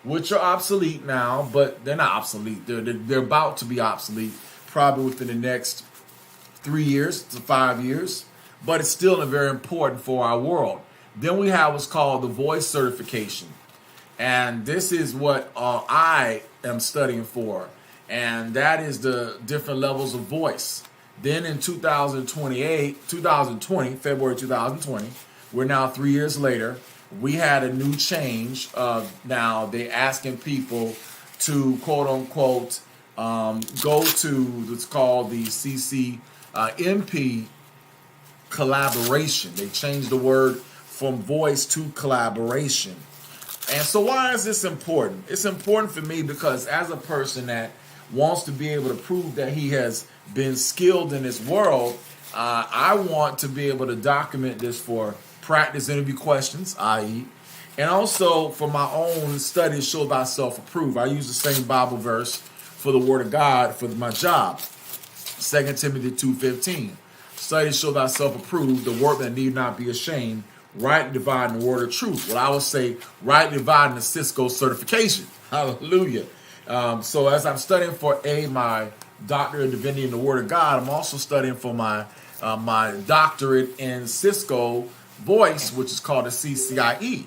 which are obsolete now, but they're not obsolete. They're about to be obsolete probably within the next 3 years to 5 years, but it's still very important for our world. Then we have what's called the voice certification. And this is what I am studying for. And that is the different levels of voice. Then in 2020, February 2020, we're now 3 years later, we had a new change. Now they're asking people to, quote unquote, go to what's called the CCNP collaboration. They changed the word from voice to collaboration. And so why is this important? It's important for me because as a person that wants to be able to prove that he has been skilled in this world, I want to be able to document this for practice interview questions, i.e., and also for my own study, show thyself approved. I use the same Bible verse for the Word of God for my job, 2 Timothy 2:15. Study, show thyself approved, the work that need not be ashamed, right dividing the word of truth. Well, I would say right dividing the Cisco certification. Hallelujah. So as I'm studying for my doctorate in divinity in the Word of God, I'm also studying for my doctorate in Cisco voice, which is called the CCIE.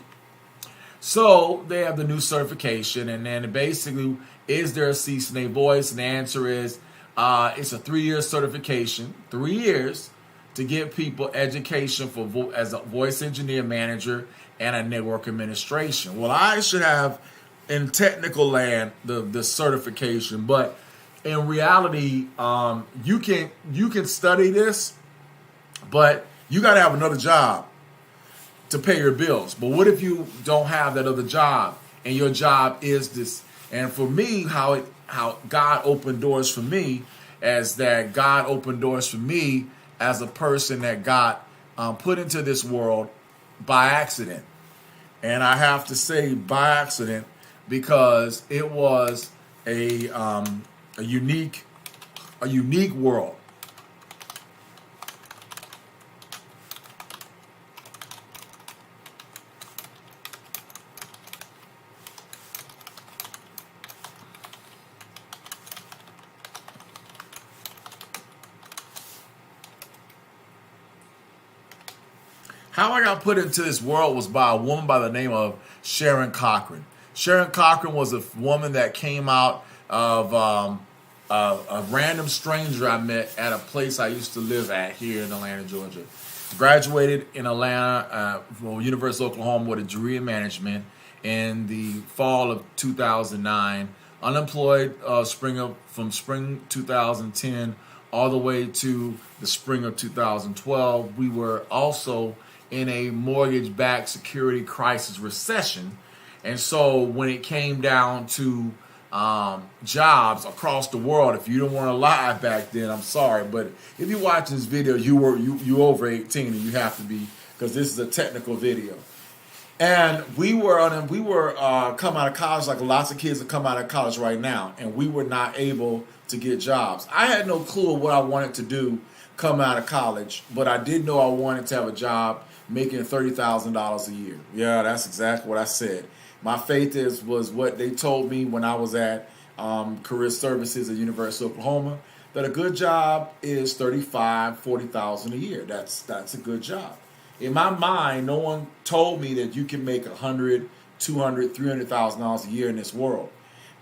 So they have the new certification, and then basically, is there a CCNA voice? And the answer is it's a 3-year certification, 3 years to get people education for as a voice engineer manager and a network administration. Well, I should have in technical land the certification, but in reality, you can study this, but you got to have another job to pay your bills. But what if you don't have that other job and your job is this? And for me, how God opened doors for me as a person that got put into this world by accident. And I have to say by accident because it was a unique world. How I got put into this world was by a woman by the name of Sharon Cochran. Sharon Cochran was a woman that came out of a random stranger I met at a place I used to live at here in Atlanta, Georgia. Graduated in Atlanta from University of Oklahoma with a degree in management in the fall of 2009. Unemployed from spring 2010 all the way to the spring of 2012. We were also in a mortgage-backed security crisis recession. And so when it came down to jobs across the world, if you didn't want to lie back then, I'm sorry. But if you're watching this video, you over 18 and you have to be, because this is a technical video. And we were come out of college like lots of kids that come out of college right now, and we were not able to get jobs. I had no clue what I wanted to do come out of college, but I did know I wanted to have a job making $30,000 a year. Yeah, that's exactly what I said. My faith was what they told me when I was at career services at University of Oklahoma, that a good job is $35,000, $40,000 a year. That's a good job. In my mind, no one told me that you can make $100,000, $200,000, $300,000 a year in this world.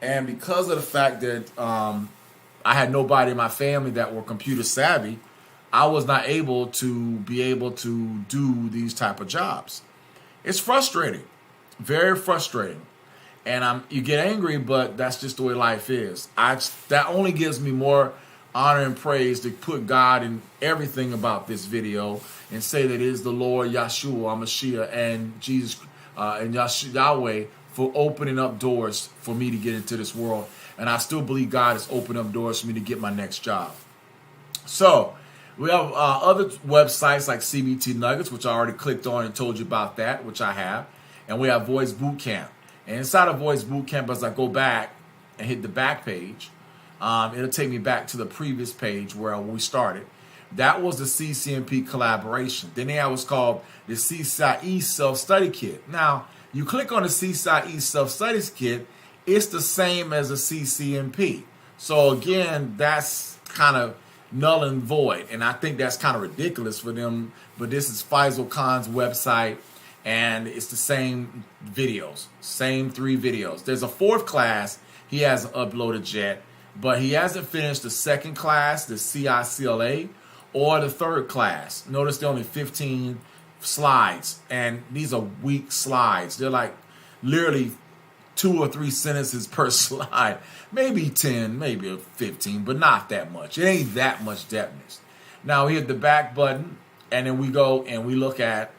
And because of the fact that I had nobody in my family that were computer savvy, I was not able to do these type of jobs. It's frustrating, very frustrating. And you get angry, but that's just the way life is. That only gives me more honor and praise to put God in everything about this video and say that it is the Lord Yahshua HaMashiach and Jesus and Yahweh for opening up doors for me to get into this world. And I still believe God has opened up doors for me to get my next job. So we have other websites like CBT Nuggets, which I already clicked on and told you about that, which I have. And we have Voice Bootcamp. And inside of Voice Bootcamp, as I go back and hit the back page, it'll take me back to the previous page where we started. That was the CCNP collaboration. Then they had what's called the CCIE self-study kit. Now, You click on the CCIE Self-Studies Kit, it's the same as a CCNP. So again, that's kind of null and void. And I think that's kind of ridiculous for them. But this is Faisal Khan's website, and it's the same videos, same 3 videos. There's a 4th class he hasn't uploaded yet, but he hasn't finished the 2nd class, the CICLA, or the 3rd class. Notice there are only 15 slides, and these are weak slides. They're like literally 2 or 3 sentences per slide, maybe 10, maybe 15, but not that much. It ain't that much depthness. Now we hit the back button, and then we go and we look at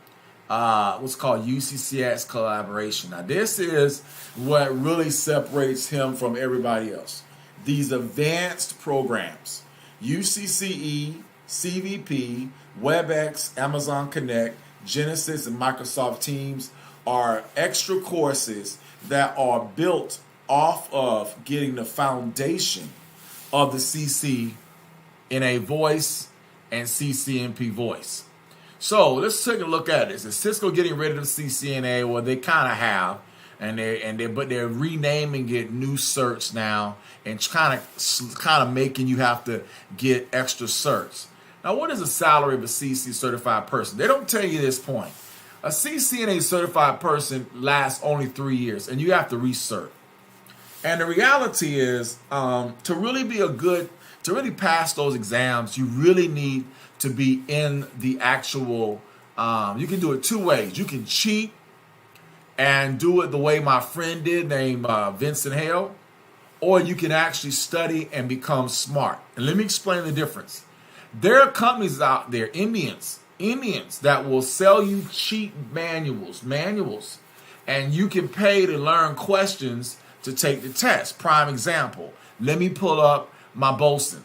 what's called UCCS Collaboration. Now this is what really separates him from everybody else. These advanced programs, UCCE, CVP, WebEx, Amazon Connect, Genesis, and Microsoft Teams are extra courses that are built off of getting the foundation of the CCNA voice and CCNP voice. So let's take a look at this. Is Cisco getting rid of the CCNA? Well, they kind of have, but they're renaming it new certs now, and kind of making you have to get extra certs. Now, what is the salary of a CC certified person? They don't tell you this point. A CCNA certified person lasts only 3 years, and you have to recert. And the reality is, to really pass those exams, you really need to be in the actual, you can do it 2 ways. You can cheat and do it the way my friend did named Vincent Hale, or you can actually study and become smart. And let me explain the difference. There are companies out there, Indians that will sell you cheap manuals, and you can pay to learn questions to take the test. Prime example, let me pull up my Bolson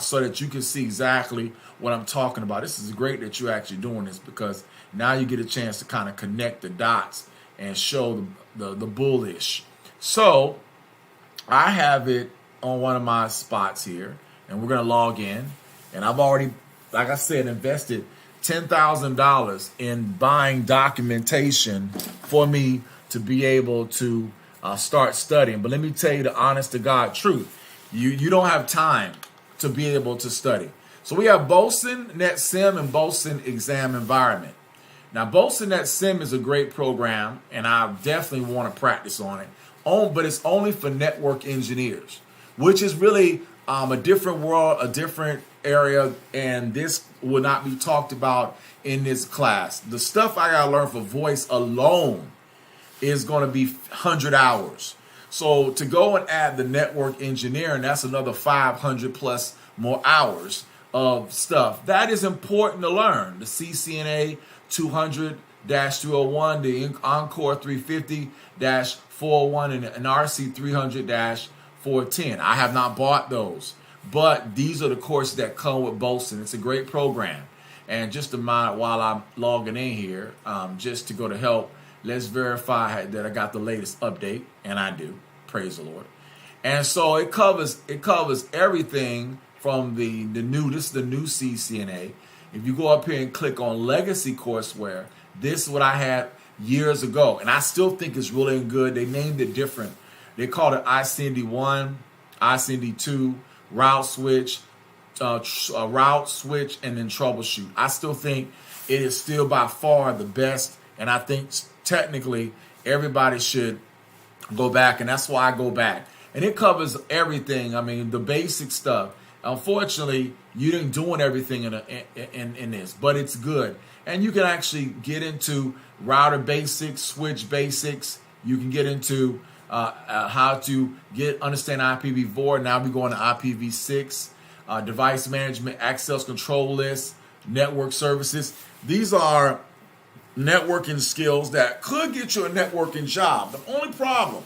so that you can see exactly what I'm talking about. This is great that you're actually doing this, because now you get a chance to kind of connect the dots and show the bullish. So I have it on one of my spots here, and we're going to log in. And I've already, like I said, invested $10,000 in buying documentation for me to be able to start studying. But let me tell you the honest to God truth. You don't have time to be able to study. So we have Bolson NetSim and Bolson Exam Environment. Now, Bolson NetSim is a great program, and I definitely want to practice on it. But it's only for network engineers, which is really a different world, a different area, and this will not be talked about in this class. The stuff I gotta learn for voice alone is going to be 100 hours. So to go and add the network engineering, that's another 500 plus more hours of stuff. That is important to learn. The CCNA 200-201, the Encore 350-401, and RC 300-410. I have not bought those, but these are the courses that come with Bolson. It's a great program. And just a mind while I'm logging in here, just to go to help, let's verify that I got the latest update, and I do. Praise the Lord. And so it covers everything from the new. This is the new CCNA. If you go up here and click on Legacy Courseware, this is what I had years ago, and I still think it's really good. They named it different. They called it ICND1, ICND2, Route Switch, and then Troubleshoot. I still think it is still by far the best, and I think technically everybody should go back, and that's why I go back. And it covers everything. I mean, the basic stuff. Unfortunately, you didn't doing everything in this, but it's good. And you can actually get into router basics, switch basics. You can get into how to understand IPv4. Now we're going to IPv6, device management, access control list, network services. These are networking skills that could get you a networking job. The only problem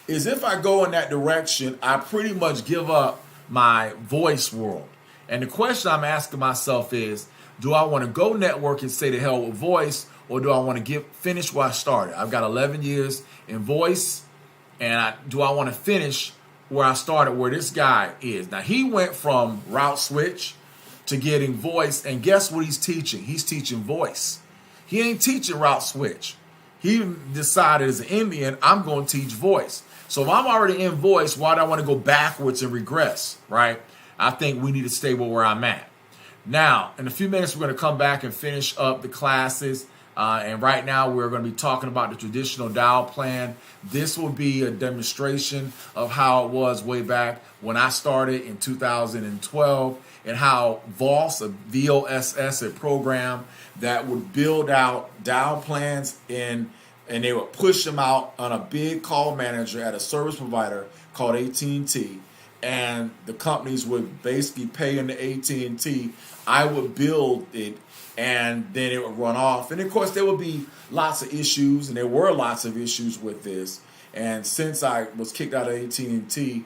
is if I go in that direction, I pretty much give up my voice world. And the question I'm asking myself is, do I want to go network and say to hell with voice, or do I want to finish where I started? I've got 11 years in voice, and do I want to finish where I started, where this guy is? Now, he went from route switch to getting voice, and guess what he's teaching? He's teaching voice. He ain't teaching route switch. He decided as an Indian, I'm going to teach voice. So if I'm already in voice, why do I want to go backwards and regress, right? I think we need to stay where I'm at. Now, in a few minutes, we're going to come back and finish up the classes. And right now, we're going to be talking about the traditional dial plan. This will be a demonstration of how it was way back when I started in 2012, and how VOSS, a VOSS, a program that would build out dial plans and they would push them out on a big call manager at a service provider called AT&T. And the companies would basically pay into AT&T. I would build it, and then it would run off. And of course, there would be lots of issues, and there were lots of issues with this. And since I was kicked out of AT&T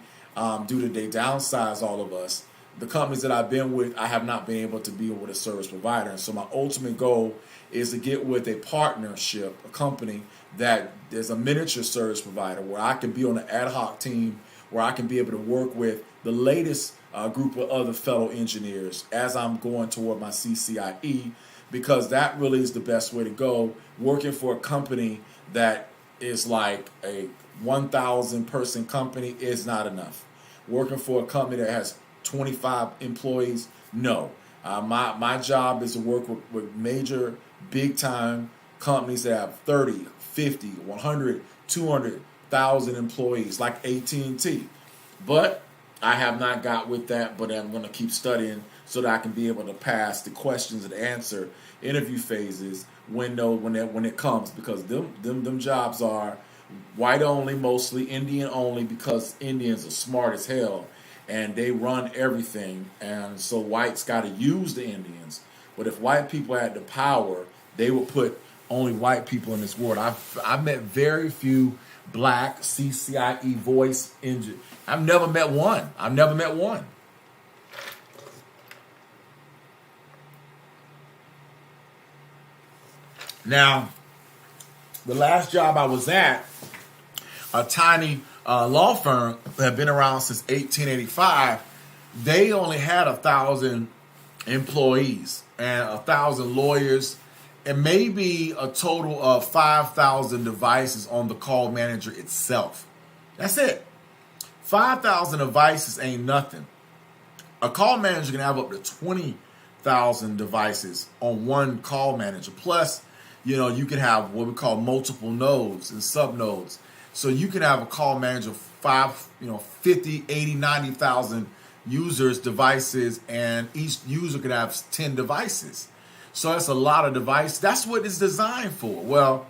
due to they downsize all of us, the companies that I've been with, I have not been able to be with a service provider. And so my ultimate goal is to get with a partnership, a company that is a miniature service provider where I can be on an ad hoc team, where I can be able to work with the latest group of other fellow engineers as I'm going toward my CCIE, because that really is the best way to go. Working for a company that is like a 1,000 person company is not enough. Working for a company that has 25 employees, no. My job is to work with major, big time companies that have 30, 50, 100, 200,000 employees, like AT&T. But I have not got with that, but I'm going to keep studying so that I can be able to pass the questions and answer interview phases when it comes, because them jobs are white only, mostly Indian only, because Indians are smart as hell and they run everything, and so whites got to use the Indians. But if white people had the power, they would put only white people in this world. I've met very few black CCIE voice engine. I've never met one. Now, the last job I was at, a tiny law firm that had been around since 1885, they only had 1,000 employees and 1,000 lawyers, and maybe a total of 5,000 devices on the call manager itself. That's it. 5,000 devices ain't nothing. A call manager can have up to 20,000 devices on one call manager. Plus, you can have what we call multiple nodes and sub nodes. So you can have a call manager of 50, 80, 90,000 users, devices, and each user could have 10 devices. So that's a lot of devices. That's what it's designed for. Well,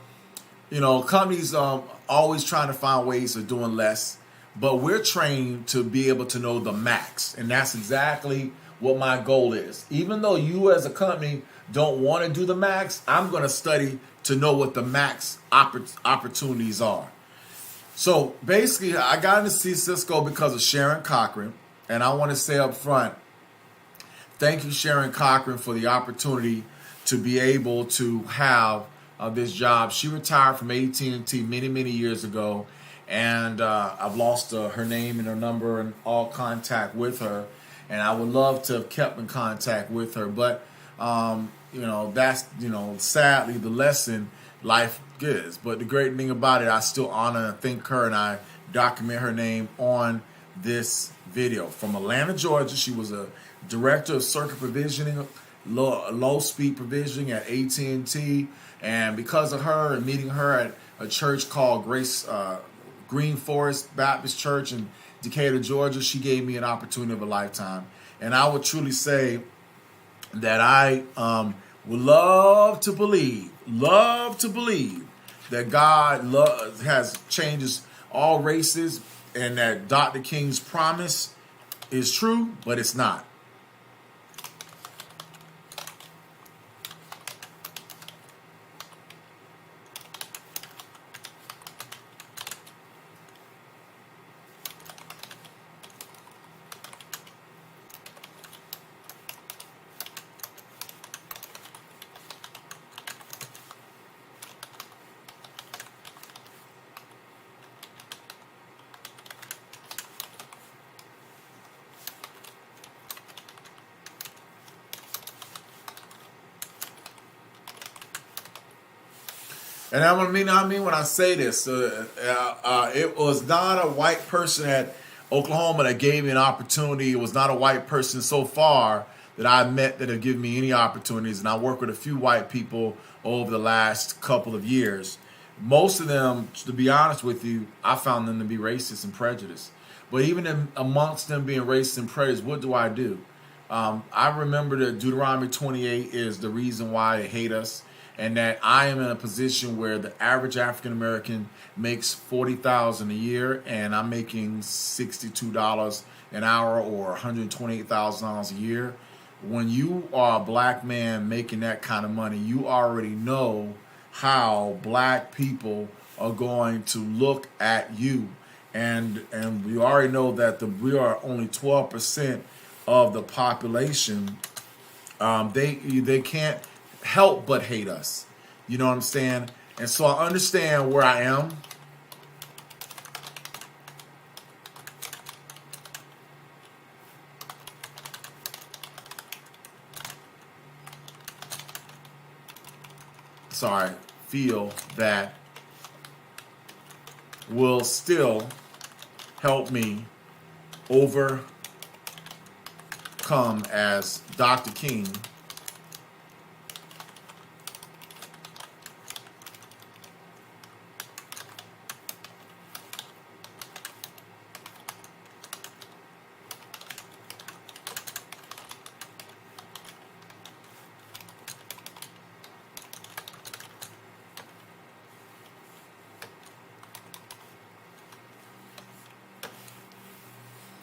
companies always trying to find ways of doing less, but we're trained to be able to know the max. And that's exactly what my goal is. Even though you as a company don't want to do the max, I'm going to study to know what the max opportunities are. So basically, I got into Cisco because of Sharon Cochran, and I want to say up front, thank you, Sharon Cochran, for the opportunity to be able to have this job. She retired from AT&T many, many years ago, and I've lost her name and her number and all contact with her, and I would love to have kept in contact with her, but that's sadly the lesson life is. But the great thing about it, I still honor and thank her, and I document her name on this video. From Atlanta, Georgia, she was a director of circuit provisioning, low speed provisioning at AT&T, and because of her and meeting her at a church called Green Forest Baptist Church in Decatur, Georgia, she gave me an opportunity of a lifetime. And I would truly say that I would love to believe that God has changes all races, and that Dr. King's promise is true, but it's not. And I mean when I say this, it was not a white person at Oklahoma that gave me an opportunity. It was not a white person so far that I met that have given me any opportunities. And I work with a few white people over the last couple of years. Most of them, to be honest with you, I found them to be racist and prejudiced. But even amongst them being racist and prejudiced, what do? I remember that Deuteronomy 28 is the reason why they hate us, and that I am in a position where the average African American makes $40,000 a year, and I'm making $62 an hour or $128,000 a year. When you are a black man making that kind of money, you already know how black people are going to look at you, and we already know that we are only 12% of the population. They can't help but hate us. You know what I'm saying? And so I understand where I am. Feel that will still help me overcome as Dr. King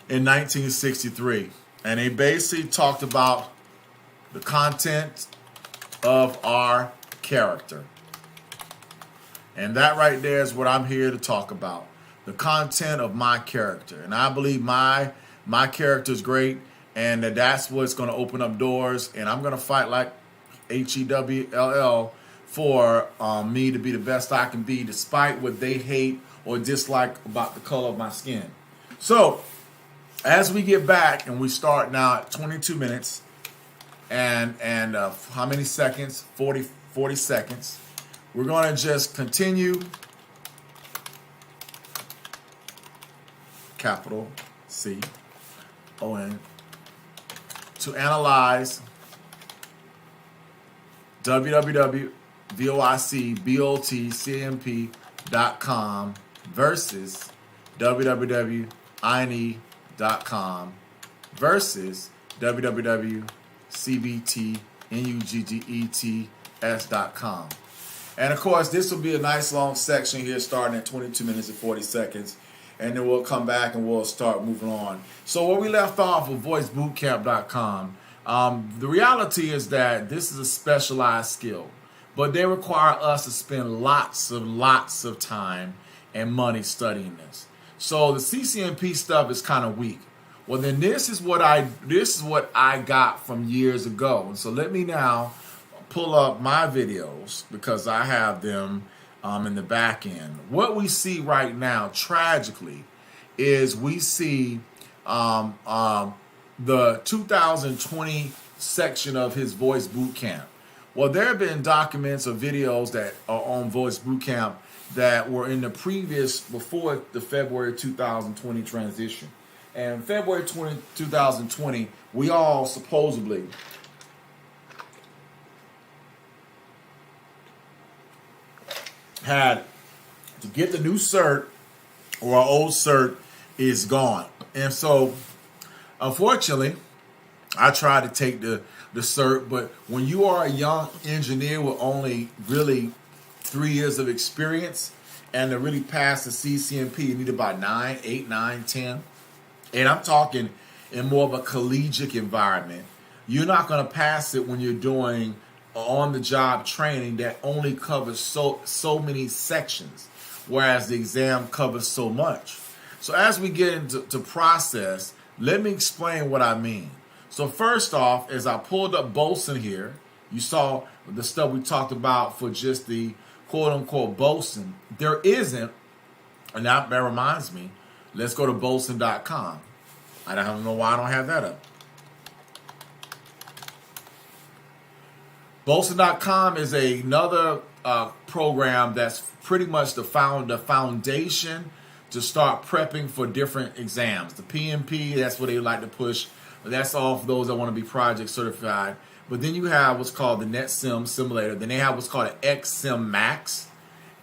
in 1963, and they basically talked about the content of our character. And that right there is what I'm here to talk about, the content of my character. And I believe my character is great, and that's what's going to open up doors, and I'm going to fight like HEWLL for me to be the best I can be, despite what they hate or dislike about the color of my skin. So as we get back, and we start now at 22 minutes and how many seconds? 40 seconds. We're going to just continue, capital CON, to analyze www.voicebotcmp.com versus www.ine.com versus www.cbtnuggets.com. And of course, this will be a nice long section here starting at 22 minutes and 40 seconds. And then we'll come back and we'll start moving on. So where we left off with voicebootcamp.com, the reality is that this is a specialized skill, but they require us to spend lots of time and money studying this. So the CCNP stuff is kind of weak. Well, then this is what I got from years ago. And so let me now pull up my videos because I have them in the back end. What we see right now, tragically, is we see the 2020 section of his Voice Bootcamp. Well, there have been documents or videos that are on Voice Bootcamp that were in the previous, before the February 2020 transition. And February 2020, we all supposedly had to get the new cert, or our old cert is gone. And so, unfortunately, I tried to take the cert, but when you are a young engineer with only really 3 years of experience, and to really pass the CCNP, you need about 9, 8, 9, 10. And I'm talking in more of a collegiate environment. You're not going to pass it when you're doing on-the-job training that only covers so many sections, whereas the exam covers so much. So as we get into process, let me explain what I mean. So first off, as I pulled up Bolson here, you saw the stuff we talked about for just the quote-unquote Bolson. There isn't, and that reminds me, let's go to Bolson.com. I don't know why I don't have that up. Bolson.com is another program that's pretty much the foundation to start prepping for different exams. The PMP, that's what they like to push. That's all for those that want to be project certified. But then you have what's called the NetSim Simulator. Then they have what's called an XSim Max.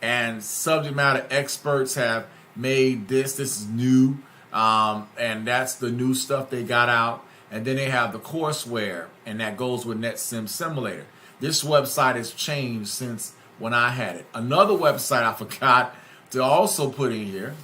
And subject matter experts have made this. This is new. And that's the new stuff they got out. And then they have the courseware, and that goes with NetSim Simulator. This website has changed since when I had it. Another website I forgot to also put in here,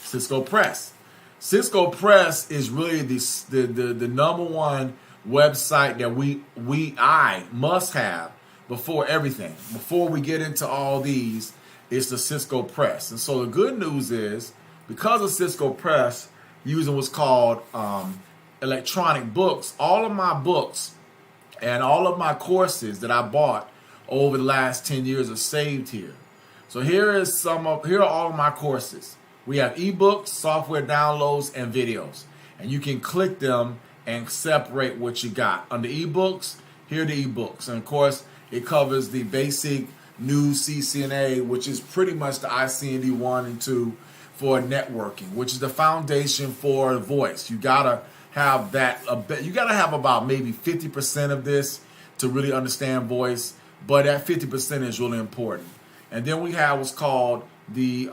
Cisco Press. Cisco Press is really the number one website that I must have before everything. Before we get into all these, it's the Cisco Press. And so the good news is, because of Cisco Press using what's called electronic books, all of my books and all of my courses that I bought over the last 10 years are saved here. So here are all of my courses. We have ebooks, software downloads, and videos. And you can click them and separate what you got. Under ebooks, here are the ebooks. And of course, it covers the basic new CCNA, which is pretty much the ICND 1 and 2 for networking, which is the foundation for voice. You gotta have that. You gotta have about maybe 50% of this to really understand voice, but that 50% is really important. And then we have what's called the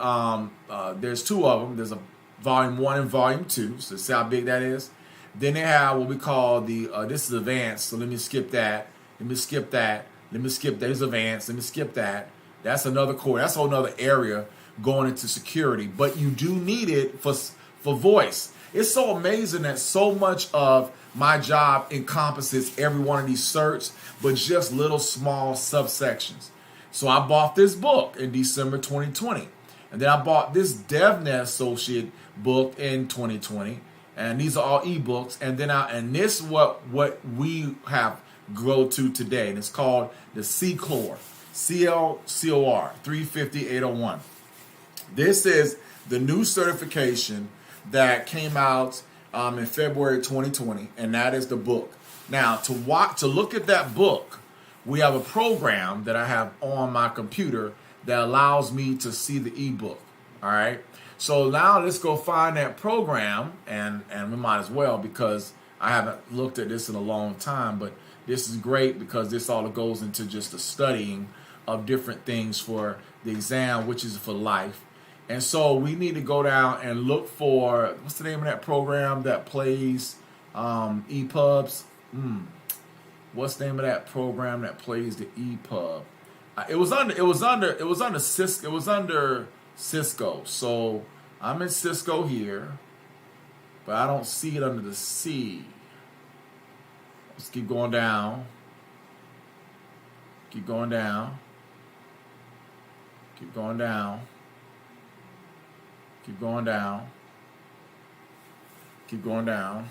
there's two of them. There's a volume 1 and volume 2. So see how big that is. Then they have what we call the this is advanced. So let me skip that. Let me skip that. Let me skip that. There's advanced. Let me skip that. That's another core. That's a whole other area going into security. But you do need it for voice. It's so amazing that so much of my job encompasses every one of these certs, but just little small subsections. So I bought this book in December 2020. And then I bought this DevNet Associate book in 2020. And these are all ebooks. And then this is what we have grow to today. And it's called the CCLOR, CLCOR 350-801. This is the new certification that came out in February 2020, and that is the book. Now, to look at that book, we have a program that I have on my computer that allows me to see the ebook. All right. So now let's go find that program, and we might as well, because I haven't looked at this in a long time, but this is great because this all goes into just the studying of different things for the exam, which is for life. And so we need to go down and look for, what's the name of that program that plays EPUBs? What's the name of that program that plays the EPUB? It was under Cisco. So I'm in Cisco here, but I don't see it under the C. Let's keep going down. Keep going down. Keep going down. Keep going down. Keep going down.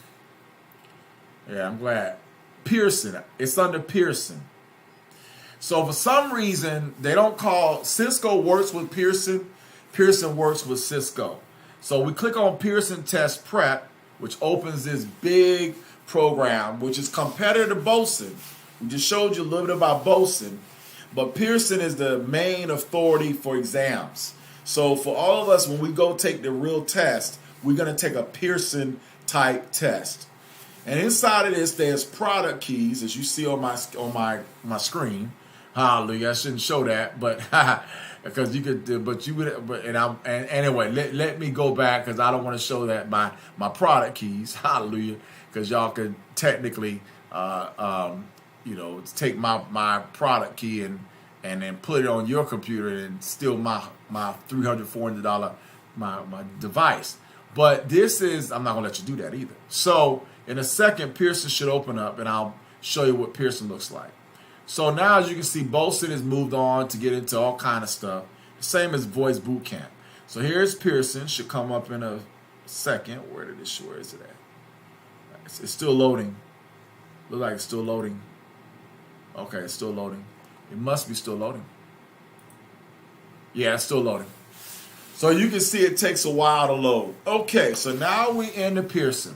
Yeah, I'm glad. Pearson. It's under Pearson. So for some reason, they don't call Cisco works with Pearson. Pearson works with Cisco. So we click on Pearson Test Prep, which opens this big program, which is competitor to BOSIN. We just showed you a little bit about BOSIN, but Pearson is the main authority for exams. So for all of us, when we go take the real test, we're going to take a Pearson type test. And inside of this, there's product keys, as you see on my screen. Hallelujah! I shouldn't show that, but because you could, but you would. But anyway, let me go back because I don't want to show that my product keys. Hallelujah! Because y'all could technically, take my product key and then put it on your computer and steal my $300-400 my device. But this is, I'm not gonna let you do that either. So in a second, Pearson should open up, and I'll show you what Pearson looks like. So now, as you can see, BOSIN has moved on to get into all kind of stuff. Same as Voice Bootcamp. So here's Pearson. Should come up in a second. Where is it at? It's still loading. Look like it's still loading. Okay, it's still loading. It must be still loading. Yeah, it's still loading. So you can see it takes a while to load. Okay, so now we in the Pearson.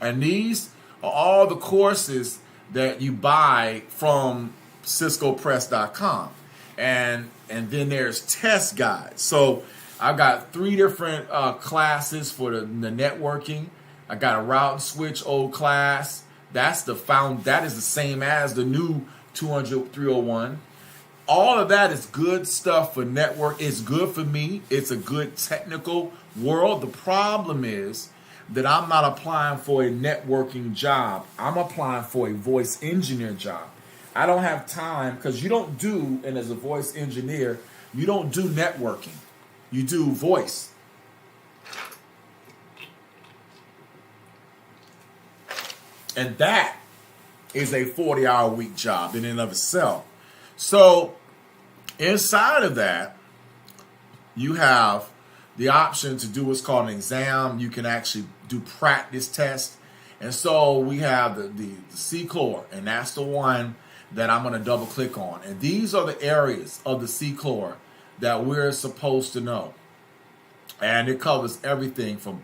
And these are all the courses that you buy from CiscoPress.com. And then there's test guides. So I've got 3 different classes for the networking. I got a route and switch old class. That is the same as the new 200-301. All of that is good stuff for network. It's good for me. It's a good technical world. The problem is that I'm not applying for a networking job. I'm applying for a voice engineer job. I don't have time, because you don't do, and as a voice engineer, you don't do networking. You do voice. And that is a 40-hour-week job in and of itself. So inside of that, you have the option to do what's called an exam. You can actually do practice tests. And so we have the C-Core, and that's the one that I'm going to double click on. And these are the areas of the C-Core that we're supposed to know. And it covers everything from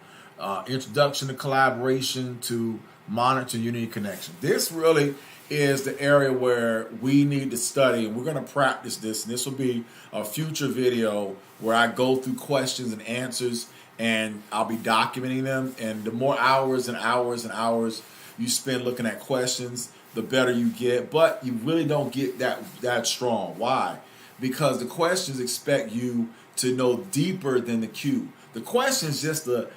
introduction to collaboration to monitor Unity connection. This really is the area where we need to study, and we're going to practice this. And this will be a future video where I go through questions and answers, and I'll be documenting them. And the more hours and hours and hours you spend looking at questions, the better you get. But you really don't get that strong. Why? Because the questions expect you to know deeper than the cue. The question is just the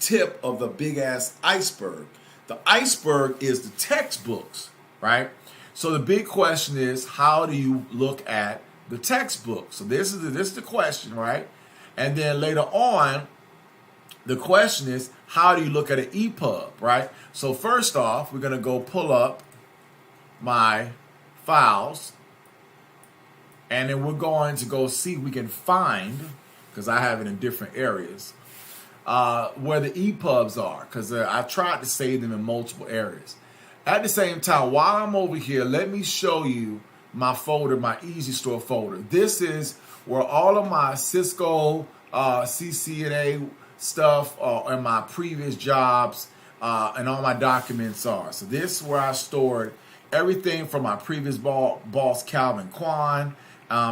tip of the big ass iceberg. The iceberg is the textbooks, right? So the big question is, how do you look at the textbook? So this is the question, right? And then later on, the question is, how do you look at an EPUB, right? So first off, we're going to go pull up my files, and then we're going to go see if we can find, because I have it in different areas, where the EPUBs are, because I tried to save them in multiple areas. At the same time, while I'm over here, let me show you my folder, my Easy Store folder. This is where all of my Cisco CCNA stuff and my previous jobs and all my documents are. So this is where I stored everything from my previous boss, Calvin Kwan,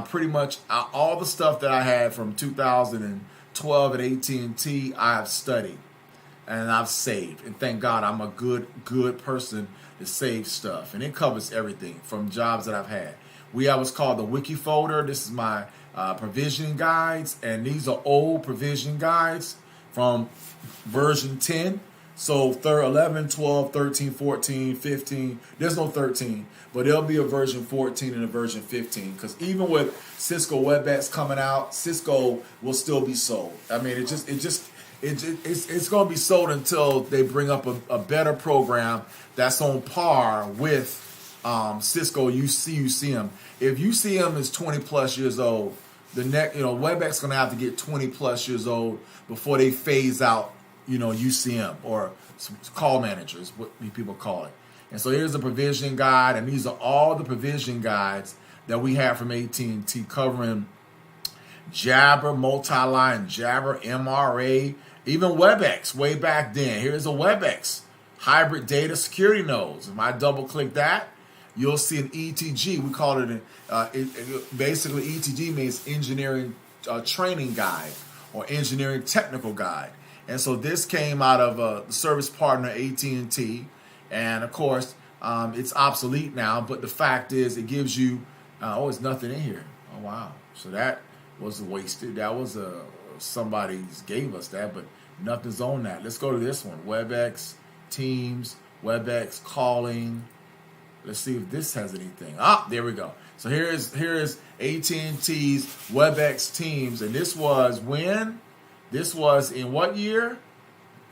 pretty much all the stuff that I had from 2012 at AT&T, I have studied and I've saved. And thank God I'm a good person to save stuff. And it covers everything from jobs that I've had. We have what's called the wiki folder. This is my provisioning guides, and these are old provision guides from version 10. So 11, 12, 13, 14, 15. There's no 13, but there'll be a version 14 and a version 15. Because even with Cisco WebEx coming out, Cisco will still be sold. I mean, it's going to be sold until they bring up a better program that's on par with Cisco UCM. If UCM is 20 plus years old, WebEx is going to have to get 20 plus years old before they phase out, UCM or call managers, what people call it. And so here's the provision guide, and these are all the provision guides that we have from AT&T covering Jabber, multi-line Jabber, MRA, even WebEx way back then. Here's a WebEx hybrid data security nodes. If I double click that, you'll see an ETG. We call it basically ETG means engineering training guide or engineering technical guide. And so this came out of the service partner AT&T, and of course it's obsolete now. But the fact is, it gives you there's nothing in here. Oh wow! So that was wasted. That was somebody gave us that, but nothing's on that. Let's go to this one: WebEx Teams, WebEx calling. Let's see if this has anything. There we go. So here's AT&T's WebEx Teams, and this was when? This was in what year?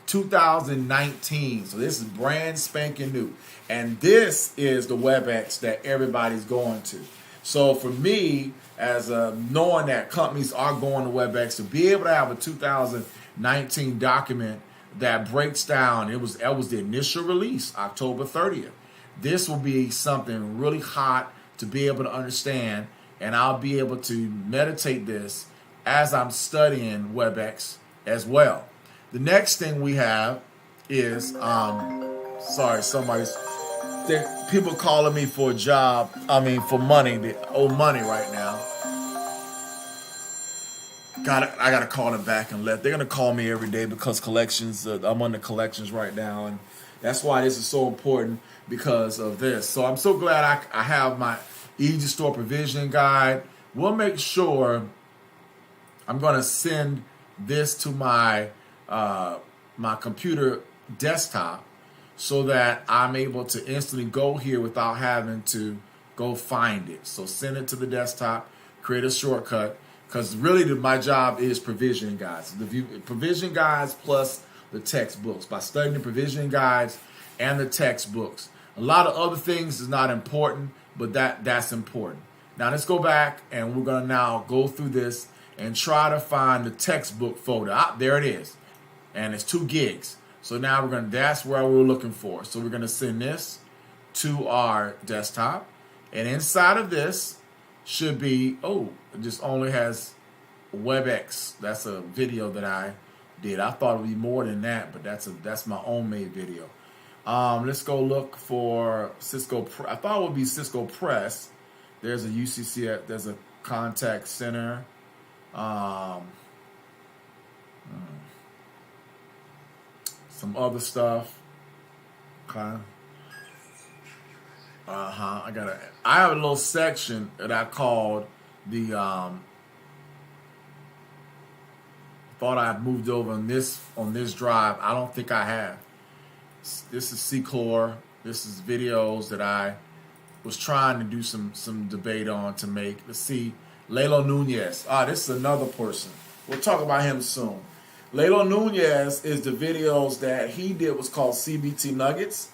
2019. So this is brand spanking new. And this is the WebEx that everybody's going to. So for me, as knowing that companies are going to WebEx, to be able to have a 2019 document that breaks down, that was the initial release, October 30th. This will be something really hot to be able to understand, and I'll be able to meditate this as I'm studying WebEx as well. The next thing we have is, sorry, somebody's people calling me for a job. I mean, for money. They owe money right now. I gotta call them back and let. They're gonna call me every day because collections. I'm under collections right now, and that's why this is so important because of this. So I'm so glad I have my easy store provision guide. We'll make sure I'm gonna send this to my my computer desktop so that I'm able to instantly go here without having to go find it. So send it to the desktop, create a shortcut. Because really, my job is provisioning guides. The provision guides plus the textbooks. By studying the provisioning guides and the textbooks. A lot of other things is not important, but that's important. Now let's go back and we're going to now go through this and try to find the textbook folder. There it is. And it's 2 gigs. So now that's where we're looking for. So we're going to send this to our desktop. And inside of this should be, it just only has WebEx. That's a video that I did. I thought it would be more than that, but that's my own made video. Let's go look for Cisco. I thought it would be Cisco Press. There's a UCC. There's a contact center. Some other stuff. Okay. I have a little section that I called the thought I moved over on this drive. I don't think I have. This is C-Core. This is videos that I was trying to do some debate on to make. Let's see. Lalo Nunez. This is another person. We'll talk about him soon. Lalo Nunez is the videos that he did was called CBT Nuggets.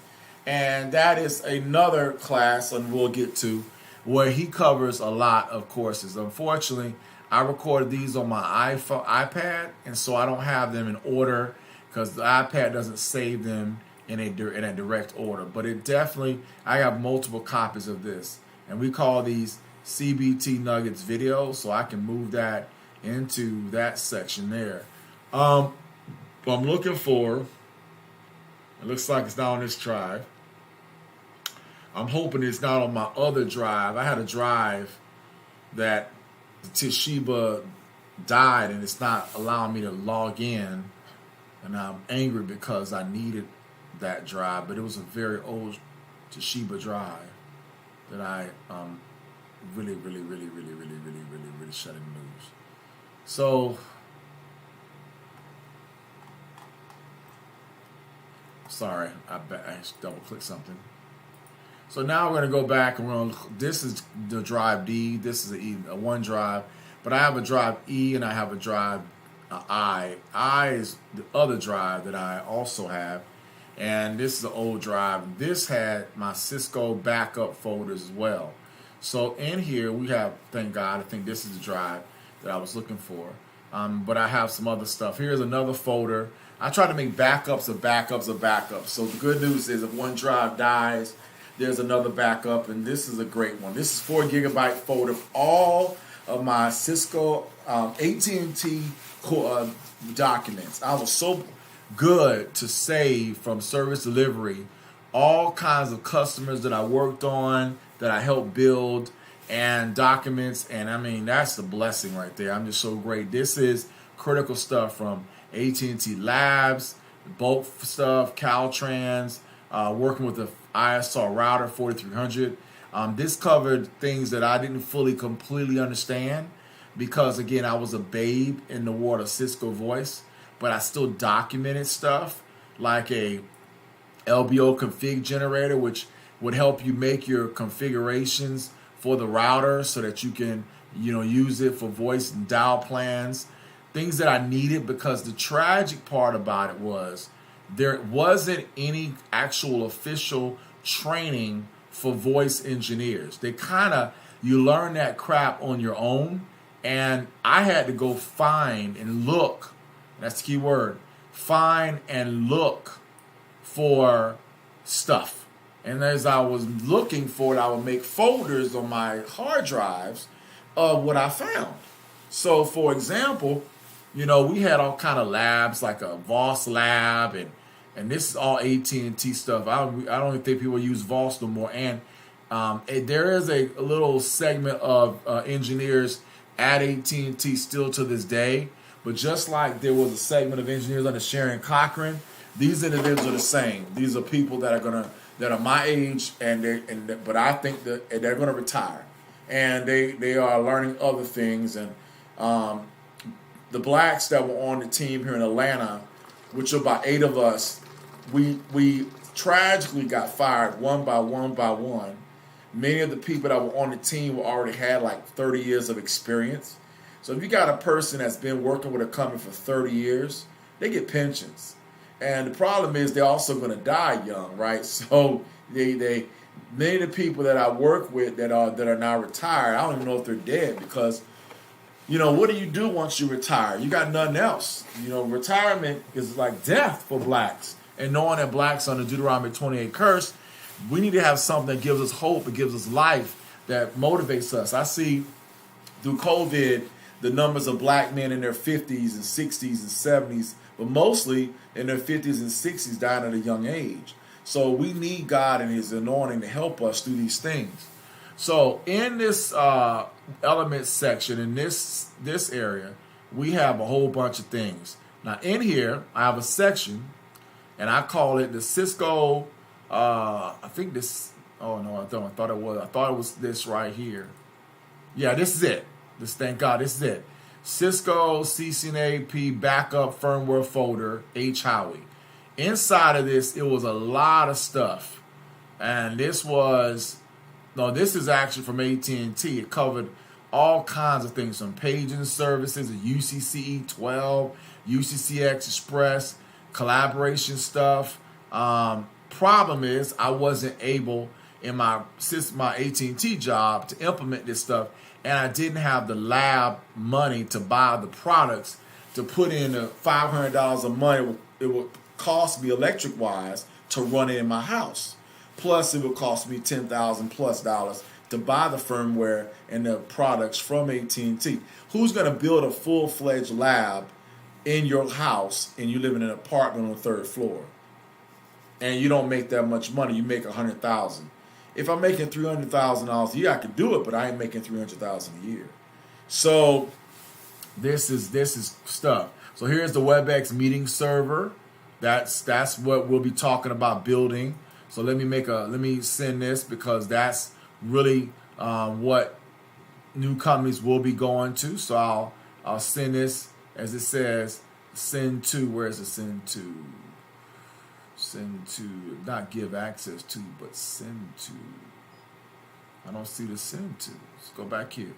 And that is another class, and we'll get to, where he covers a lot of courses. Unfortunately, I recorded these on my iPad, and so I don't have them in order because the iPad doesn't save them in a direct order. But it definitely, I have multiple copies of this, and we call these CBT Nuggets videos, so I can move that into that section there. But I'm looking for, it looks like it's not on this drive. I'm hoping it's not on my other drive. I had a drive that the Toshiba died and it's not allowing me to log in. And I'm angry because I needed that drive. But it was a very old Toshiba drive that I really shouldn't lose. So sorry, I double clicked something. So now we're going to go back and we're going to, this is the drive D, this is a one drive, but I have a drive E and I have a drive I. I is the other drive that I also have, and this is the old drive. This had my Cisco backup folders as well. So in here we have, thank God, I think this is the drive that I was looking for. But I have some other stuff. Here's another folder. I try to make backups of backups of backups. So the good news is if one drive dies, there's another backup, and this is a great one. This is 4 gigabyte folder of all of my Cisco AT&T documents. I was so good to save from service delivery all kinds of customers that I worked on, that I helped build, and documents, and I mean, that's the blessing right there. I'm just so great. This is critical stuff from AT&T Labs, bulk stuff, Caltrans, working with the ISR router 4300. This covered things that I didn't completely understand because, again, I was a babe in the world of Cisco voice, but I still documented stuff like a LBO config generator, which would help you make your configurations for the router so that you can, use it for voice and dial plans, things that I needed, because the tragic part about it was there wasn't any actual official training for voice engineers. You learn that crap on your own, and I had to go find and look, that's the key word, find and look for stuff. And as I was looking for it, I would make folders on my hard drives of what I found. So, for example, we had all kind of labs like a Voss lab and this is all AT&T stuff. I don't even think people use Voss no more. And there is a little segment of engineers at AT&T still to this day. But just like there was a segment of engineers under Sharon Cochran, these individuals are the same. These are people that are my age, but I think that they're gonna retire, and they are learning other things. And the blacks that were on the team here in Atlanta, which are about 8 of us, we tragically got fired one by one. Many of the people that were on the team already had like 30 years of experience. So if you got a person that's been working with a company for 30 years, they get pensions. And the problem is they're also going to die young, right? So many of the people that I work with that are now retired, I don't even know if they're dead, because what do you do once you retire? You got nothing else. Retirement is like death for blacks. And knowing that blacks are on the Deuteronomy 28 curse, we need to have something that gives us hope, it gives us life, that motivates us. I see through COVID the numbers of black men in their 50s and 60s and 70s, but mostly in their 50s and 60s dying at a young age. So we need God and His anointing to help us through these things. So in this element section, in this area, we have a whole bunch of things. Now in here, I have a section, and I call it the Cisco. I think this. Oh no, I don't. I thought it was this right here. Yeah, this is it. Thank God, this is it. Cisco CCNP backup firmware folder, H. Howie. Inside of this, it was a lot of stuff, and this is actually from AT&T. It covered all kinds of things, from paging services, UCCE 12, UCCX Express, collaboration stuff. Problem is, I wasn't able in my AT&T job to implement this stuff, and I didn't have the lab money to buy the products to put in the $500 a month it would cost me electric wise to run it in my house. Plus, it would cost me $10,000+ to buy the firmware and the products from AT&T. Who's going to build a full-fledged lab in your house and you live in an apartment on the 3rd floor? And you don't make that much money. You make $100,000. If I'm making $300,000 a year, I could do it, but I ain't making $300,000 a year. So this is stuff. So here's the WebEx meeting server. That's what we'll be talking about building. So let me send this, because that's really what new companies will be going to. So I'll send this, as it says, send to. Where is it? Send to. Send to, not give access to, but send to. I don't see the send to. Let's go back here.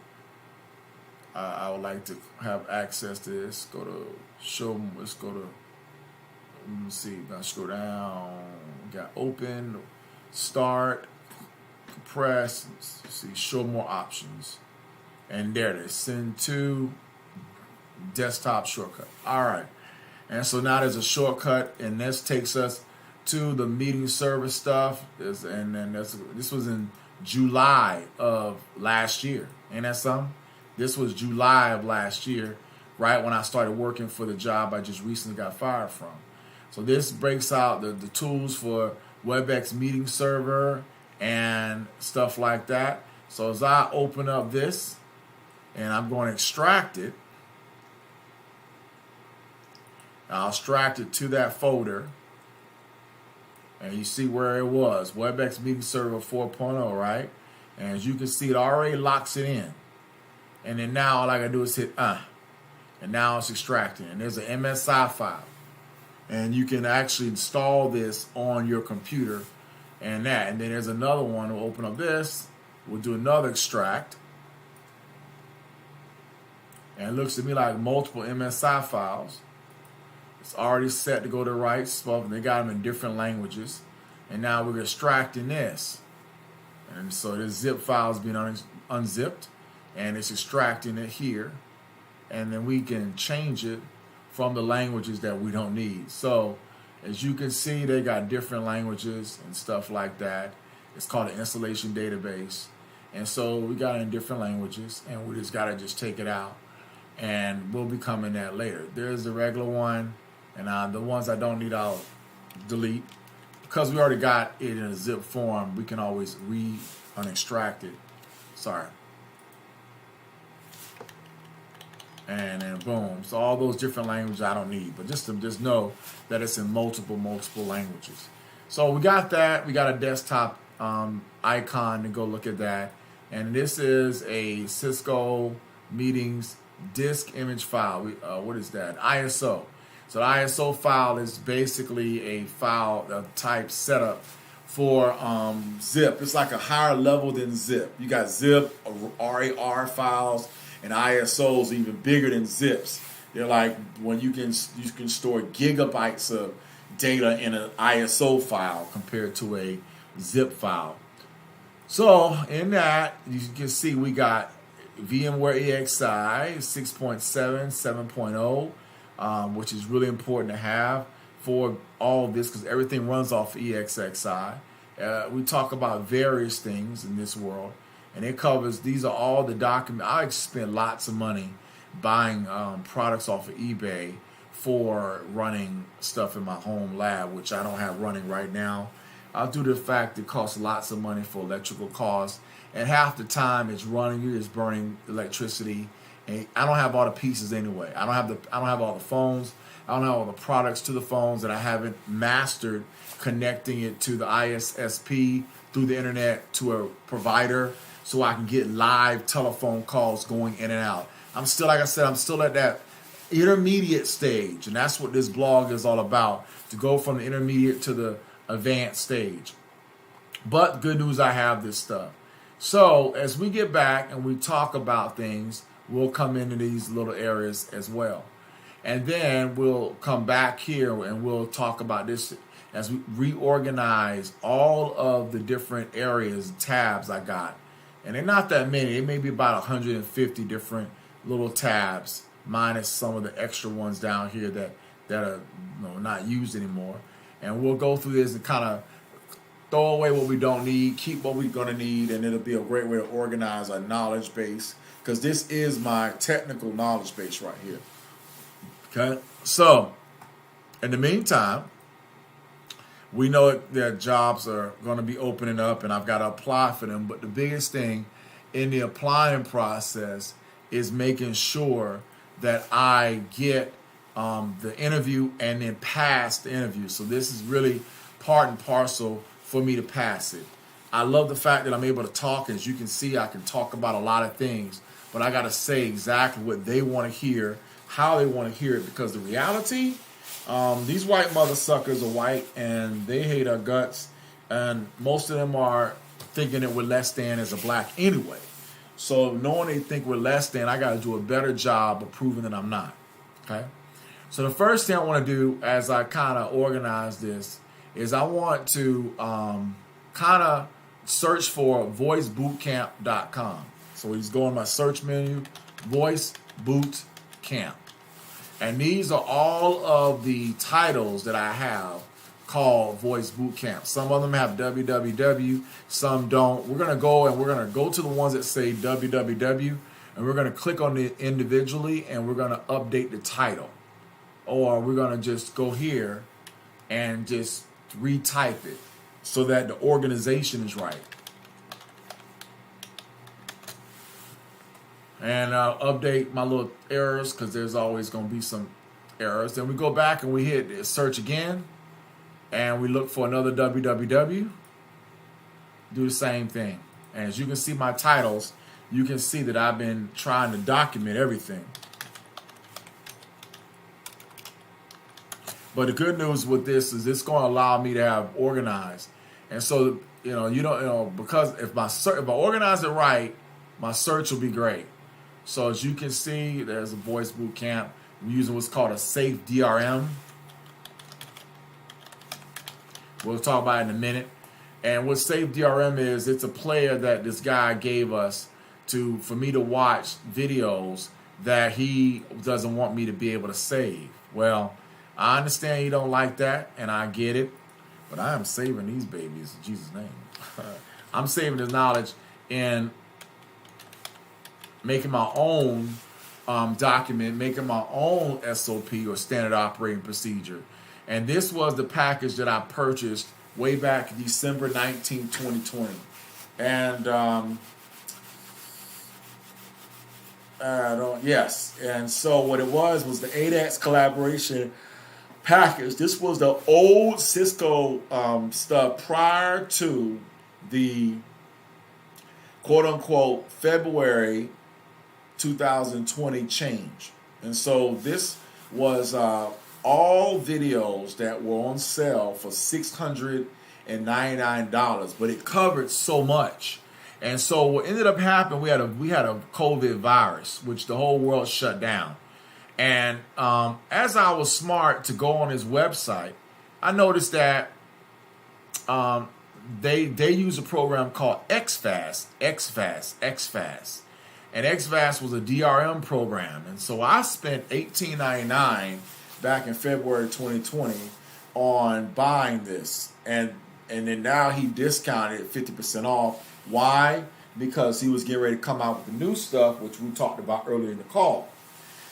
I would like to have access to this. Go to show. Let's go to. Let me see. Now scroll down. Got open, start, compress. Let's see, show more options, and there it is. Send to desktop shortcut. All right, and so now there's a shortcut, and this takes us to the meeting service stuff. This was in July of last year. Ain't that something? This was July of last year, right when I started working for the job I just recently got fired from. So this breaks out the tools for WebEx meeting server and stuff like that. So as I open up this, and I'm going to extract it, I'll extract it to that folder. And you see where it was, WebEx Meeting Server 4.0, right? And as you can see, it already locks it in. And then now all I gotta do is hit and now it's extracting. And there's an MSI file. And you can actually install this on your computer and that. And then there's another one. We'll open up this. We'll do another extract. And it looks to me like multiple MSI files. It's already set to go to the right stuff, and they got them in different languages. And now we're extracting this. And so this zip file is being unzipped, and it's extracting it here. And then we can change it from the languages that we don't need. So as you can see, they got different languages and stuff like that. It's called an installation database. And so we got it in different languages, and we just got to just take it out. And we'll be coming that later. There's the regular one. And the ones I don't need, I'll delete. Because we already got it in a zip form, we can always extract it. Sorry. And then boom. So all those different languages I don't need, but just to just know that it's in multiple languages. So we got that. We got a desktop icon to go look at that. And this is a Cisco meetings disk image file. What is that? ISO. So the ISO file is basically a file type setup for zip. It's like a higher level than zip. You got zip, RAR files, and ISOs even bigger than zips. They're like when you can store gigabytes of data in an ISO file compared to a zip file. So in that, you can see we got VMware EXI 6.7, 7.0, which is really important to have for all of this because everything runs off EXXI. We talk about various things in this world, and it covers, these are all the documents. I spend lots of money buying products off of eBay for running stuff in my home lab, which I don't have running right now. Due to the fact it costs lots of money for electrical costs, and half the time it's running, you're just burning electricity. And I don't have all the pieces anyway. I don't have all the phones. I don't have all the products to the phones, and I haven't mastered connecting it to the ISSP through the internet to a provider so I can get live telephone calls going in and out. I'm still, like I said, I'm still at that intermediate stage, and that's what this blog is all about, to go from the intermediate to the advanced stage. But the good news, I have this stuff. So as we get back and we talk about things, we'll come into these little areas as well. And then we'll come back here and we'll talk about this as we reorganize all of the different areas, tabs I got. And they're not that many. It may be about 150 different little tabs, minus some of the extra ones down here that are not used anymore. And we'll go through this and kind of throw away what we don't need, keep what we're going to need, and it'll be a great way to organize our knowledge base, because this is my technical knowledge base right here. Okay, so in the meantime, we know that jobs are going to be opening up, and I've got to apply for them. But the biggest thing in the applying process is making sure that I get the interview and then pass the interview. So this is really part and parcel for me to pass it. I love the fact that I'm able to talk. As you can see, I can talk about a lot of things, but I got to say exactly what they want to hear, how they want to hear it, because the reality, these white mother suckers are white and they hate our guts, and most of them are thinking that we're less than as a black anyway. So knowing they think we're less than, I got to do a better job of proving that I'm not. Okay. So the first thing I want to do as I kind of organize this is I want to kind of search for voicebootcamp.com. So he's going to my search menu, Voice Boot Camp. And these are all of the titles that I have called Voice Boot Camp. Some of them have www, some don't. We're going to go to the ones that say www, and we're going to click on it individually, and we're going to update the title. Or we're going to just go here and just retype it so that the organization is right. And I'll update my little errors because there's always going to be some errors. Then we go back and we hit search again, and we look for another www. Do the same thing. And as you can see my titles, you can see that I've been trying to document everything. But the good news with this is it's going to allow me to have organized. And so, because if I organize it right, my search will be great. So as you can see, there's a voice boot camp. We're using what's called a safe DRM. We'll talk about it in a minute. And what safe DRM is, it's a player that this guy gave us for me to watch videos that he doesn't want me to be able to save. Well, I understand you don't like that, and I get it, but I am saving these babies in Jesus' name. I'm saving this knowledge and making my own document, making my own SOP or standard operating procedure. And this was the package that I purchased way back December 19, 2020. And yes. And so what it was the 8X collaboration package. This was the old Cisco stuff prior to the quote unquote February 2020 change. And so this was all videos that were on sale for $699, but it covered so much. And so what ended up happening, we had a COVID virus, which the whole world shut down. And as I was smart to go on his website, I noticed that they use a program called XFast. And XFast was a DRM program. And so I spent $18.99 back in February 2020 on buying this. And then now he discounted it 50% off. Why? Because he was getting ready to come out with the new stuff, which we talked about earlier in the call.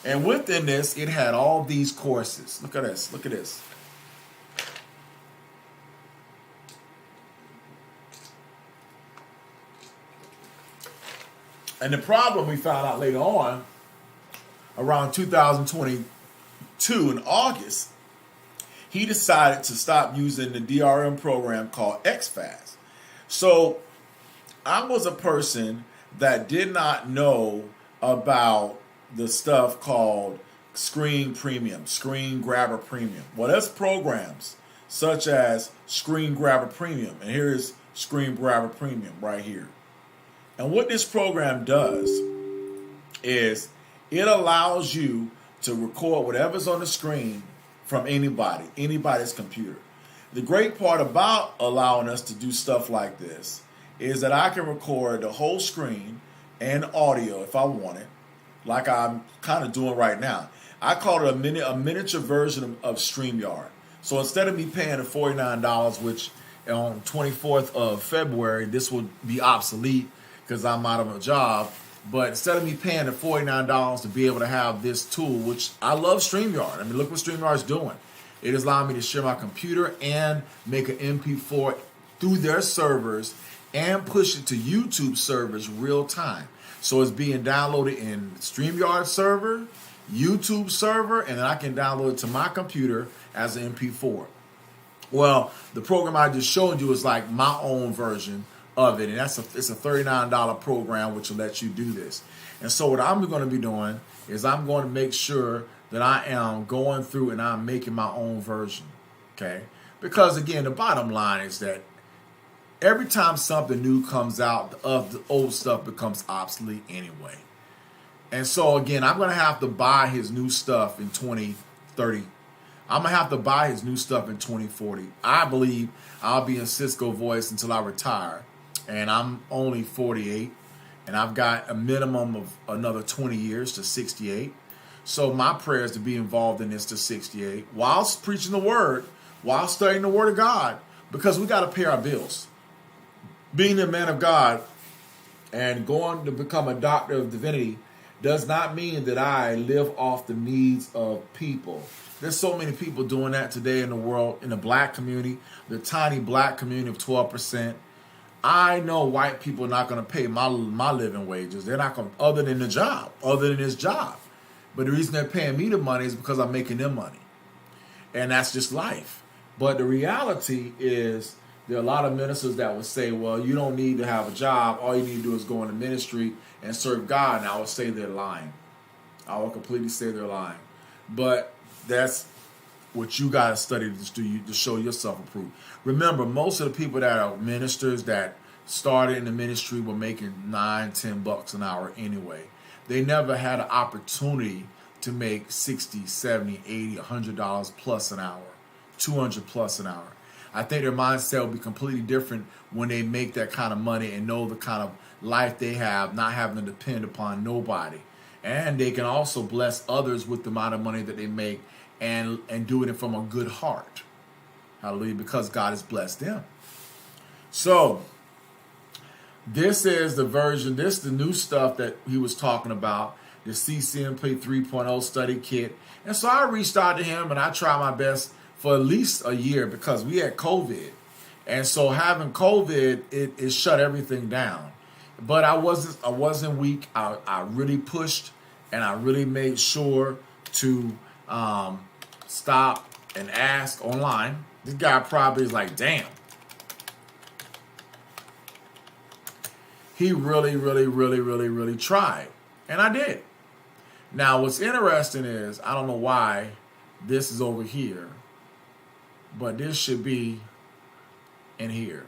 And within this, it had all these courses. Look at this. Look at this. And the problem we found out later on, around 2022 in August, he decided to stop using the DRM program called XFast. So I was a person that did not know about the stuff called Screen Premium, Screen Grabber Premium. Well, there's programs such as Screen Grabber Premium. And here's Screen Grabber Premium right here. And what this program does is it allows you to record whatever's on the screen from anybody's computer. The great part about allowing us to do stuff like this is that I can record the whole screen and audio if I want it, like I'm kind of doing right now. I call it a miniature version of StreamYard. So instead of me paying the $49, which on 24th of February, this will be obsolete because I'm out of a job. But instead of me paying the $49 to be able to have this tool, which I love StreamYard. I mean, look what StreamYard's doing. It is allowing me to share my computer and make an MP4 through their servers and push it to YouTube servers real time. So it's being downloaded in StreamYard server, YouTube server, and then I can download it to my computer as an MP4. Well, the program I just showed you is like my own version of it, and it's a $39 program which will let you do this. And so what I'm going to be doing is I'm going to make sure that I am going through and I'm making my own version, okay? Because again, the bottom line is that every time something new comes out, the old stuff becomes obsolete anyway. And so again, I'm going to have to buy his new stuff in 2030. I'm going to have to buy his new stuff in 2040. I believe I'll be in Cisco voice until I retire. And I'm only 48. And I've got a minimum of another 20 years to 68. So my prayer is to be involved in this to 68 whilst preaching the word, while studying the word of God, because we got to pay our bills. Being a man of God and going to become a doctor of divinity does not mean that I live off the needs of people. There's so many people doing that today in the world, in the black community, the tiny black community of 12%. I know white people are not going to pay my living wages. They're not going to, other than his job. But the reason they're paying me the money is because I'm making them money. And that's just life. But the reality is there are a lot of ministers that would say, well, you don't need to have a job. All you need to do is go into ministry and serve God. And I would say they're lying. I would completely say they're lying. But that's what you got to study to show yourself approved. Remember, most of the people that are ministers that started in the ministry were making $9, $10 an hour anyway. They never had an opportunity to make $60, $70, $80, $100 plus an hour, $200 plus an hour. I think their mindset will be completely different when they make that kind of money and know the kind of life they have, not having to depend upon nobody. And they can also bless others with the amount of money that they make and do it from a good heart. Hallelujah, because God has blessed them. So this is the version, this is the new stuff that he was talking about, the CCNP 3.0 study kit. And so I reached out to him and I tried my best for at least a year because we had COVID. And so having COVID, it shut everything down. But I wasn't weak. I really pushed, and I really made sure to stop and ask online. This guy probably is like, damn. He really tried. And I did. Now, what's interesting is, I don't know why this is over here, but this should be in here.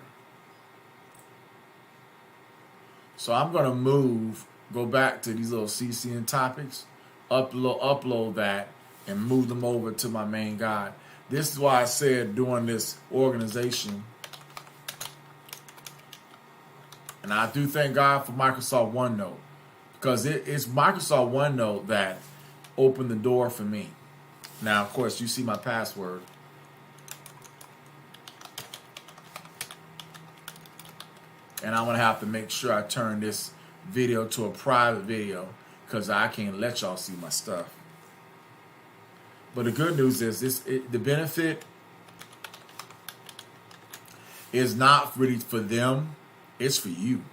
So I'm going to go back to these little CCN topics, upload that, and move them over to my main guide. This is why I said during this organization, and I do thank God for Microsoft OneNote, because it's Microsoft OneNote that opened the door for me. Now, of course, you see my password. And I'm going to have to make sure I turn this video to a private video because I can't let y'all see my stuff. But the good news is the benefit is not really for them. It's for you.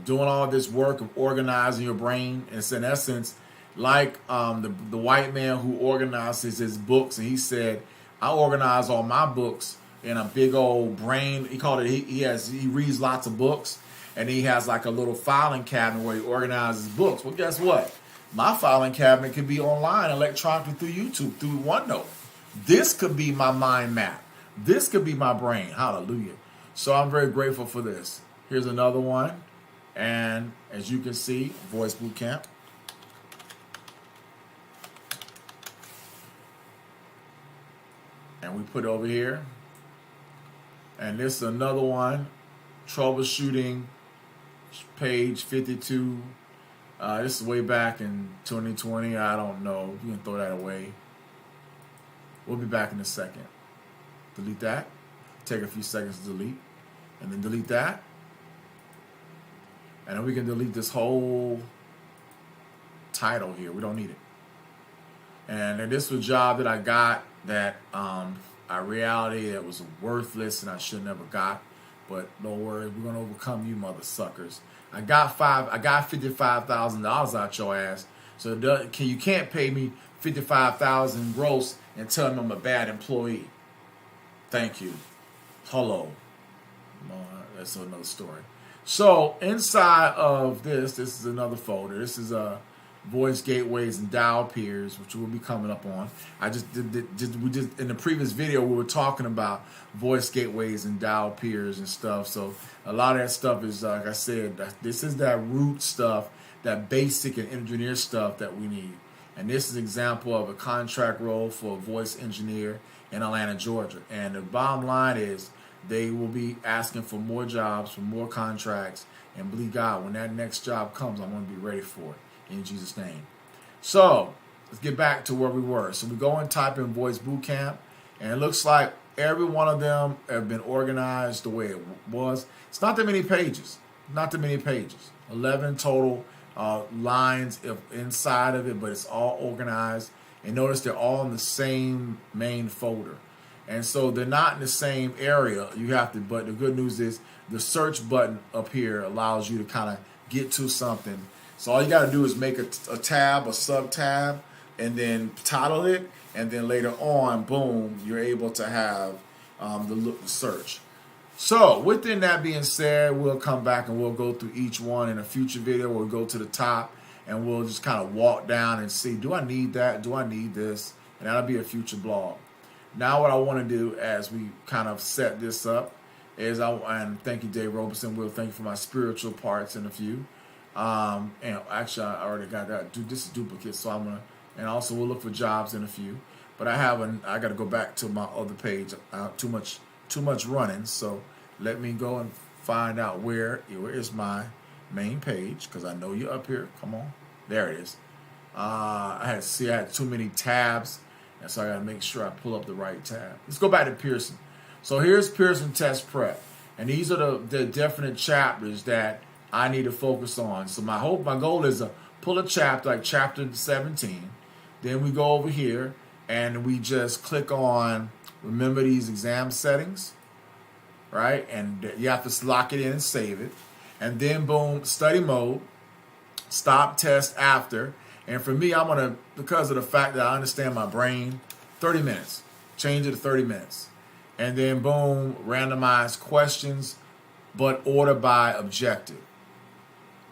Doing all this work of organizing your brain. It's in essence like the white man who organizes his books. And he said, I organize all my books in a big old brain. He called it, he reads lots of books, and he has like a little filing cabinet where he organizes books. Well, guess what? My filing cabinet can be online electronically through YouTube, through OneNote. This could be my mind map. This could be my brain. Hallelujah. So I'm very grateful for this. Here's another one. And as you can see, Voice Bootcamp. And we put it over here. And this is another one, troubleshooting, page 52. This is way back in 2020. I don't know. You can throw that away. We'll be back in a second. Delete that. Take a few seconds to delete. And then delete that. And then we can delete this whole title here. We don't need it. And this was a job that I got that a reality that was worthless and I should never got. But don't worry, we're gonna overcome you, mother suckers. I got $55,000 out your ass. So you can't pay me $55,000 gross and tell me I'm a bad employee. Thank you. Hello. That's another story. So inside of this is another folder. This is voice gateways and dial peers, which we'll be coming up on. We did in the previous video we were talking about voice gateways and dial peers and stuff. So a lot of that stuff is, like I said, this is that root stuff, that basic and engineer stuff that we need. And this is an example of a contract role for a voice engineer in Atlanta, Georgia. And the bottom line is they will be asking for more jobs, for more contracts, and believe God, when that next job comes, I'm going to be ready for it. In Jesus' name. So let's get back to where we were. So we go and type in Voice Bootcamp, and it looks like every one of them have been organized the way it was. It's not that many pages. Not that many pages. 11 total lines inside of it, but it's all organized. And notice they're all in the same main folder. And so they're not in the same area. You have to, but the good news is the search button up here allows you to kind of get to something. So all you got to do is make a tab, a sub-tab, and then title it, and then later on, boom, you're able to have the search. So within that being said, we'll come back and we'll go through each one in a future video. We'll go to the top, and we'll just kind of walk down and see, do I need that? Do I need this? And that'll be a future blog. Now what I want to do as we kind of set this up is, and thank you, Dave Roberson. We'll thank you for my spiritual parts in a few. And actually, I already got that. This is duplicate, so I'm gonna, and also we'll look for jobs in a few. But I got to go back to my other page. Too much running. So let me go and find out where is my main page, because I know you're up here. Come on, there it is. I had too many tabs, and so I got to make sure I pull up the right tab. Let's go back to Pearson. So here's Pearson Test Prep, and these are the definite chapters that I need to focus on. So my goal is to pull a chapter, like chapter 17. Then we go over here and we just click on remember these exam settings, right? And you have to lock it in and save it. And then boom, study mode, stop test after. And for me, I'm gonna, because of the fact that I understand my brain, 30 minutes, change it to 30 minutes. And then boom, randomize questions, but order by objective.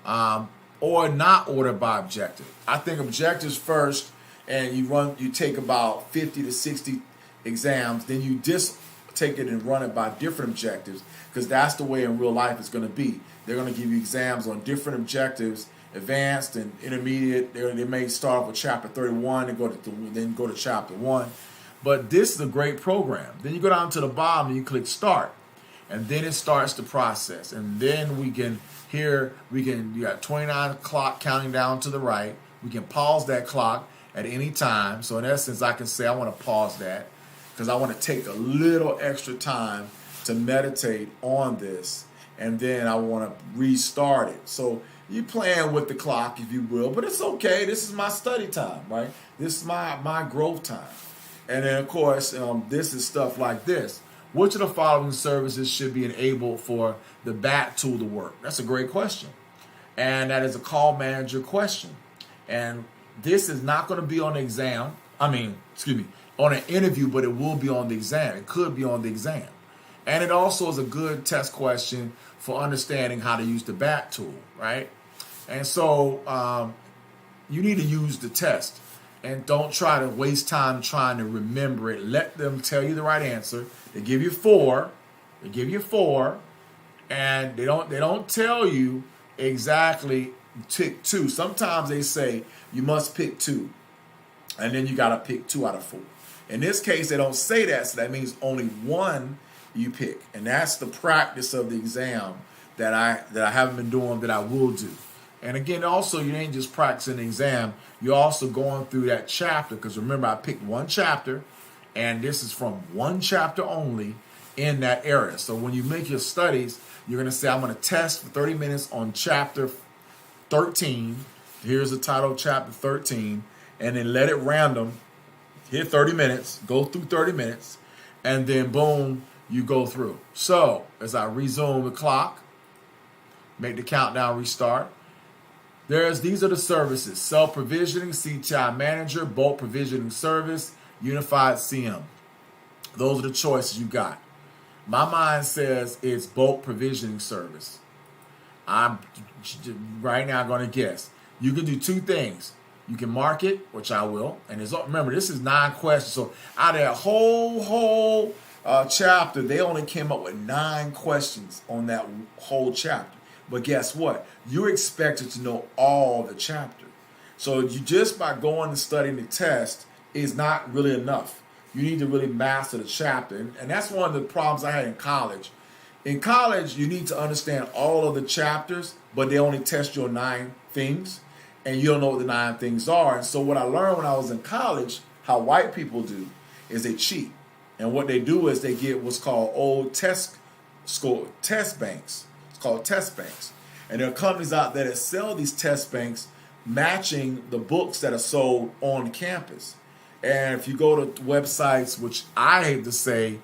Or not order by objective. I think objectives first, and you take about 50 to 60 exams, then you just take it and run it by different objectives, because that's the way in real life it's going to be. They're going to give you exams on different objectives, advanced and intermediate. They may start off with chapter 31 and then go to chapter 1. But this is a great program. Then you go down to the bottom and you click start, and then it starts the process. And then you got 29 o'clock counting down to the right. We can pause that clock at any time. So in essence, I can say I want to pause that because I want to take a little extra time to meditate on this, and then I want to restart it. So you playing with the clock, if you will, but it's okay. This is my study time, right? This is my growth time. And then, of course, this is stuff like this. Which of the following services should be enabled for the BAT tool to work? That's a great question. And that is a call manager question. And this is not going to be on the exam. On an interview, but it will be on the exam. It could be on the exam. And it also is a good test question for understanding how to use the BAT tool, right? And so you need to use the test. And don't try to waste time trying to remember it. Let them tell you the right answer. They give you 4. And they don't tell you exactly pick 2. Sometimes they say you must pick 2. And then you got to pick 2 out of 4. In this case, they don't say that, so that means only 1 you pick. And that's the practice of the exam that I haven't been doing, that I will do. And again, also, you ain't just practicing the exam. You're also going through that chapter, because remember, I picked 1 chapter, and this is from 1 chapter only in that area. So when you make your studies, you're going to say, I'm going to test for 30 minutes on chapter 13. Here's the title of chapter 13. And then let it random, hit 30 minutes, go through 30 minutes, and then boom, you go through. So as I resume the clock, make the countdown restart. These are the services: self-provisioning, CTI manager, bulk provisioning service, unified CM. Those are the choices you got. My mind says it's bulk provisioning service. I'm right now going to guess. You can do 2 things. You can mark it, which I will. And remember, this is 9 questions. So out of that whole chapter, they only came up with 9 questions on that whole chapter. But guess what? You're expected to know all the chapter. So you just by going and studying the test is not really enough. You need to really master the chapter. And that's one of the problems I had in college. In college, you need to understand all of the chapters, but they only test you on 9 things, and you don't know what the 9 things are. And so what I learned when I was in college, how white people do, is they cheat. And what they do is they get what's called old test banks. It's called test banks. And there are companies out there that sell these test banks matching the books that are sold on campus. And if you go to websites, which I hate to say,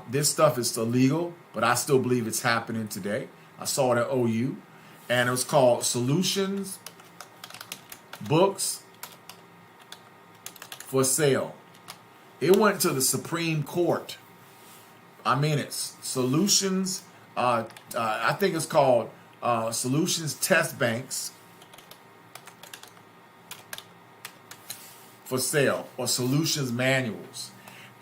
this stuff is illegal, but I still believe it's happening today. I saw it at OU, and it was called Solutions Books for Sale. It went to the Supreme Court. I mean, it's Solutions. I think it's called Solutions Test Banks for Sale, or Solutions Manuals.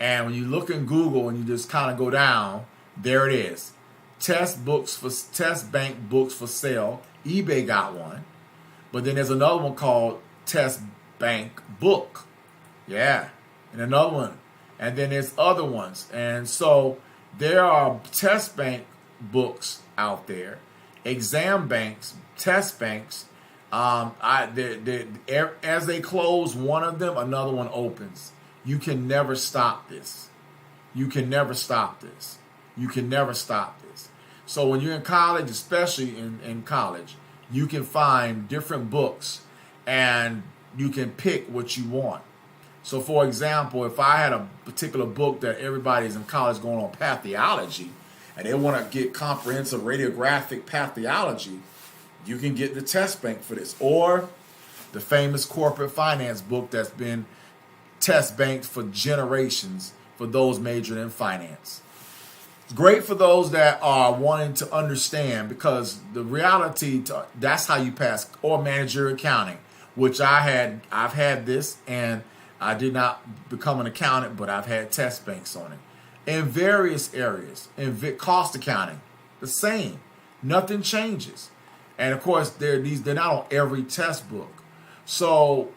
And when you look in Google and you just kind of go down, there it is. Test bank books for sale. eBay got one. But then there's another one called Test Bank Book. Yeah. And another one. And then there's other ones. And so there are test bank books out there. Exam banks, test banks. As they close one of them, another one opens. You can never stop this. You can never stop this. You can never stop this. So when you're in college, especially in college, you can find different books and you can pick what you want. So for example, if I had a particular book that everybody's in college going on pathology, and they want to get comprehensive radiographic pathology, you can get the test bank for this. Or the famous corporate finance book that's been test banked for generations for those majoring in finance. It's great for those that are wanting to understand, because the reality, that's how you pass. Or managerial accounting, which I've had this, and I did not become an accountant, but I've had test banks on it. In various areas, in cost accounting, the same. Nothing changes. And of course, they're not on every test book. So,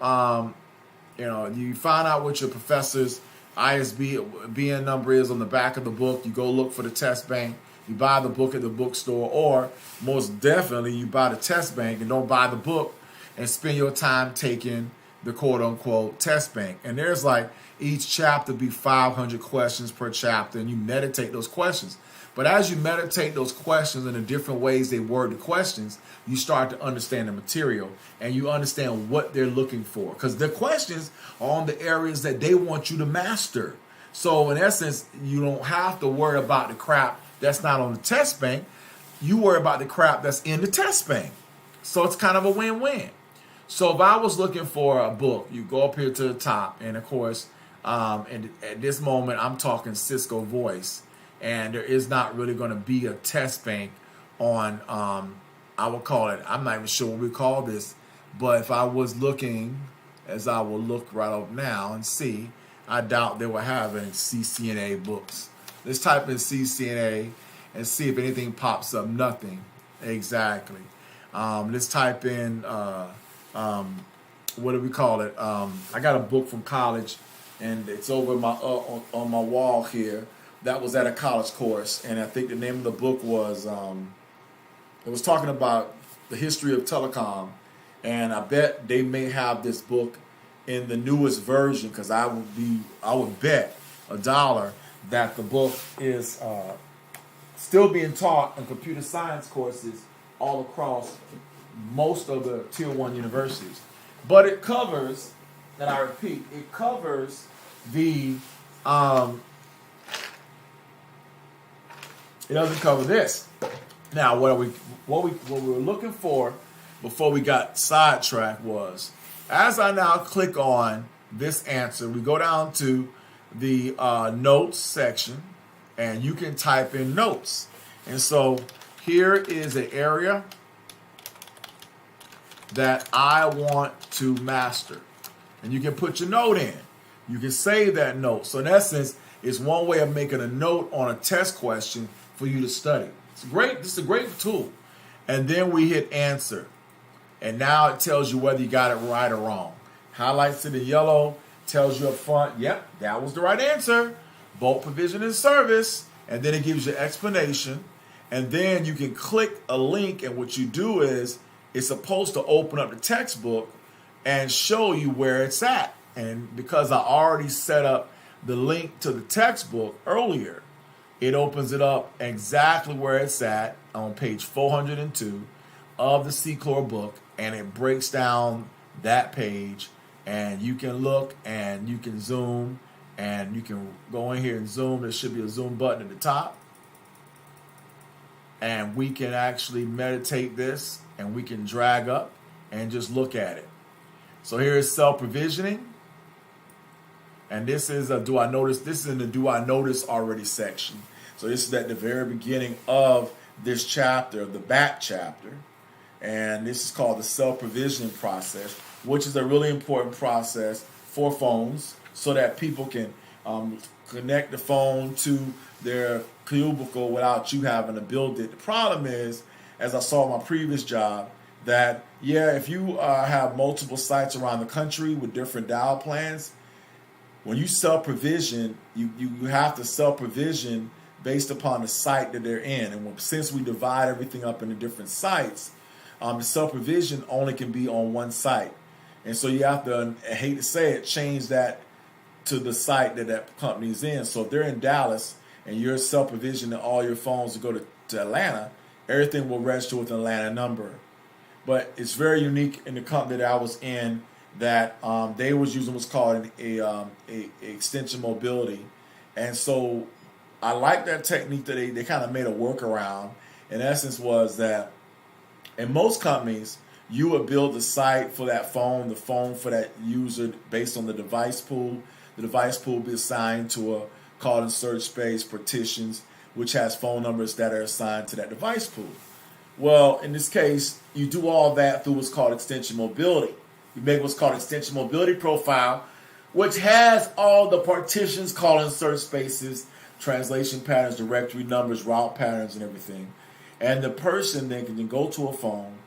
you find out what your professor's ISBN number is on the back of the book. You go look for the test bank. You buy the book at the bookstore, or most definitely you buy the test bank and don't buy the book and spend your time taking the quote-unquote test bank. And there's like each chapter be 500 questions per chapter, and you meditate those questions. But as you meditate those questions and the different ways they word the questions, you start to understand the material, and you understand what they're looking for. Because the questions are on the areas that they want you to master. So in essence, you don't have to worry about the crap that's not on the test bank. You worry about the crap that's in the test bank. So it's kind of a win-win. So if I was looking for a book, you go up here to the top, and of course, and at this moment, I'm talking Cisco Voice, and there is not really going to be a test bank on, I would call it, I'm not even sure what we call this, but if I was looking, as I will look right up now and see, I doubt they will have any CCNA books. Let's type in CCNA and see if anything pops up. Nothing. Exactly. Let's type in, what do we call it? I got a book from college, and it's over my on my wall here. That was at a college course, and I think the name of the book was, it was talking about the history of telecom, and I bet they may have this book in the newest version, because I would bet $1 that the book is still being taught in computer science courses all across most of the Tier 1 universities. But it covers, and I repeat, it covers the, it doesn't cover this. Now, what we were looking for before we got sidetracked was, as I now click on this answer, we go down to the notes section, and you can type in notes. And so here is an area that I want to master. And you can put your note in. You can save that note. So in essence, it's one way of making a note on a test question for you to study. It's great. This is a great tool. And then we hit answer. And now it tells you whether you got it right or wrong. Highlights it in yellow, tells you up front, yep, that was the right answer. Bulk provision and service. And then it gives you explanation. And then you can click a link, and what you do is it's supposed to open up the textbook and show you where it's at. And because I already set up the link to the textbook earlier, it opens it up exactly where it's at on page 402 of the C-Core book, and it breaks down that page, and you can look and you can zoom, and you can go in here and zoom. There should be a zoom button at the top, and we can actually meditate this, and we can drag up and just look at it. So here is self-provisioning. And this is a do I notice? This is in the do I notice already section. So this is at the very beginning of this chapter, the back chapter. And this is called the self-provisioning process, which is a really important process for phones so that people can connect the phone to their cubicle without you having to build it. The problem is, as I saw in my previous job, that, yeah, if you have multiple sites around the country with different dial plans, when you self-provision, you have to self-provision based upon the site that they're in. And since we divide everything up into different sites, the self-provision only can be on one site. And so you have to, I hate to say it, change that to the site that that company's in. So if they're in Dallas and you're self-provisioning all your phones to go to Atlanta, everything will register with an Atlanta number. But it's very unique in the company that I was in, that they was using what's called a extension mobility. And so I like that technique that they kind of made a workaround. In essence, was that in most companies, you would build the site for that phone, the phone for that user based on the device pool. The device pool will be assigned to a call and search space, partitions, which has phone numbers that are assigned to that device pool. Well, in this case, you do all that through what's called extension mobility. You make what's called extension mobility profile, which has all the partitions, call and search spaces, translation patterns, directory numbers, route patterns, and everything. And the person then can go to a phone.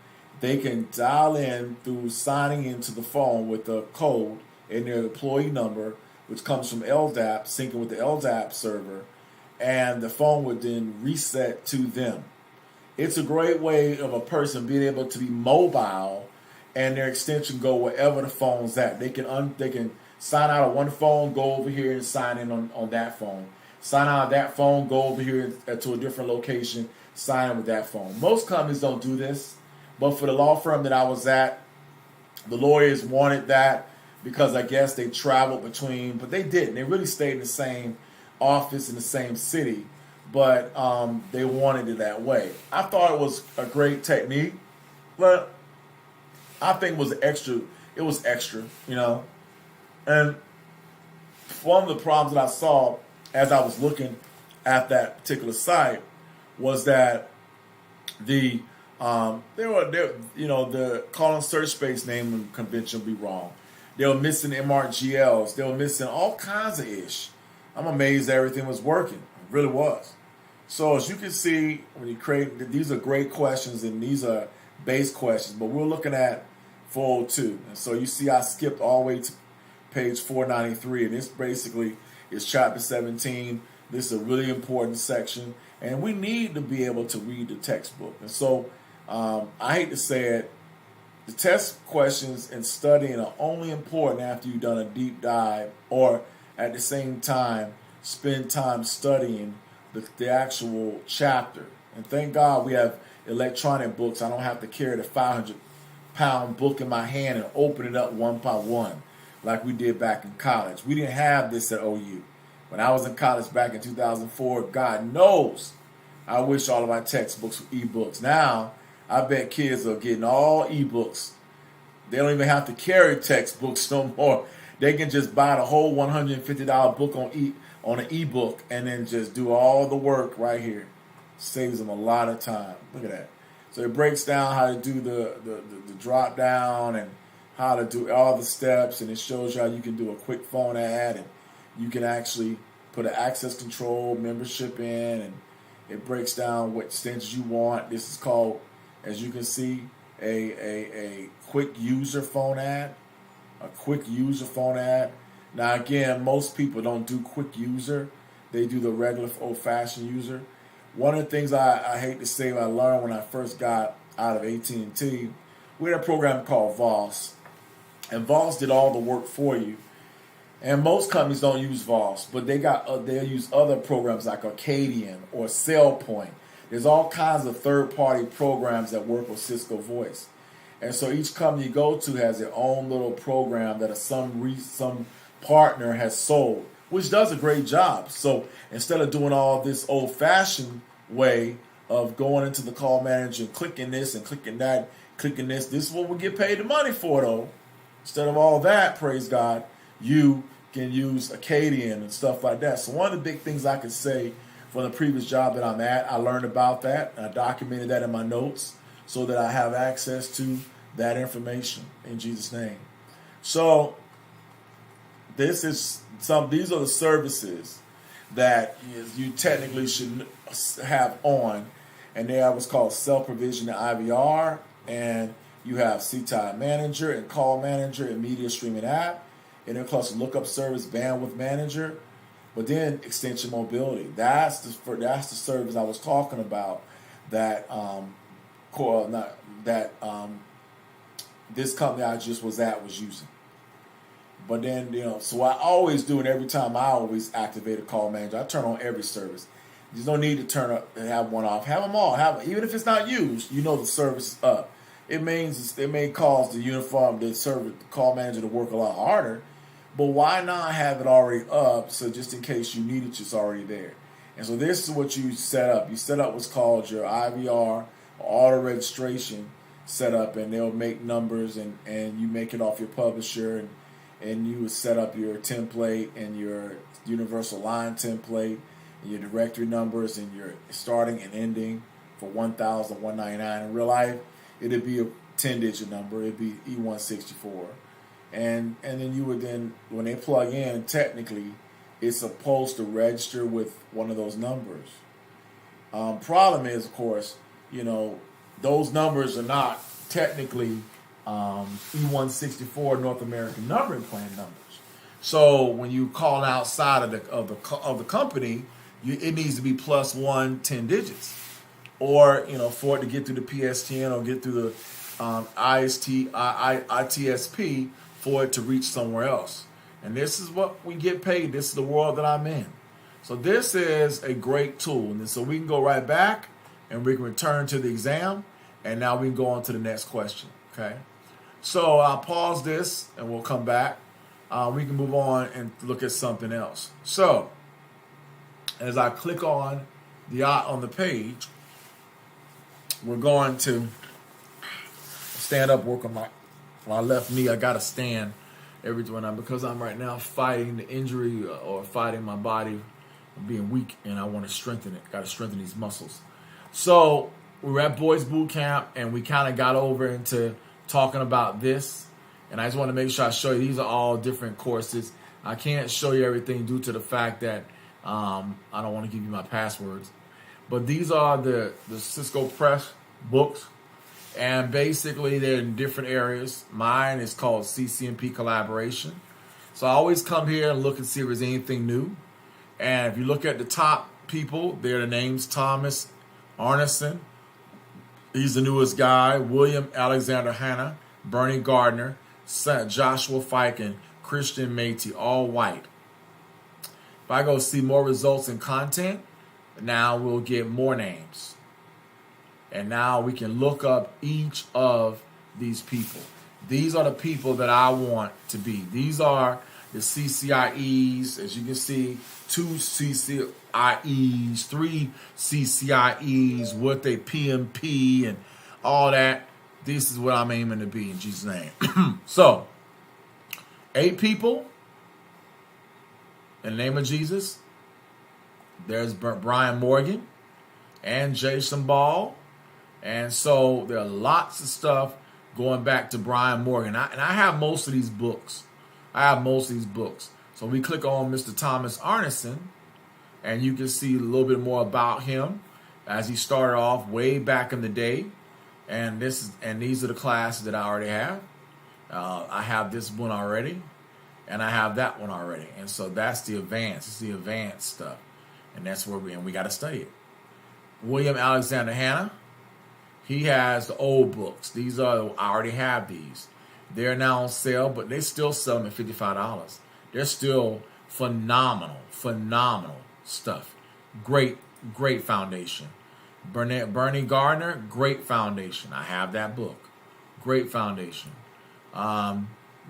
They can dial in through signing into the phone with the code and their employee number, which comes from LDAP, syncing with the LDAP server, and the phone would then reset to them. It's a great way of a person being able to be mobile and their extension go wherever the phone's at. They can sign out of one phone, go over here and sign in on that phone. Sign out of that phone, go over here to a different location, sign in with that phone. Most companies don't do this, but for the law firm that I was at, the lawyers wanted that because I guess they traveled between, but they didn't. They really stayed in the same office in the same city, but they wanted it that way. I thought it was a great technique, but I think it was extra. It was extra, you know. And one of the problems that I saw as I was looking at that particular site was that the the call and search space name convention would be wrong. They were missing MRGLs. They were missing all kinds of ish. I'm amazed that everything was working. It really was. So as you can see, when you create, these are great questions and these are base questions, but we're looking at 402. And so you see I skipped all the way to page 493, and this basically is chapter 17. This is a really important section, and we need to be able to read the textbook. And so I hate to say it, the test questions and studying are only important after you've done a deep dive, or at the same time spend time studying the actual chapter. And thank God we have electronic books. I don't have to carry the 500-pound book in my hand and open it up one by one like we did back in college. We didn't have this at OU. When I was in college back in 2004, God knows I wish all of my textbooks were ebooks. Now, I bet kids are getting all ebooks. They don't even have to carry textbooks no more. They can just buy the whole $150 book on an ebook and then just do all the work right here. Saves them a lot of time. Look at that. So it breaks down how to do the drop down and how to do all the steps, and it shows you how you can do a quick phone ad, and you can actually put an access control membership in, and it breaks down what extensions you want. This is called, as you can see, a quick user phone ad. A quick user phone ad. Now again, most people don't do quick user. They do the regular old-fashioned user. One of the things I hate to say, I learned when I first got out of AT&T, we had a program called VOS. And VOS did all the work for you. And most companies don't use VOS, but they use other programs like Arcadian or SailPoint. There's all kinds of third-party programs that work with Cisco Voice. And so each company you go to has their own little program that some partner has sold, which does a great job. So instead of doing all this old-fashioned way of going into the call manager and clicking this and clicking that, clicking this is what we get paid the money for, though. Instead of all that, praise God, you can use Acadian and stuff like that. So one of the big things I could say from the previous job that I'm at, I learned about that, and I documented that in my notes so that I have access to that information in Jesus' name. So these are the services that you technically should have on, and they are what's called self-provision and IVR, and you have CTI Manager and Call Manager and Media Streaming App, and then plus Lookup Service Bandwidth Manager, but then Extension Mobility. That's the service I was talking about that this company I just was at was using. But then, so I always do it every time. I always activate a Call Manager. I turn on every service. There's no need to turn up and have one off. Have them all. Even if it's not used, the service is up. it may cause the call manager to work a lot harder, but why not have it already up so just in case you need it, it's already there. And so this is what you set up. You set up what's called your IVR, auto registration setup, and they'll make numbers, and you make it off your publisher, and you would set up your template and your universal line template and your directory numbers and your starting and ending for 1,199. In real life, it'd be a 10-digit number. It'd be E164. And then you would then, when they plug in, technically, it's supposed to register with one of those numbers. Problem is, of course, those numbers are not technically E164 North American numbering plan numbers. So when you call outside of the company, it needs to be +1 10 digits, or for it to get through the PSTN or get through the ITSP for it to reach somewhere else. And this is what we get paid. This is the world that I'm in. So this is a great tool, and so we can go right back and we can return to the exam, and now we can go on to the next question. Okay. So I'll pause this and we'll come back. We can move on and look at something else. So as I click on the page, we're going to stand up, work on my left knee. I got to stand because I'm right now fighting the injury or fighting my body being weak, and I want to strengthen it. Got to strengthen these muscles. So we were at Boys Boot Camp, and we kind of got over into talking about this, and I just want to make sure I show you these are all different courses. I can't show you everything due to the fact that I don't want to give you my passwords, but these are the Cisco Press books, and basically they're in different areas. Mine is called CCNP Collaboration, so I always come here and look and see if there's anything new. And if you look at the top people, they're the names: Thomas Arneson, he's the newest guy; William Alexander Hanna, Bernie Gardner, Joshua Fike, and Christian Métis, all white. If I go see more results and content, now we'll get more names. And now we can look up each of these people. These are the people that I want to be. These are the CCIEs, as you can see, 2 CCIEs, 3 CCIEs, what they PMP and all that. This is what I'm aiming to be in Jesus' name. So, 8 people in the name of Jesus. There's Brian Morgan and Jason Ball. And so there are lots of stuff going back to Brian Morgan. And I have most of these books. So we click on Mr. Thomas Arneson, and you can see a little bit more about him as he started off way back in the day. And these are the classes that I already have. I have this one already, and I have that one already. And so that's the advanced. It's the advanced stuff, and that's where we got to study it. William Alexander Hanna, he has the old books. I already have these. They're now on sale, but they still sell them at $55. They're still phenomenal stuff. Great foundation. Bernie Gardner, great foundation. I have that book. Great foundation.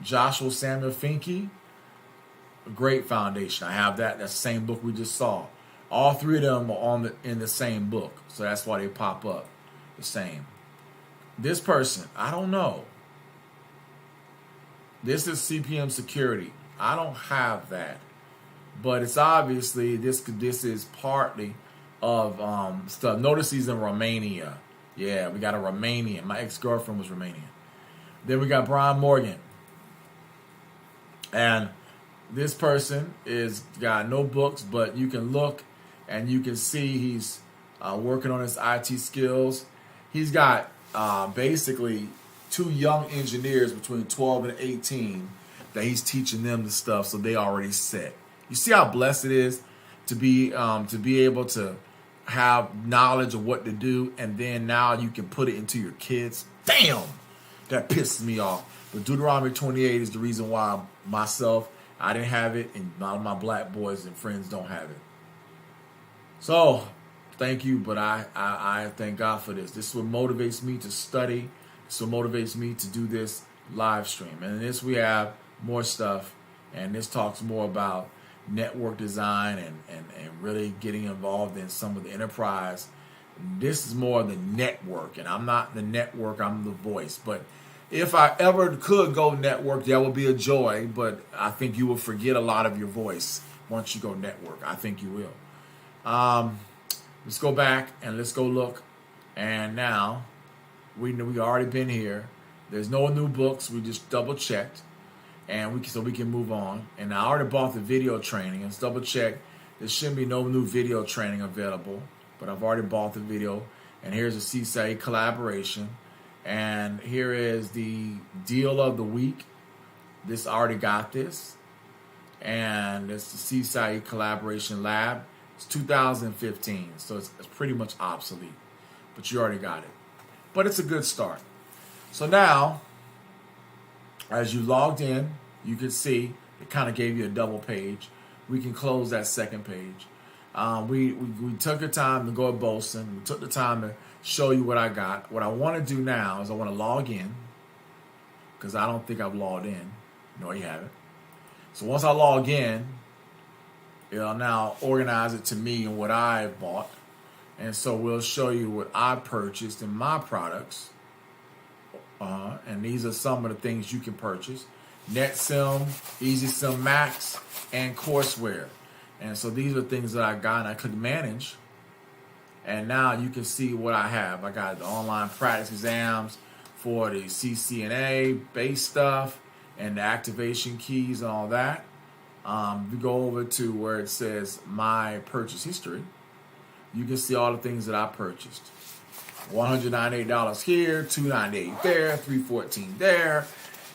Joshua Samuel Finke, great foundation. I have that. That's the same book we just saw. All 3 of them are in the same book, so that's why they pop up the same. This person, I don't know. This is CPM security. I don't have that, but it's obviously this is partly of stuff. Notice he's in Romania. Yeah, we got a Romanian. My ex-girlfriend was Romanian. Then we got Brian Morgan, and this person is got no books, but you can look and you can see he's working on his IT skills. He's got basically 2 young engineers between 12 and 18 that he's teaching them the stuff, so they already set. You see how blessed it is to be able to have knowledge of what to do, and then now you can put it into your kids. Damn, that pisses me off. But Deuteronomy 28 is the reason why I didn't have it, and a lot of my black boys and friends don't have it. So thank you, but I thank God for this. This is what motivates me to study So motivates me to do this live stream. And in this we have more stuff, and this talks more about network design and really getting involved in some of the enterprise. This is more the network, and I'm not the network, I'm the voice. But if I ever could go network, that would be a joy, but I think you will forget a lot of your voice once you go network. I think you will. Let's go back and let's go look. And now we already been here. There's no new books. We just double checked, and so we can move on. And I already bought the video training. Let's double check. There shouldn't be no new video training available, but I've already bought the video. And here's the CCIE collaboration. And here is the deal of the week. This already got this. And it's the CCIE Collaboration Lab. It's 2015, so it's pretty much obsolete. But you already got it. But it's a good start. So now, as you logged in, you can see it kind of gave you a double page. We can close that second page. We took the time to go at Bolson. We took the time to show you what I got. What I want to do now is I want to log in, because I don't think I've logged in. No, you haven't. So once I log in, it'll now organize it to me and what I bought. And so we'll show you what I purchased in my products. And these are some of the things you can purchase. NetSim, EasySim Max, and courseware. And so these are things that I got and I could manage. And now you can see what I have. I got the online practice exams for the CCNA base stuff and the activation keys and all that. We go over to where it says my purchase history. You can see all the things that I purchased. $198 here, $298 there, $314 there,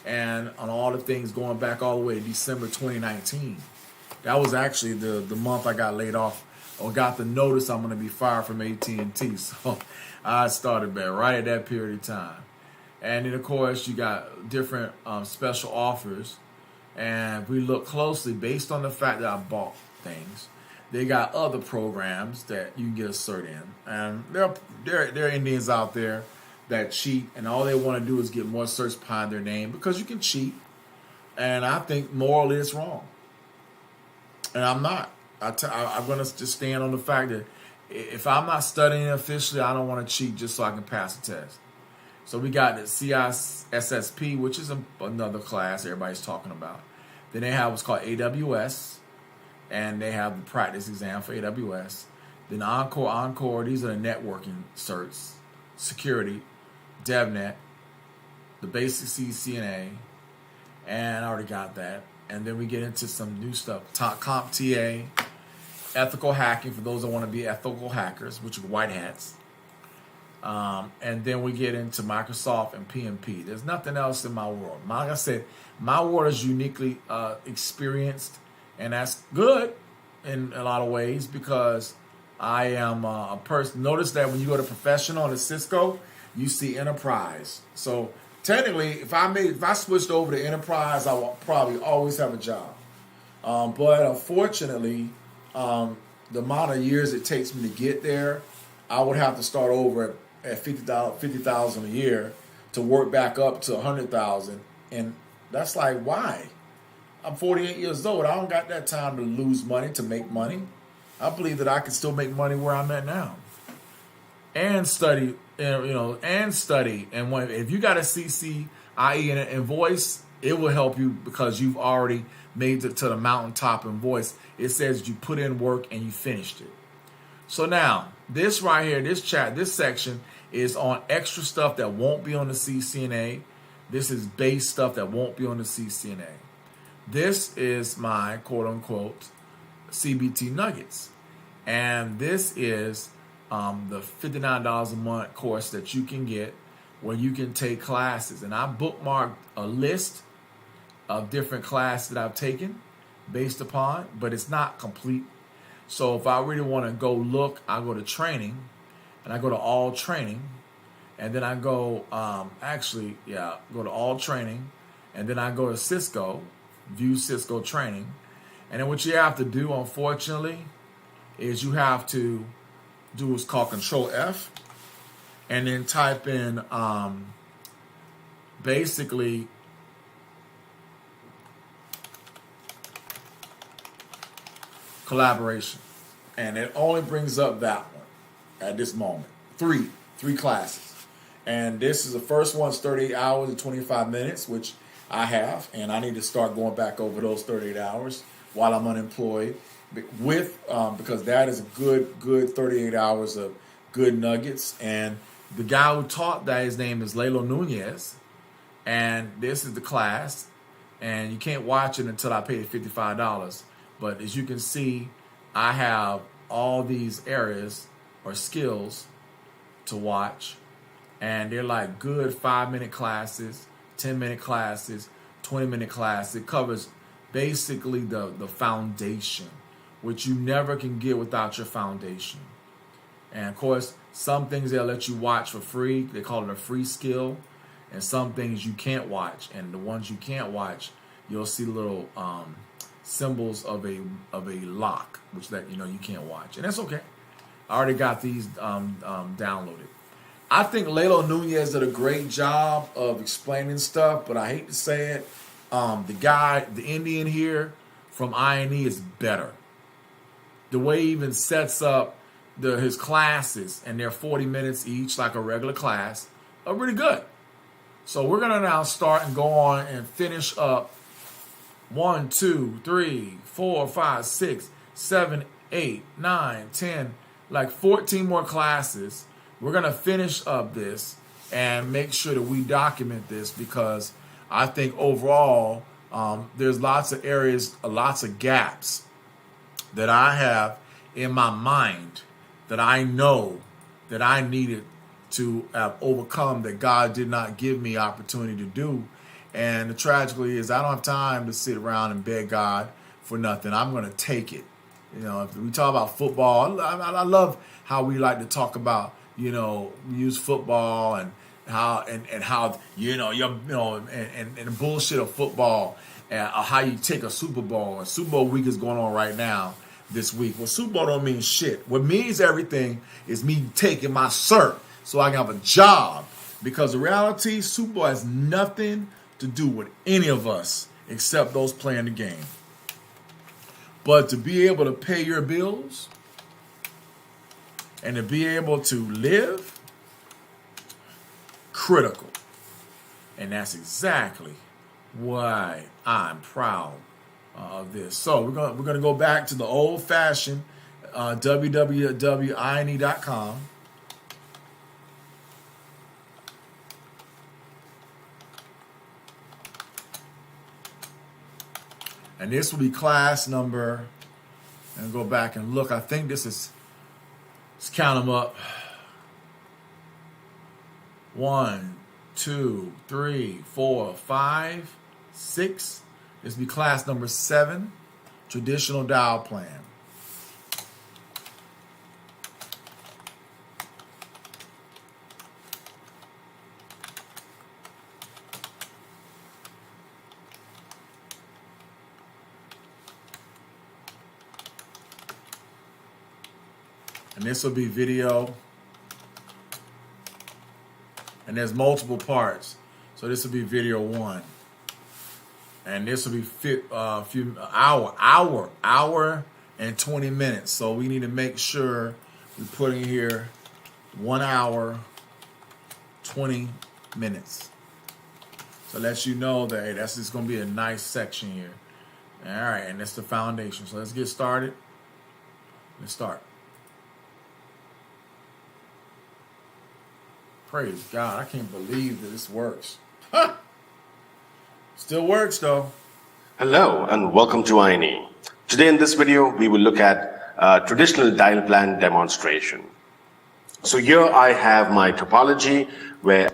and on all the things going back all the way to December 2019. That was actually the month I got laid off or got the notice I'm going to be fired from AT&T. So I started back right at that period of time. And then, of course, you got different special offers. And if we look closely, based on the fact that I bought things, they got other programs that you can get a cert in. And there are Indians out there that cheat, and all they want to do is get more certs behind their name because you can cheat. And I think morally it's wrong. And I'm not. I'm going to just stand on the fact that if I'm not studying officially, I don't want to cheat just so I can pass the test. So we got the CISSP, which is another class everybody's talking about. Then they have what's called AWS, and they have the practice exam for AWS. Then Encore, these are the networking certs, security, DevNet, the basic CCNA, and I already got that. And then we get into some new stuff, CompTIA, ethical hacking for those that want to be ethical hackers, which are white hats. And then we get into Microsoft and PMP. There's nothing else in my world. Like I said, my world is uniquely experienced, and that's good in a lot of ways because I am a person. Notice that when you go to professional in Cisco, you see enterprise. So technically, if I switched over to enterprise, I will probably always have a job. But unfortunately, the amount of years it takes me to get there, I would have to start over at $50,000 a year to work back up to $100,000, and that's like, why? I'm 48 years old. I don't got that time to lose money to make money. I believe that I can still make money where I'm at now, and study. And study. And if you got a CCIE and voice, it will help you because you've already made it to the mountaintop in voice. It says you put in work and you finished it. So now, this right here, this section is on extra stuff that won't be on the CCNA. This is base stuff that won't be on the CCNA. This is my quote-unquote CBT nuggets. And this is the $59 a month course that you can get where you can take classes. And I bookmarked a list of different classes that I've taken based upon, but it's not complete. So if I really want to go look, I go to training, and I go to all training, and then I go, go to all training, and then I go to Cisco, view Cisco training. And then what you have to do, unfortunately, is you have to do what's called Control F, and then type in basically collaboration. And it only brings up that one at this moment. Three classes. And this is the first one's 38 hours and 25 minutes, which I have. And I need to start going back over those 38 hours while I'm unemployed because that is a good 38 hours of good nuggets. And the guy who taught that, his name is Lalo Nunez. And this is the class. And you can't watch it until I pay $55. But as you can see, I have all these areas or skills to watch. And they're like good 5-minute classes, 10-minute classes, 20-minute classes. It covers basically the foundation, which you never can get without your foundation. And of course, some things they'll let you watch for free. They call it a free skill. And some things you can't watch. And the ones you can't watch, you'll see little symbols of a lock, which that you can't watch. And that's okay. I already got these downloaded. I think Lalo Nunez did a great job of explaining stuff, but I hate to say it. The Indian here from INE is better. The way he even sets up his classes, and they're 40 minutes each, like a regular class, are really good. So we're going to now start and go on and finish up 1, 2, 3, 4, 5, 6, 7, 8, 9, 10, like 14 more classes. We're going to finish up this and make sure that we document this, because I think overall there's lots of areas, lots of gaps that I have in my mind that I know that I needed to have overcome, that God did not give me opportunity to do. And the tragically is I don't have time to sit around and beg God for nothing. I'm going to take it. If we talk about football, I love how we like to talk about, use football and how and the bullshit of football, and how you take a Super Bowl. And Super Bowl week is going on right now this week. Well, Super Bowl don't mean shit. What means everything is me taking my cert so I can have a job. Because the reality, Super Bowl has nothing to do with any of us except those playing the game. But to be able to pay your bills and to be able to live, critical. And that's exactly why I'm proud of this. So we're gonna go back to the old-fashioned www.ine.com. And this will be class number, and go back and look. I think this is, let's count them up. 1, 2, 3, 4, 5, 6. This will be class number 7, traditional dial plan. And this will be video. And there's multiple parts. So this will be video 1. And this will be hour and 20 minutes. So we need to make sure we put in here 1 hour, 20 minutes. So let you know that, hey, that's just going to be a nice section here. All right, and that's the foundation. So let's get started. Let's start. Praise God. I can't believe that this works. Huh. Still works though. Hello and welcome to INE. Today in this video, we will look at traditional dial plan demonstration. So here I have my topology where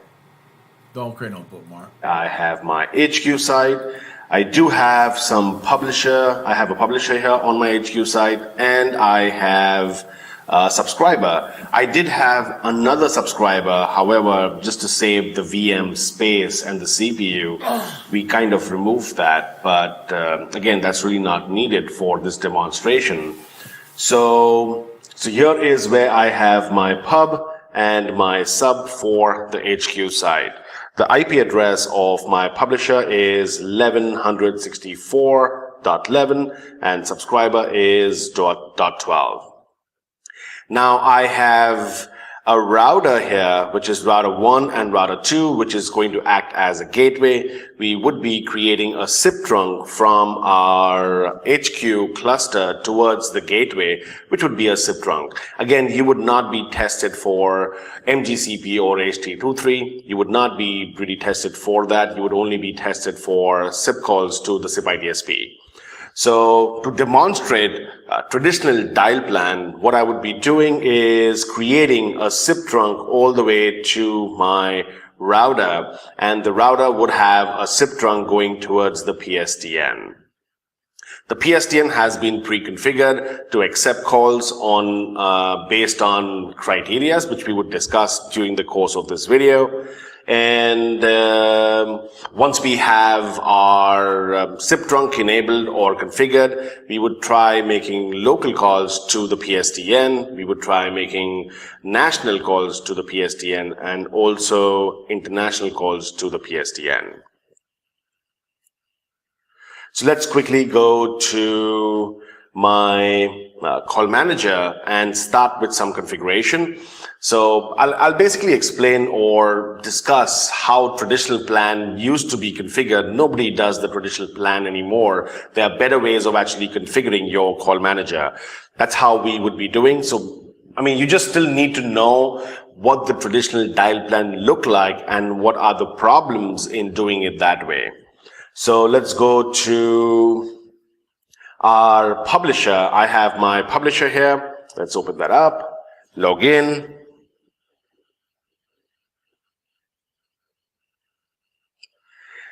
don't create no bookmark. I have my HQ site. I do have some publisher. I have a publisher here on my HQ site, and I have a subscriber. I did have another subscriber, however, just to save the VM space and the CPU, we kind of removed that. But again, that's really not needed for this demonstration. So here is where I have my pub and my sub for the HQ site. The IP address of my publisher is 1164.11 and subscriber is .12. Now I have a router here, which is router 1 and router 2, which is going to act as a gateway. We would be creating a SIP trunk from our HQ cluster towards the gateway, which would be a SIP trunk. Again, you would not be tested for MGCP or HT23. You would not be really tested for that. You would only be tested for SIP calls to the SIP IDSP. So to demonstrate a traditional dial plan, what I would be doing is creating a SIP trunk all the way to my router, and the router would have a SIP trunk going towards the PSTN. The PSTN has been pre-configured to accept calls on based on criteria, which we would discuss during the course of this video. And once we have our SIP trunk enabled or configured, we would try making local calls to the PSTN. We would try making national calls to the PSTN and also international calls to the PSTN. So let's quickly go to my call manager and start with some configuration. So I'll basically explain or discuss how traditional plan used to be configured. Nobody does the traditional plan anymore. There are better ways of actually configuring your call manager. That's how we would be doing. So, I mean, you just still need to know what the traditional dial plan look like and what are the problems in doing it that way. So let's go to our publisher. I have my publisher here. Let's open that up, log in.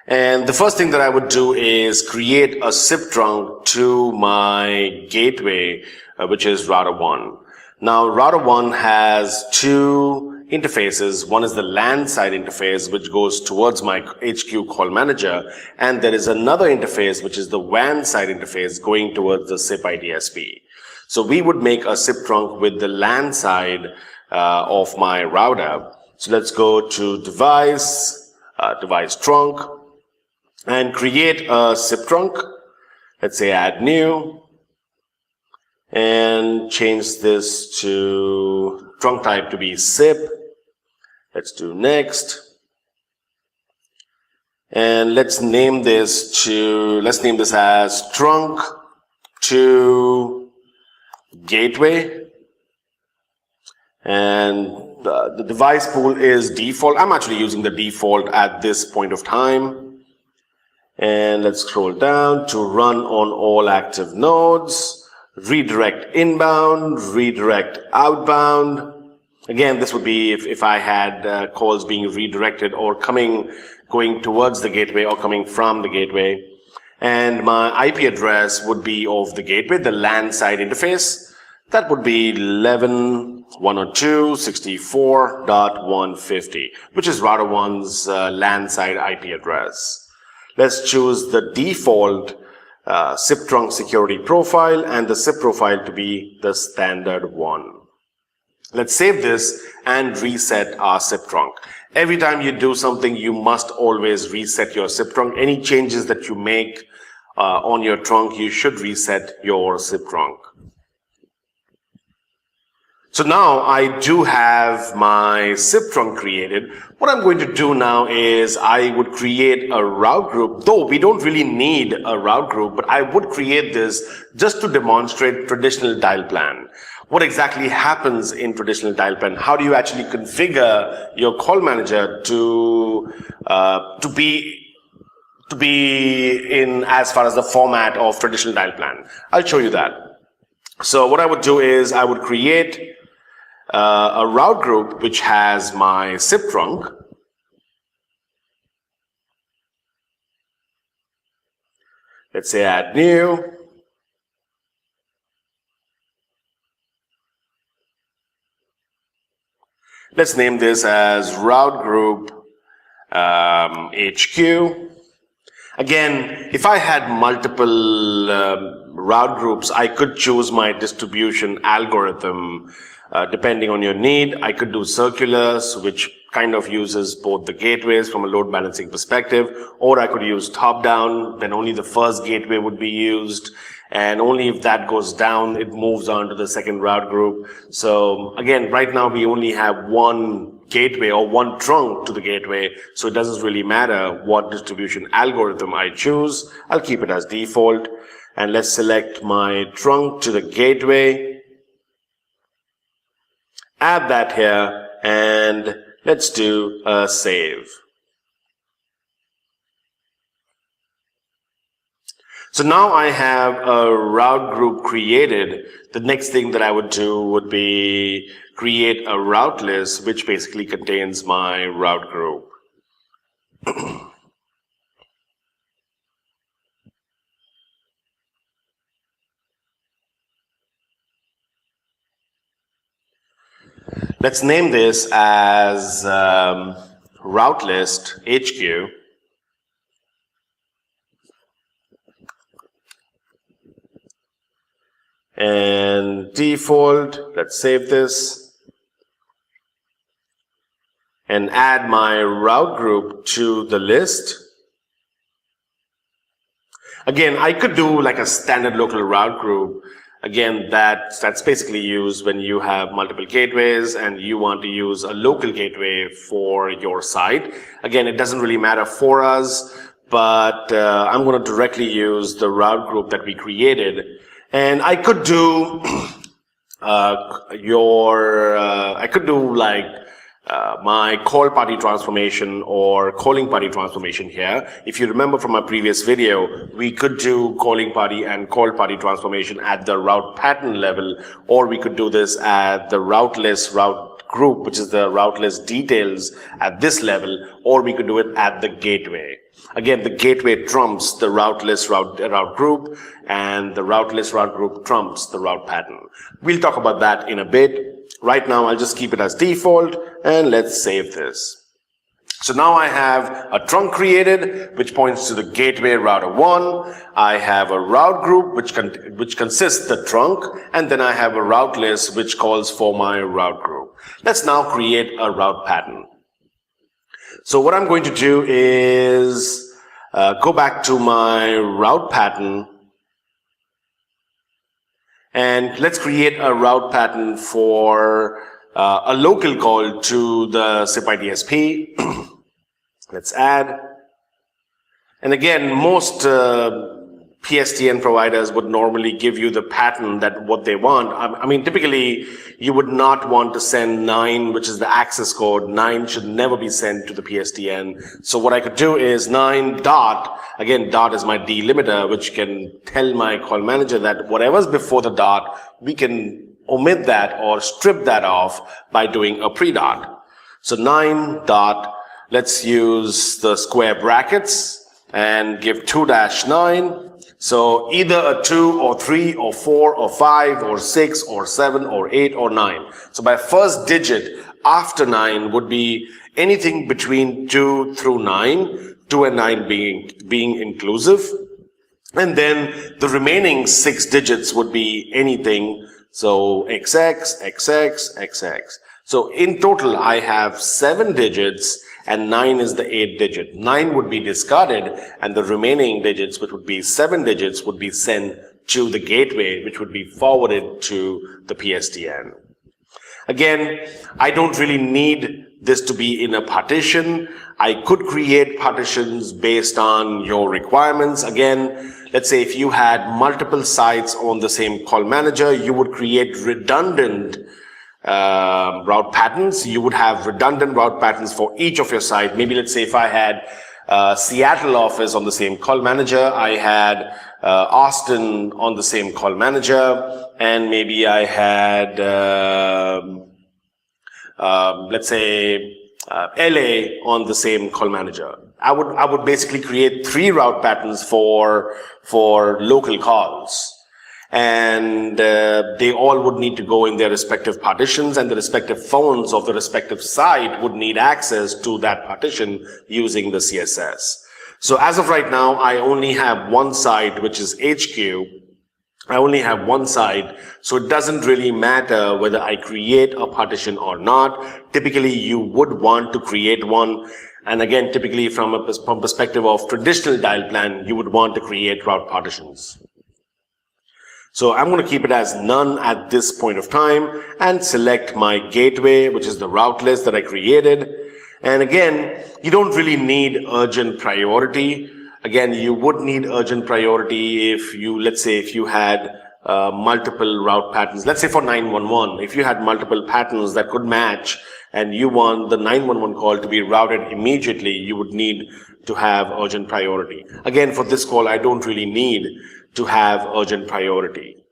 And the first thing that I would do is create a SIP trunk to my gateway, which is router 1. Now, router 1 has two interfaces. One is the LAN side interface, which goes towards my HQ call manager. And there is another interface, which is the WAN side interface going towards the SIP IDSP. So we would make a SIP trunk with the LAN side of my router. So let's go to device, device trunk, and create a SIP trunk. Let's say add new, and change this to trunk type to be SIP. Let's do next. And let's name this as trunk to gateway. And the device pool is default. I'm actually using the default at this point of time. And let's scroll down to run on all active nodes, redirect inbound, redirect outbound. Again, this would be if I had calls being redirected or going towards the gateway or coming from the gateway. And my IP address would be of the gateway, the LAN side interface. That would be 11.102.64.150, which is router 1's LAN side IP address. Let's choose the default SIP trunk security profile and the SIP profile to be the standard one. Let's save this and reset our SIP trunk. Every time you do something, you must always reset your SIP trunk. Any changes that you make on your trunk, you should reset your SIP trunk. So now I do have my SIP trunk created. What I'm going to do now is I would create a route group, though we don't really need a route group, but I would create this just to demonstrate traditional dial plan. What exactly happens in traditional dial plan? How do you actually configure your call manager to be in as far as the format of traditional dial plan? I'll show you that. So what I would do is I would create a route group which has my SIP trunk. Let's say add new. Let's name this as route group HQ. Again, if I had multiple route groups, I could choose my distribution algorithm depending on your need. I could do circulars, which kind of uses both the gateways from a load balancing perspective, or I could use top down, then only the first gateway would be used, and only if that goes down, it moves on to the second route group. So again, right now we only have one gateway or one trunk to the gateway, so it doesn't really matter what distribution algorithm I choose. I'll keep it as default, and let's select my trunk to the gateway, add that here, and let's do a save. So now I have a route group created. The next thing that I would do would be create a route list, which basically contains my route group. Let's name this as route list HQ. And default, let's save this and add my route group to the list. Again, I could do like a standard local route group. Again, that's basically used when you have multiple gateways and you want to use a local gateway for your site. Again, it doesn't really matter for us, but I'm going to directly use the route group that we created. And I could do my call party transformation or calling party transformation here. If you remember from my previous video, we could do calling party and call party transformation at the route pattern level, or we could do this at the route list route group, which is the route list details at this level, or we could do it at the gateway. Again, the gateway trumps the route list route group, and the route list route group trumps the route pattern. We'll talk about that in a bit. Right now, I'll just keep it as default, and let's save this. So now I have a trunk created, which points to the gateway router 1. I have a route group, which consists the trunk, and then I have a route list, which calls for my route group. Let's now create a route pattern. So what I'm going to do is go back to my route pattern, and let's create a route pattern for a local call to the SIP IDSP. Let's add. And again, most PSTN providers would normally give you the pattern that what they want. I mean, typically, you would not want to send 9, which is the access code. 9 should never be sent to the PSTN. So what I could do is 9 dot. Again, dot is my delimiter, which can tell my call manager that whatever's before the dot, we can omit that or strip that off by doing a pre-dot. So 9 dot. Let's use the square brackets and give 2-9. So either a 2 or 3 or 4 or 5 or 6 or 7 or 8 or 9. So my first digit after 9 would be anything between 2 through 9, 2 and 9 being inclusive. And then the remaining 6 digits would be anything. So XX, XX, XX. So in total, I have 7 digits. And 9 is the 8th digit. 9 would be discarded, and the remaining digits, which would be 7 digits, would be sent to the gateway, which would be forwarded to the PSTN. Again, I don't really need this to be in a partition. I could create partitions based on your requirements. Again, let's say if you had multiple sites on the same call manager, you would create redundant route patterns. You would have redundant route patterns for each of your sites. Maybe let's say if I had Seattle office on the same call manager, I had Austin on the same call manager, and maybe I had let's say LA on the same call manager. I would basically create 3 route patterns for local calls. And they all would need to go in their respective partitions, and the respective phones of the respective site would need access to that partition using the CSS. So as of right now, I only have one site, which is HQ, I only have one side, so it doesn't really matter whether I create a partition or not. Typically, you would want to create one. And again, typically from perspective of traditional dial plan, you would want to create route partitions. So I'm going to keep it as none at this point of time and select my gateway, which is the route list that I created. And again, you don't really need urgent priority. Again, you would need urgent priority if you, let's say, if you had multiple route patterns. Let's say for 911, if you had multiple patterns that could match and you want the 911 call to be routed immediately, you would need to have urgent priority. Again, for this call, I don't really need to have urgent priority.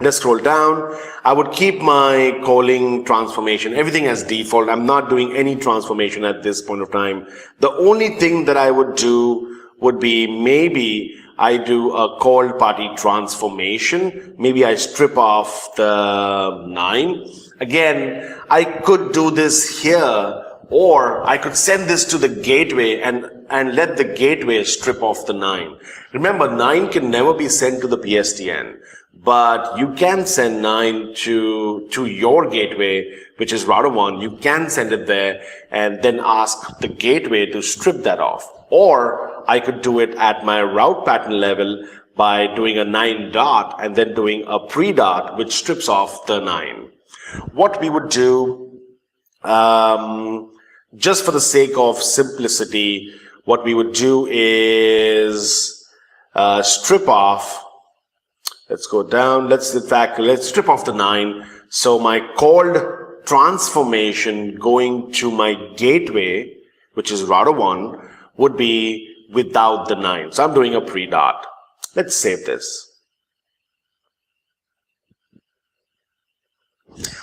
Let's scroll down. I would keep my calling transformation, everything as default. I'm not doing any transformation at this point of time. The only thing that I would do would be maybe I do a called party transformation. Maybe I strip off the 9. Again, I could do this here, or I could send this to the gateway and let the gateway strip off the 9. Remember, 9 can never be sent to the PSTN, but you can send 9 to your gateway, which is router 1. You can send it there and then ask the gateway to strip that off. Or I could do it at my route pattern level by doing a 9 dot and then doing a pre-dot, which strips off the 9. What we would do, just for the sake of simplicity, what we would do is strip off. Let's go down. Let's strip off the 9. So my called transformation going to my gateway, which is router 1, would be without the 9. So I'm doing a pre-dot. Let's save this.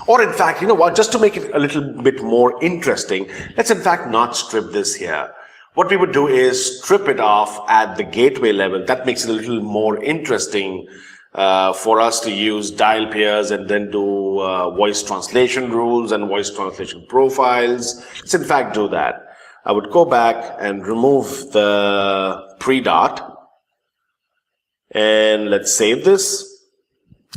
Or in fact, you know what, just to make it a little bit more interesting, let's in fact not strip this here. What we would do is strip it off at the gateway level. That makes it a little more interesting for us to use dial pairs and then do voice translation rules and voice translation profiles. Let's in fact do that. I would go back and remove the pre-dot and let's save this.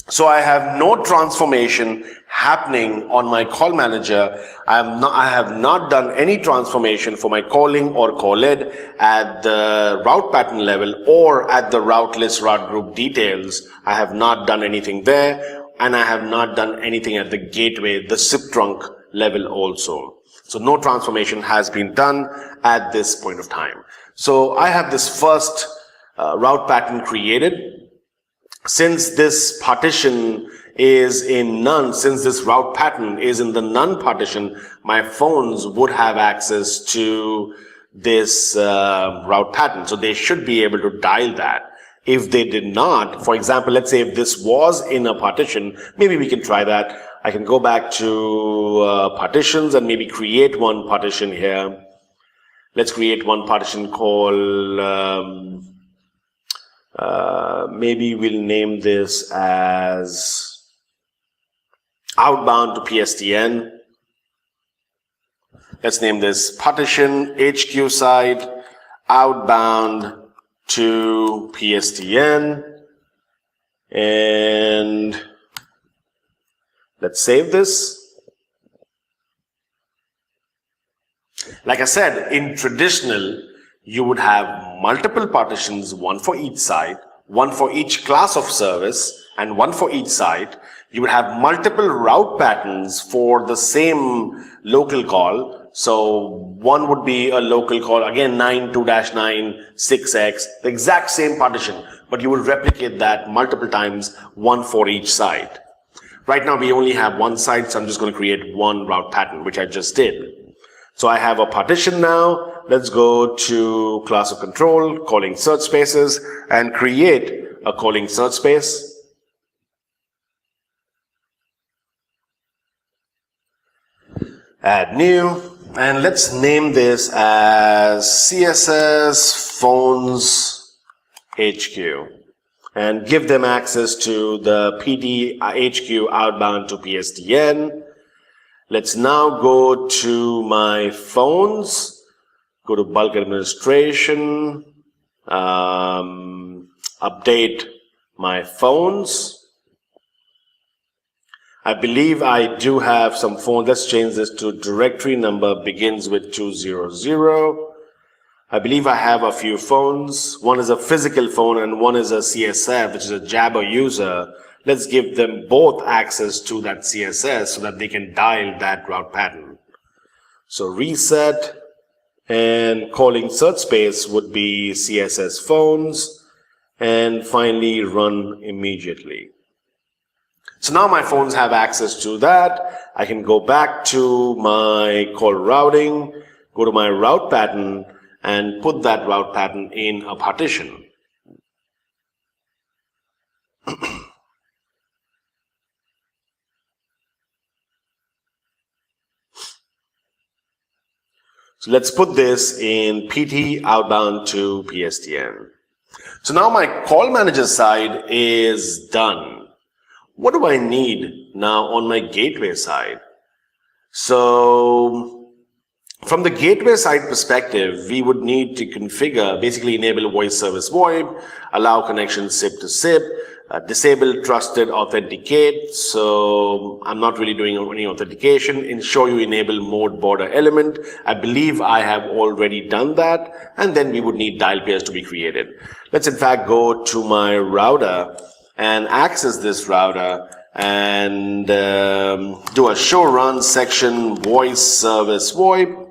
So I have no transformation happening on my call manager. I have not done any transformation for my calling or called at the route pattern level or at the route list route group details. I have not done anything there, and I have not done anything at the gateway, the SIP trunk level also. So no transformation has been done at this point of time. So I have this first route pattern created. Since this partition is in none, since this route pattern is in the none partition, my phones would have access to this route pattern. So they should be able to dial that. If they did not, for example, let's say if this was in a partition, maybe we can try that. I can go back to partitions and maybe create one partition here. Let's create one partition called maybe we'll name this as outbound to PSTN. Let's name this partition HQ side outbound to PSTN, and let's save this. Like I said, in traditional, you would have multiple partitions, one for each site, one for each class of service, and one for each site. You would have multiple route patterns for the same local call. So one would be a local call, again 9.2-9, 6x, the exact same partition, but you will replicate that multiple times, one for each site. Right now we only have one site, so I'm just going to create one route pattern, which I just did. So I have a partition now. Let's go to class of control, calling search spaces, and create a calling search space. Add new. And let's name this as CSS Phones HQ and give them access to the PD HQ outbound to PSTN. Let's now go to my phones, go to bulk administration, update my phones. I believe I do have some phones. Let's change this to directory number begins with 200. I believe I have a few phones. One is a physical phone and one is a CSF, which is a Jabber user. Let's give them both access to that CSS so that they can dial that route pattern. So reset and calling search space would be CSS phones, and finally run immediately. So now my phones have access to that. I can go back to my call routing, go to my route pattern, and put that route pattern in a partition. So let's put this in PT outbound to PSTN. So now my call manager side is done. What do I need now on my gateway side? So from the gateway side perspective, we would need to configure, basically enable voice service VoIP, allow connection SIP to SIP, disable trusted authenticate. So I'm not really doing any authentication. Ensure you enable mode border element. I believe I have already done that. And then we would need dial pairs to be created. Let's in fact go to my router and access this router and do a show run section voice service VoIP.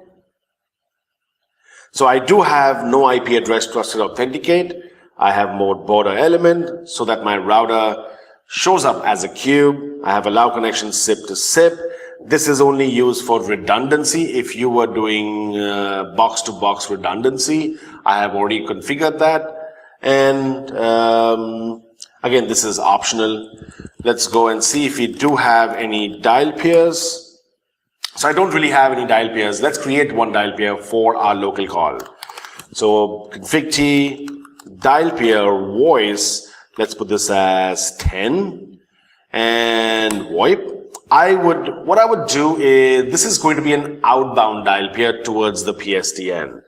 So I do have no IP address trusted authenticate. I have mode border element so that my router shows up as a cube. I have allow connection SIP to SIP. This is only used for redundancy. If you were doing box to box redundancy, I have already configured that. And again, this is optional. Let's go and see if we do have any dial pairs. So I don't really have any dial pairs. Let's create one dial pair for our local call. So config T, dial pair voice, let's put this as 10, and VoIP. What I would do is, this is going to be an outbound dial pair towards the PSTN.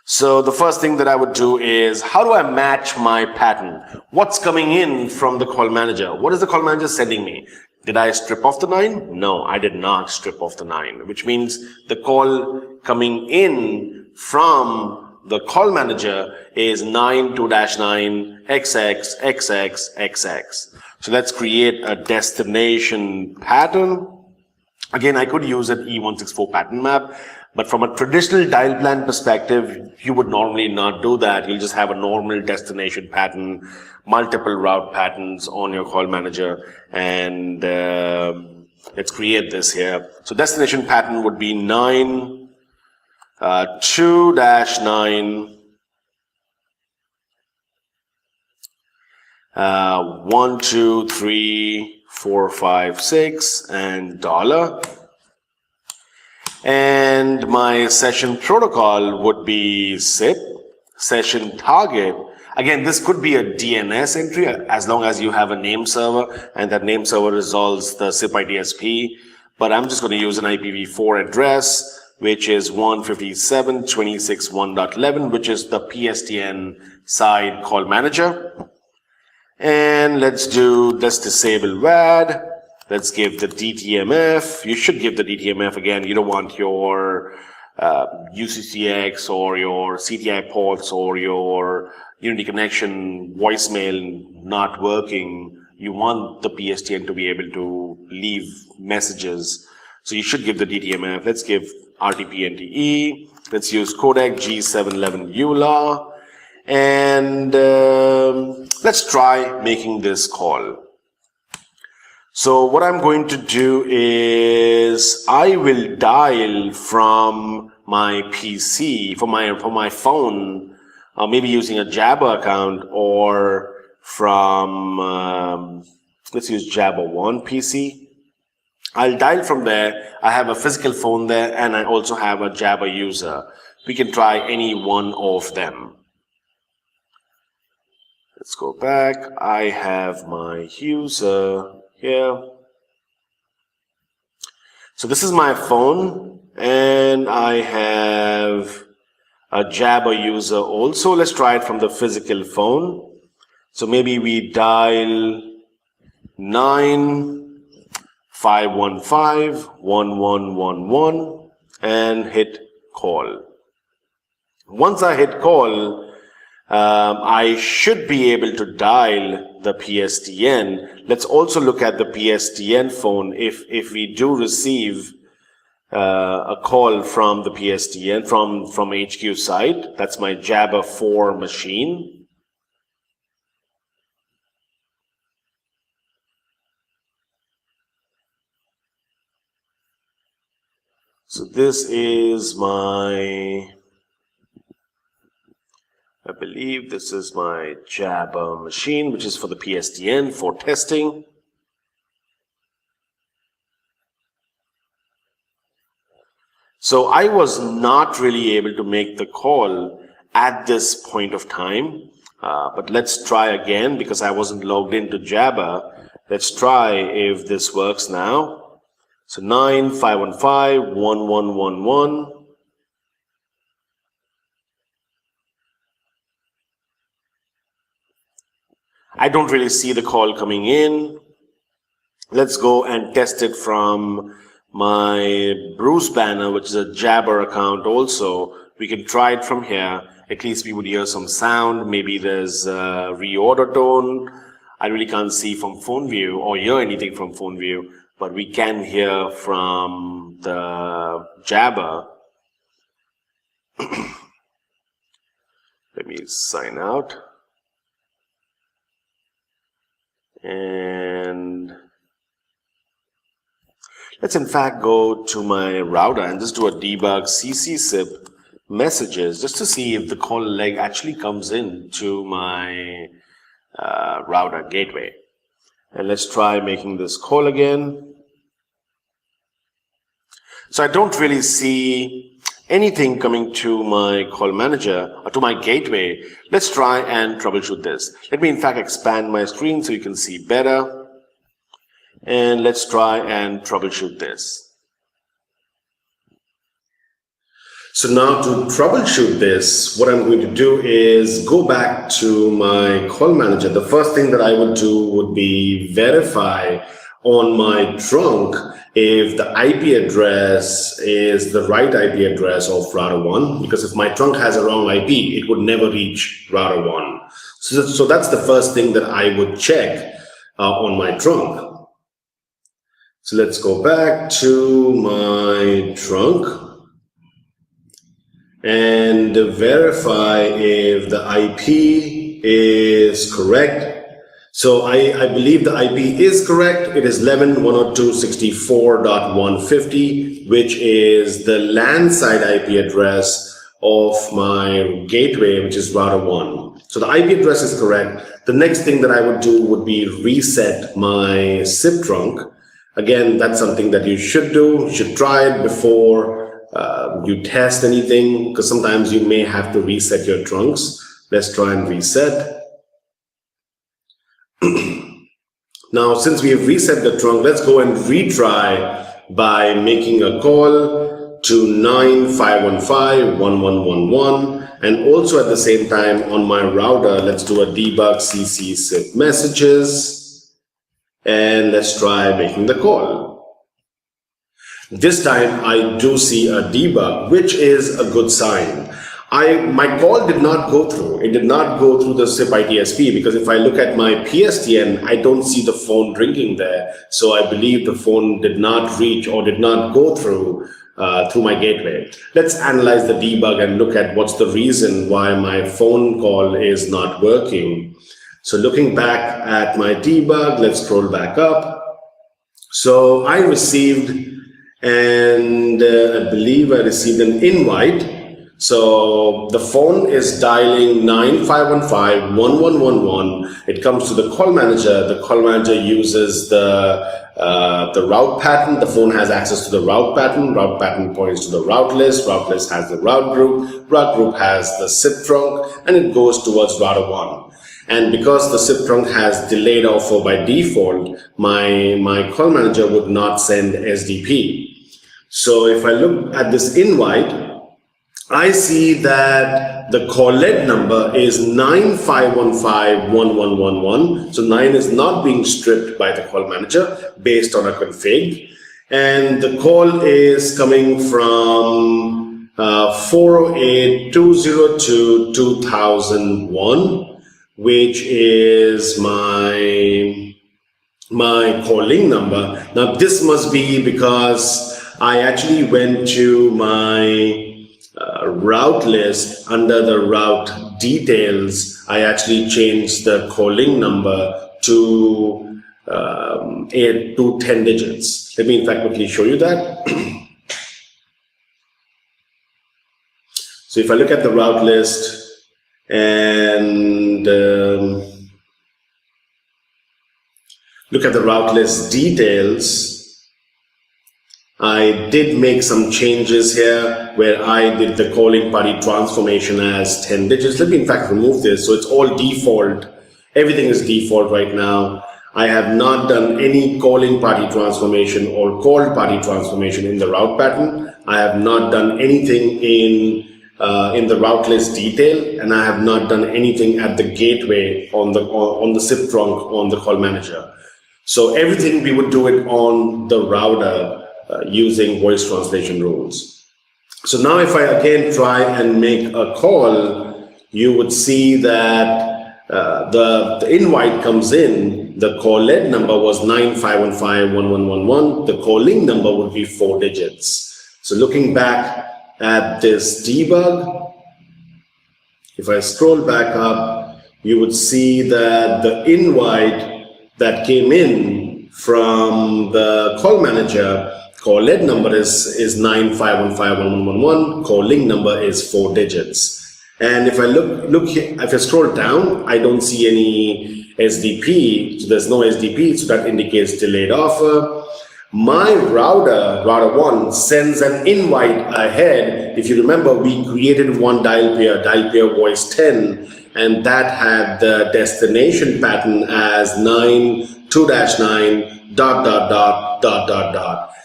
So the first thing that I would do is, how do I match my pattern? What's coming in from the call manager? What is the call manager sending me? Did I strip off the 9? No, I did not strip off the 9, which means the call coming in from the call manager is 9 XX XX XX. So let's create a destination pattern. Again, I could use an E164 pattern map, but from a traditional dial plan perspective, you would normally not do that. You'll just have a normal destination pattern, multiple route patterns on your call manager, and let's create this here. So destination pattern would be 9 2-9 1 2 3 4 5 6 and $. And my session protocol would be SIP, session target. Again, this could be a DNS entry as long as you have a name server and that name server resolves the SIP IDSP. But I'm just going to use an IPv4 address, which is 157.26.1.11, which is the PSTN side call manager. And let's disable WAD. Let's give the DTMF. You should give the DTMF again. You don't want your UCCX or your CTI ports or your Unity connection voicemail not working. You want the PSTN to be able to leave messages. So you should give the DTMF. Let's give RTP-NTE. Let's use codec G711 EULA. And let's try making this call. So what I'm going to do is I will dial from my PC, from my phone, maybe using a Jabber account, or from, let's use Jabber 1 PC. I'll dial from there. I have a physical phone there, and I also have a Jabber user. We can try any one of them. Let's go back. I have my user here. So this is my phone, and I have a Jabber user also. Let's try it from the physical phone. So maybe we dial 9-515-1111 and hit call. Once I hit call, I should be able to dial the PSTN. Let's also look at the PSTN phone. If we do receive a call from the PSTN, from HQ side, that's my Jabber 4 machine. So this is my, I believe this is my Jabber machine, which is for the PSTN for testing. So I was not really able to make the call at this point of time, but let's try again because I wasn't logged into Jabber. Let's try if this works now. So 9-515-1111. I don't really see the call coming in. Let's go and test it from my Bruce banner, which is a Jabber account also. We can try it from here. At least we would hear some sound. Maybe there's a reorder tone. I really can't see from phone view or hear anything from phone view, but we can hear from the Jabber. Let me sign out. And let's in fact go to my router and just do a debug CCSIP messages just to see if the call leg actually comes in to my router gateway. And let's try making this call again. So I don't really see anything coming to my call manager or to my gateway. Let's try and troubleshoot this. Let me in fact expand my screen so you can see better. And let's try and troubleshoot this. So now to troubleshoot this, what I'm going to do is go back to my call manager. The first thing that I would do would be verify on my trunk if the IP address is the right IP address of router 1, because if my trunk has a wrong IP, it would never reach router 1. So that's the first thing that I would check on my trunk. So let's go back to my trunk and verify if the IP is correct. So I believe the IP is correct. It is 11.102.64.150, which is the LAN side IP address of my gateway, which is router 1. So the IP address is correct. The next thing that I would do would be reset my SIP trunk. Again, that's something that you should do. You should try it before you test anything, because sometimes you may have to reset your trunks. Let's try and reset. Now, since we have reset the trunk, let's go and retry by making a call to 9-515-1111. And also at the same time on my router, let's do a debug CCSIP messages. And let's try making the call. This time I do see a debug, which is a good sign. My call did not go through. It did not go through the SIP ITSP, because if I look at my PSTN, I don't see the phone ringing there. So I believe the phone did not reach or did not go through my gateway. Let's analyze the debug and look at what's the reason why my phone call is not working. So looking back at my debug, let's scroll back up. So I received, and I believe I received an invite. So the phone is dialing 9-515-1111. It comes to the call manager. The call manager uses the route pattern. The phone has access to the route pattern. Route pattern points to the route list. Route list has the route group. Route group has the SIP trunk, and it goes towards router 1. And because the SIP trunk has delayed offer by default, my call manager would not send SDP. So if I look at this invite, I see that the call lead number is 95151111. So 9 is not being stripped by the call manager based on a config. And the call is coming from 408.202.2001, which is my calling number. Now this must be because I actually went to my route list. Under the route details, I actually changed the calling number to 10 digits. Let me in fact quickly show you that. So if I look at the route list and look at the route list details, I did make some changes here where I did the calling party transformation as 10 digits. Let me in fact remove this. So it's all default. Everything is default right now. I have not done any calling party transformation or called party transformation in the route pattern. I have not done anything in the route list detail, and I have not done anything at the gateway on the SIP trunk on the call manager. So everything we would do it on the router using voice translation rules. So now if I again try and make a call, you would see that the invite comes in. The call lead number was 95151111. The calling number would be 4 digits. So looking back at this debug, if I scroll back up, you would see that the invite that came in from the call manager, call lead number is 95151111. Calling number is 4 digits. And if I look here, if I scroll down, I don't see any SDP. So there's no SDP, so that indicates delayed offer. My router 1, sends an invite ahead. If you remember, we created one dial pair voice 10, and that had the destination pattern as 9.2-9. ...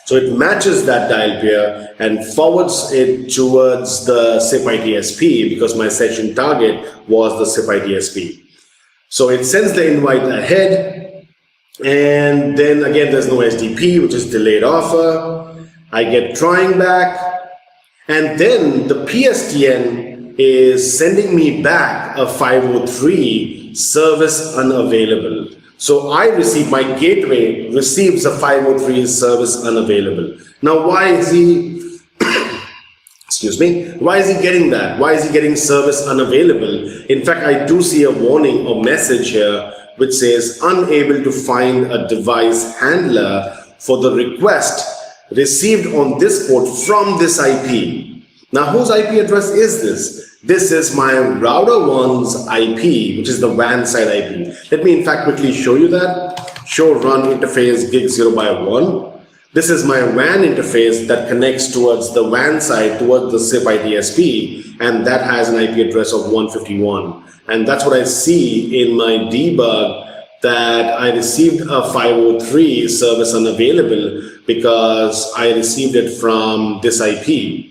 So it matches that dial pair and forwards it towards the SIP ITSP because my session target was the SIP ITSP. So it sends the invite ahead, and then again there's no SDP, which is delayed offer. I get trying back, and then the PSTN is sending me back a 503 service unavailable. So I receive, my gateway receives a 503 service unavailable. Now why is he, excuse me, why is he getting that? Why is he getting service unavailable? In fact, I do see a warning or message here which says unable to find a device handler for the request received on this port from this IP. Now whose IP address is this? This is my router 1's IP, which is the WAN side IP. Let me in fact quickly show you that. Show run interface gig 0x1. This is my WAN interface that connects towards the WAN side, towards the SIP ITSP, and that has an IP address of 151. And that's what I see in my debug, that I received a 503 service unavailable because I received it from this IP.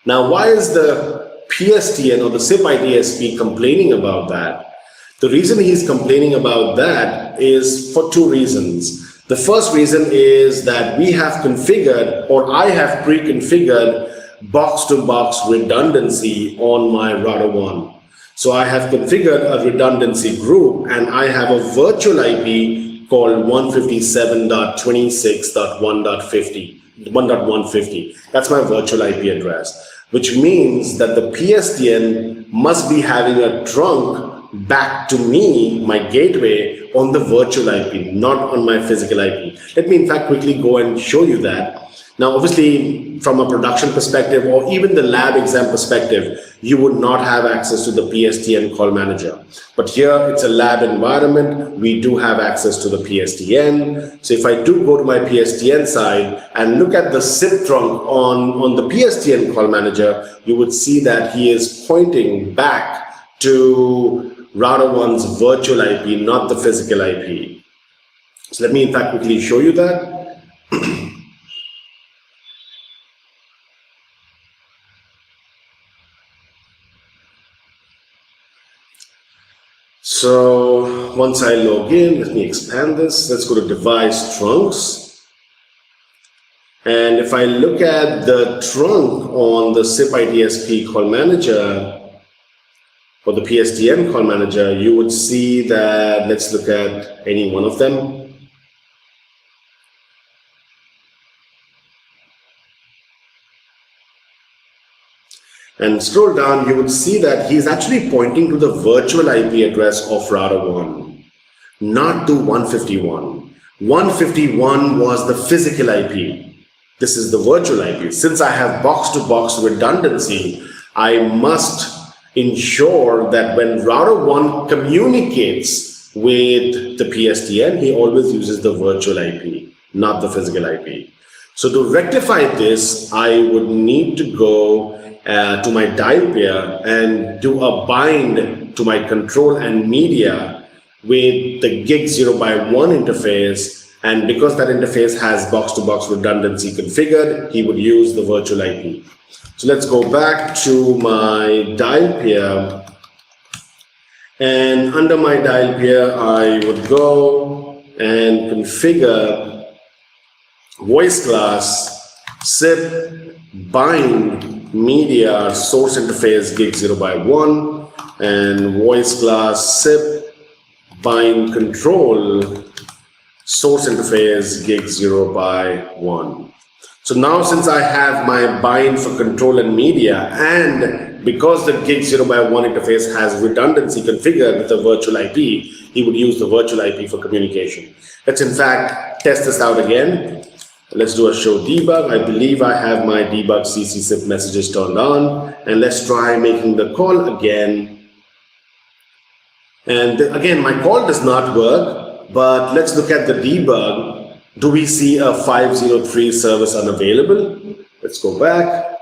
Now, why is the PSTN or the SIP ITSP complaining about that? The reason he's complaining about that is for 2 reasons. The first reason is that we have configured, or I have pre-configured, box-to-box redundancy on my router 1. So I have configured a redundancy group, and I have a virtual IP called 157.26.1.50. That's my virtual IP address, which means that the PSTN must be having a trunk back to me, my gateway, on the virtual IP, not on my physical IP. Let me in fact quickly go and show you that. Now, obviously, from a production perspective or even the lab exam perspective, you would not have access to the PSTN call manager. But here it's a lab environment. We do have access to the PSTN. So if I do go to my PSTN side and look at the SIP trunk on the PSTN call manager, you would see that he is pointing back to router 1's virtual IP, not the physical IP. So let me in fact quickly show you that. So once I log in, let me expand this. Let's go to device trunks. And if I look at the trunk on the SIP IDSP call manager or the PSTN call manager, you would see that, let's look at any one of them. And scroll down, you would see that he's actually pointing to the virtual IP address of router 1, not to 151. 151 was the physical IP. This is the virtual IP. Since I have box-to-box redundancy, I must ensure that when router 1 communicates with the PSTN, he always uses the virtual IP, not the physical IP. So to rectify this, I would need to go to my dial pair and do a bind to my control and media with the gig 0x1 interface. And because that interface has box-to-box redundancy configured, he would use the virtual IP. So let's go back to my dial pair. And under my dial pair, I would go and configure voice class SIP bind media source interface gig 0x1 and voice class SIP bind control source interface gig 0x1. So now since I have my bind for control and media, and because the gig 0x1 interface has redundancy configured with the virtual IP, he would use the virtual IP for communication. Let's in fact test this out again. Let's do a show debug. I believe I have my debug CC SIP messages turned on, and let's try making the call again. And again, my call does not work, but let's look at the debug. Do we see a 503 service unavailable? Let's go back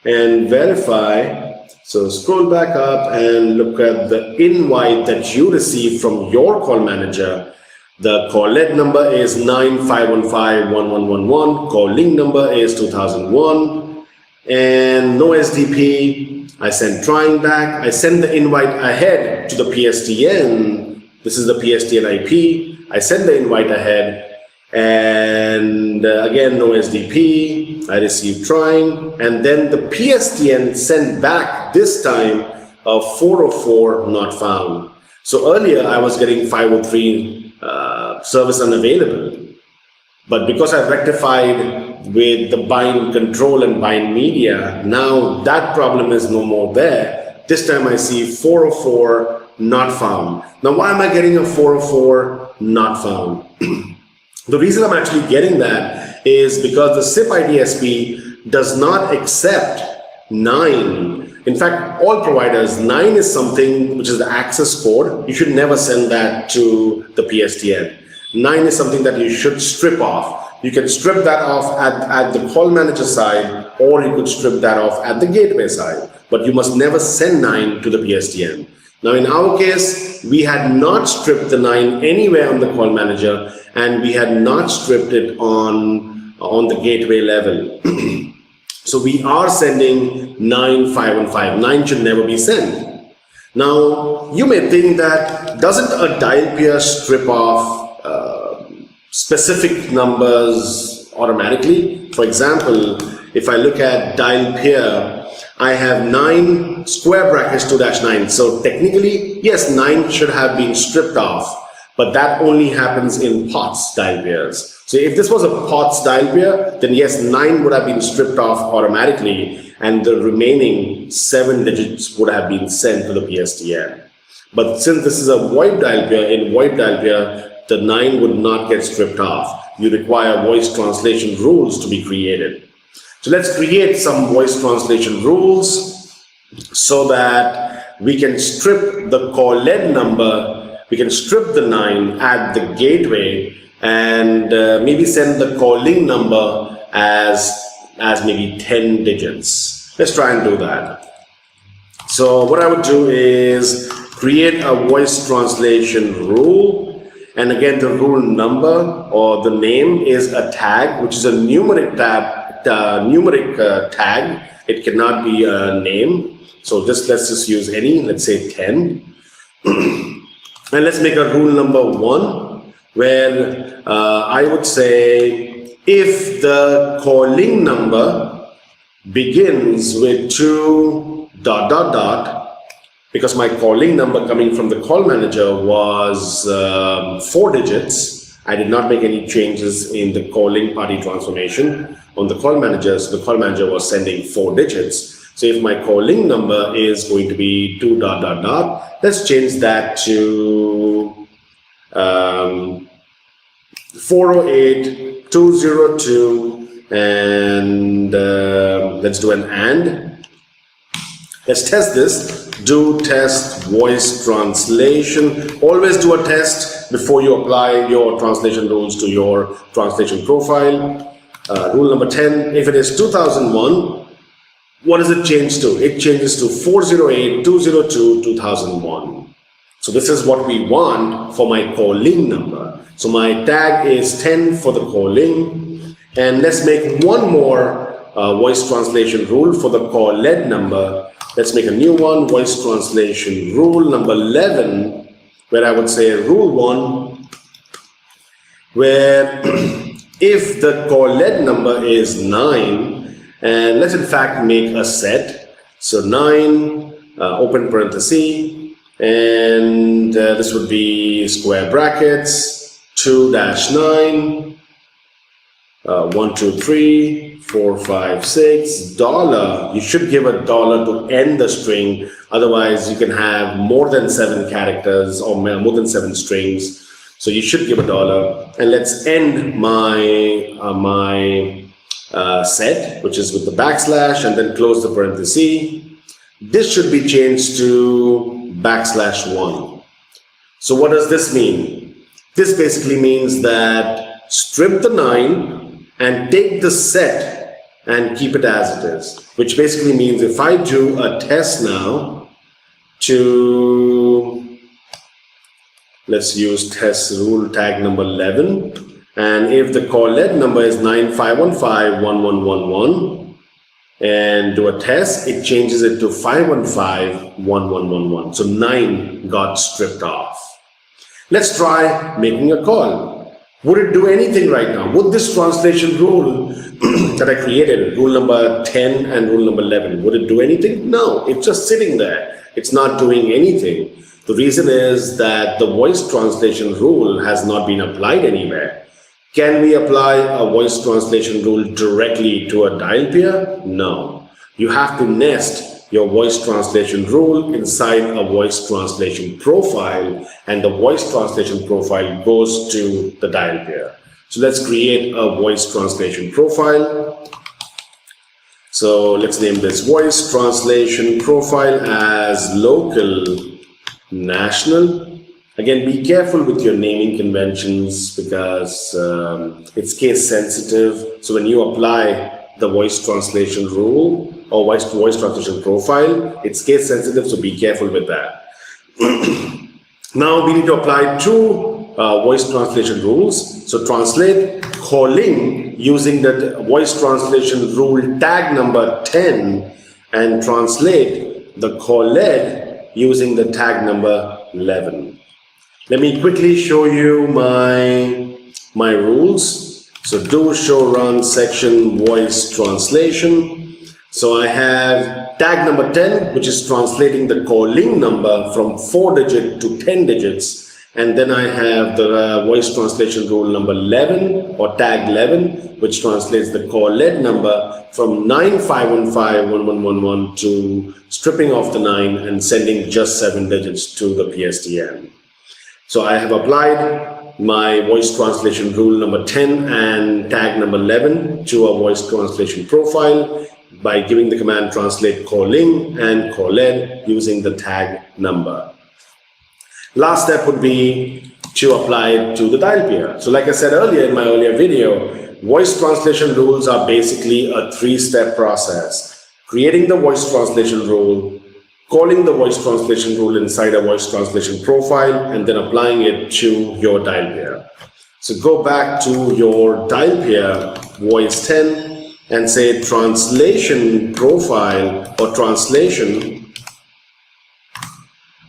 and verify. So scroll back up and look at the invite that you received from your call manager. The call lead number is 95151111. Call link number is 2001. And no SDP. I send trying back. I send the invite ahead to the PSTN. This is the PSTN IP. I send the invite ahead. And again, no SDP. I receive trying. And then the PSTN sent back this time a 404 not found. So earlier I was getting 503 service unavailable, but because I've rectified with the bind control and bind media, now that problem is no more there. This time I see 404 not found. Now why am I getting a 404 not found? The reason I'm actually getting that is because the SIP IDSP does not accept 9. In fact, all providers, 9 is something which is the access code. You should never send that to the PSTN. 9 is something that you should strip off. You can strip that off at the call manager side, or you could strip that off at the gateway side. But you must never send 9 to the PSTN. Now, in our case, we had not stripped the 9 anywhere on the call manager, and we had not stripped it on the gateway level. So we are sending 9515. 9 should never be sent. Now, you may think that doesn't a dial pair strip off specific numbers automatically? For example, if I look at dial pair, I have 9 square brackets 2-9. So technically, yes, 9 should have been stripped off, but that only happens in POTS dial pairs. So if this was a POTS dial pair, then yes, 9 would have been stripped off automatically, and the remaining 7 digits would have been sent to the PSTN. But since this is a VoIP dial pair, in VoIP dial pair, the 9 would not get stripped off. You require voice translation rules to be created. So let's create some voice translation rules so that we can strip the call lead number, we can strip the 9 at the gateway, and maybe send the calling number as maybe 10 digits. Let's try and do that. So what I would do is create a voice translation rule. And again, the rule number or the name is a tag, which is a numeric tag. It cannot be a name. So let's just use any, let's say 10. And let's make a rule number 1, where I would say if the calling number begins with 2 ... because my calling number coming from the call manager was 4 digits, I did not make any changes in the calling party transformation on the call manager, so the call manager was sending 4 digits. So if my calling number is going to be 2 ... let's change that to 408-202, and let's do an AND. Let's test this. Do test voice translation. Always do a test before you apply your translation rules to your translation profile. Rule number 10, if it is 2001, what does it change to? It changes to 408-202-2001. So this is what we want for my calling number. So my tag is 10 for the calling. And let's make one more voice translation rule for the call lead number. Let's make a new one, voice translation rule number 11, where I would say rule 1, where if the call lead number is 9, and let's in fact make a set. So 9, open parenthesis, and this would be square brackets, 2-9, 1, 2, 3, 4, 5, 6, $. You should give a $, to end the string. Otherwise, you can have more than 7 characters or more than 7 strings. So you should give a $. And let's end my set, which is with the backslash, and then close the parenthesis. This should be changed to \1. So what does this mean? This basically means that strip the 9 and take the set and keep it as it is, which basically means if I do a test now to, let's use test rule tag number 11, and if the call lead number is 95151111 and do a test, it changes it to 5151111. So 9 got stripped off. Let's try making a call. Would it do anything right now? Would this translation rule that I created, rule number 10 and rule number 11, would it do anything? No, it's just sitting there. It's not doing anything. The reason is that the voice translation rule has not been applied anywhere. Can we apply a voice translation rule directly to a dial pair? No. You have to nest your voice translation rule inside a voice translation profile, and the voice translation profile goes to the dial pair. So let's create a voice translation profile. So let's name this voice translation profile as local national. Again, be careful with your naming conventions because it's case sensitive. So when you apply the voice translation rule or voice translation profile, it's case sensitive, so be careful with that. Now we need to apply 2 voice translation rules. So translate calling using the voice translation rule tag number 10 and translate the call lead using the tag number 11. Let me quickly show you my rules. So do show run section voice translation. So I have tag number 10, which is translating the calling number from 4 digit to 10 digits. And then I have the voice translation rule number 11 or tag 11, which translates the call lead number from 95151111 to stripping off the 9 and sending just 7 digits to the PSTN. So I have applied my voice translation rule number 10 and tag number 11 to a voice translation profile by giving the command translate calling and call lead using the tag number. Last step would be to apply it to the dial pair. So like I said earlier in my earlier video, voice translation rules are basically a 3-step process. Creating the voice translation rule, calling the voice translation rule inside a voice translation profile, and then applying it to your dial pair. So go back to your dial pair, voice 10, and say translation profile or translation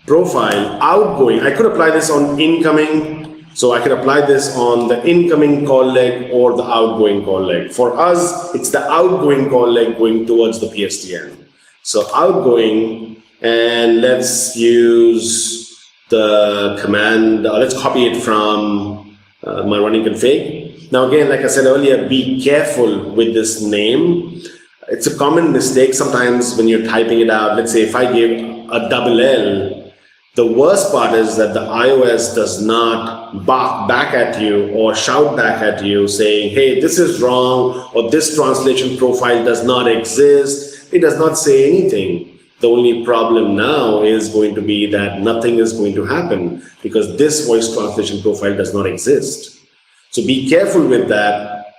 profile outgoing. I could apply this on incoming, so I could apply this on the incoming call leg or the outgoing call leg. For us, it's the outgoing call leg going towards the PSTN. So outgoing, and let's use the command, let's copy it from my running config. Now again, like I said earlier, be careful with this name. It's a common mistake sometimes when you're typing it out. Let's say if I give a double L, the worst part is that the iOS does not bark back at you or shout back at you saying, hey, this is wrong, or this translation profile does not exist. It does not say anything. The only problem now is going to be that nothing is going to happen because this voice translation profile does not exist. So be careful with that.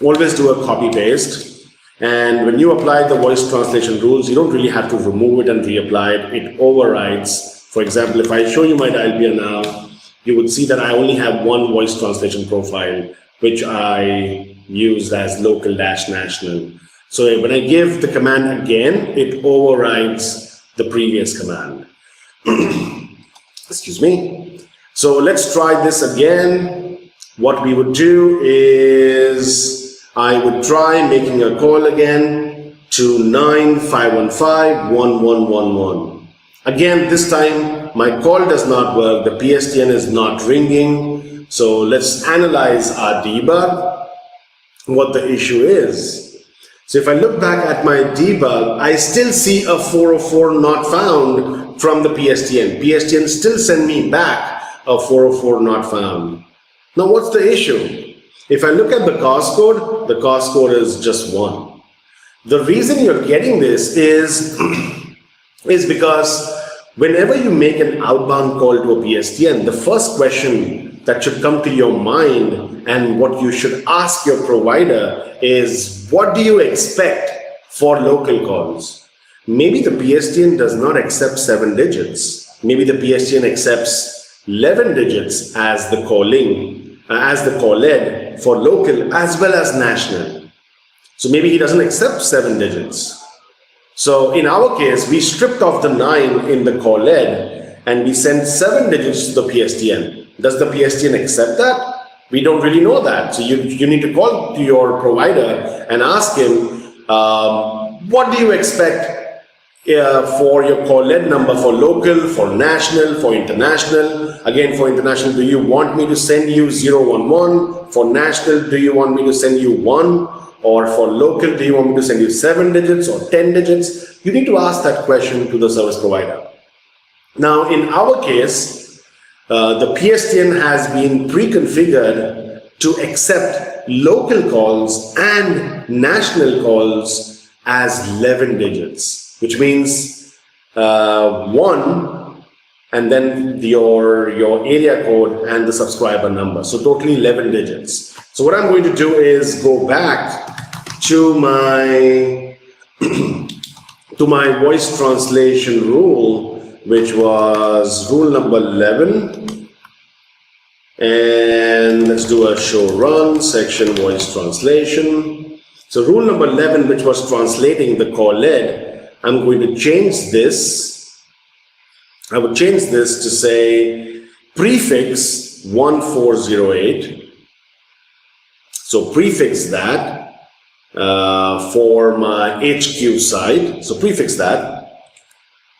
Always do a copy paste. And when you apply the voice translation rules, you don't really have to remove it and reapply it. It overrides. For example, if I show you my dial peer now, you would see that I only have one voice translation profile, which I used as local-national. So when I give the command again, it overrides the previous command. Excuse me. So let's try this again. What we would do is I would try making a call again to 9515-1111. Again, this time my call does not work. The PSTN is not ringing. So let's analyze our debug, what the issue is. So if I look back at my debug, I still see a 404 not found from the PSTN. PSTN still send me back a 404 not found. Now what's the issue? If I look at the cause code is just 1. The reason you're getting this is because whenever you make an outbound call to a PSTN, the first question that should come to your mind and what you should ask your provider is, what do you expect for local calls? Maybe the PSTN does not accept 7 digits. Maybe the PSTN accepts 11 digits as the calling, as the call lead for local as well as national. So maybe he doesn't accept 7 digits. So in our case, we stripped off the 9 in the call lead and we sent 7 digits to the PSTN. Does the PSTN accept that? We don't really know that. So you need to call to your provider and ask him, what do you expect for your call lead number for local, for national, for international? Again, for international, do you want me to send you 011? For national, do you want me to send you 1? Or for local, do you want me to send you 7 digits or 10 digits? You need to ask that question to the service provider. Now, in our case, the PSTN has been pre-configured to accept local calls and national calls as 11 digits, which means 1 and then your area code and the subscriber number. So totally 11 digits. So what I'm going to do is go back to my to my voice translation rule, which was rule number 11, and let's do a show run section voice translation. So rule number 11, which was translating the call lead, I'm going to change this. I would change this to say prefix 1408. So prefix that for my HQ site. So prefix that.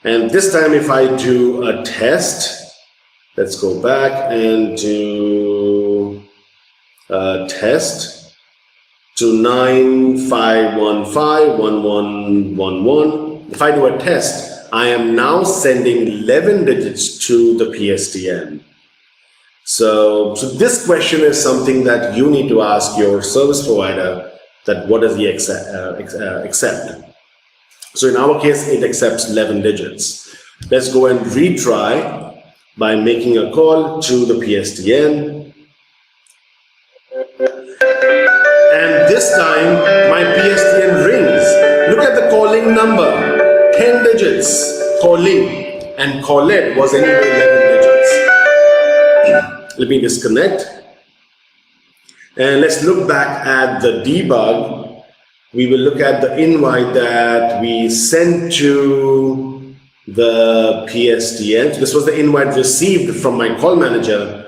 And this time if I do a test, let's go back and do a test to 9515-1111. If I do a test, I am now sending 11 digits to the PSTN. So this question is something that you need to ask your service provider, that what does he accept. So in our case, it accepts 11 digits. Let's go and retry by making a call to the PSTN. And this time, my PSTN rings. Look at the calling number, 10 digits calling, and call lead was anyway 11 digits. Let me disconnect. And let's look back at the debug. We will look at the invite that we sent to the PSTN. This was the invite received from my call manager,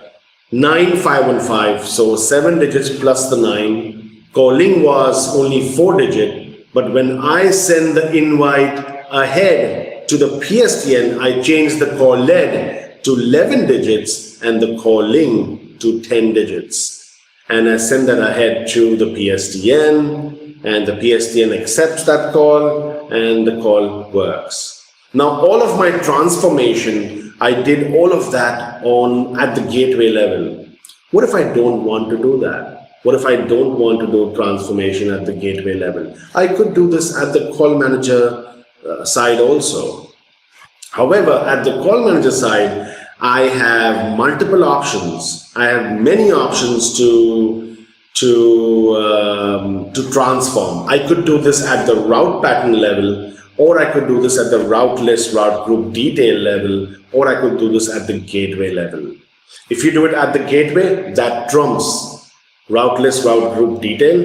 9515, so 7 digits plus the 9. Calling was only 4 digit, but when I send the invite ahead to the PSTN, I change the call lead to 11 digits and the calling to 10 digits. And I send that ahead to the PSTN, and the PSTN accepts that call, and the call works. Now, all of my transformation, I did all of that at the gateway level. What if I don't want to do that? What if I don't want to do transformation at the gateway level? I could do this at the call manager side also. However, at the call manager side, I have multiple options. I have many options to transform. I could do this at the route pattern level, or I could do this at the route list, route group detail level, or I could do this at the gateway level. If you do it at the gateway, that trumps route list, route group detail,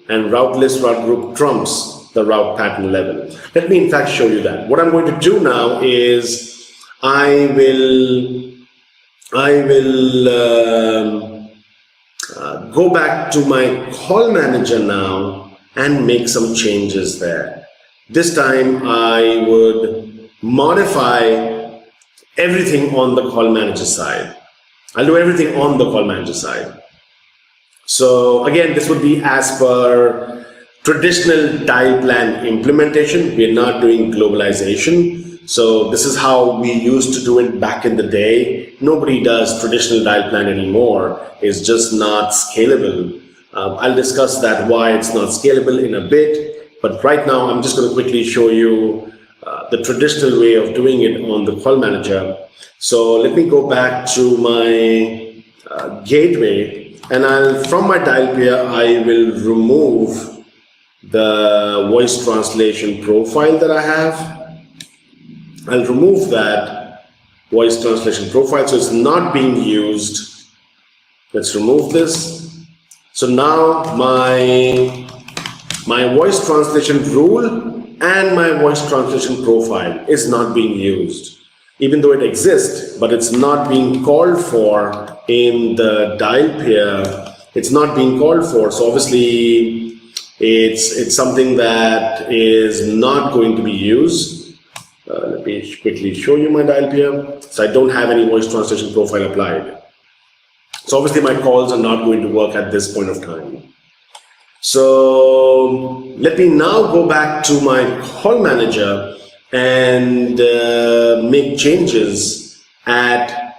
and route list, route group trumps the route pattern level. Let me in fact show you that. What I'm going to do now is I will go back to my call manager now and make some changes there. This time I would modify everything on the call manager side. I'll do everything on the call manager side. So again, this would be as per traditional dial plan implementation. We're not doing globalization. So this is how we used to do it back in the day. Nobody does traditional dial plan anymore. It's just not scalable. I'll discuss that why it's not scalable in a bit. But right now, I'm just going to quickly show you the traditional way of doing it on the call manager. So let me go back to my gateway, and from my dial pair, I will remove the voice translation profile that I have. I'll remove that voice translation profile, so it's not being used. Let's remove this. So now my voice translation rule and my voice translation profile is not being used, even though it exists, but it's not being called for in the dial pair. It's not being called for, so obviously it's something that is not going to be used. Let me quickly show you my dial pair. So I don't have any voice translation profile applied. So obviously my calls are not going to work at this point of time. So let me now go back to my call manager and make changes at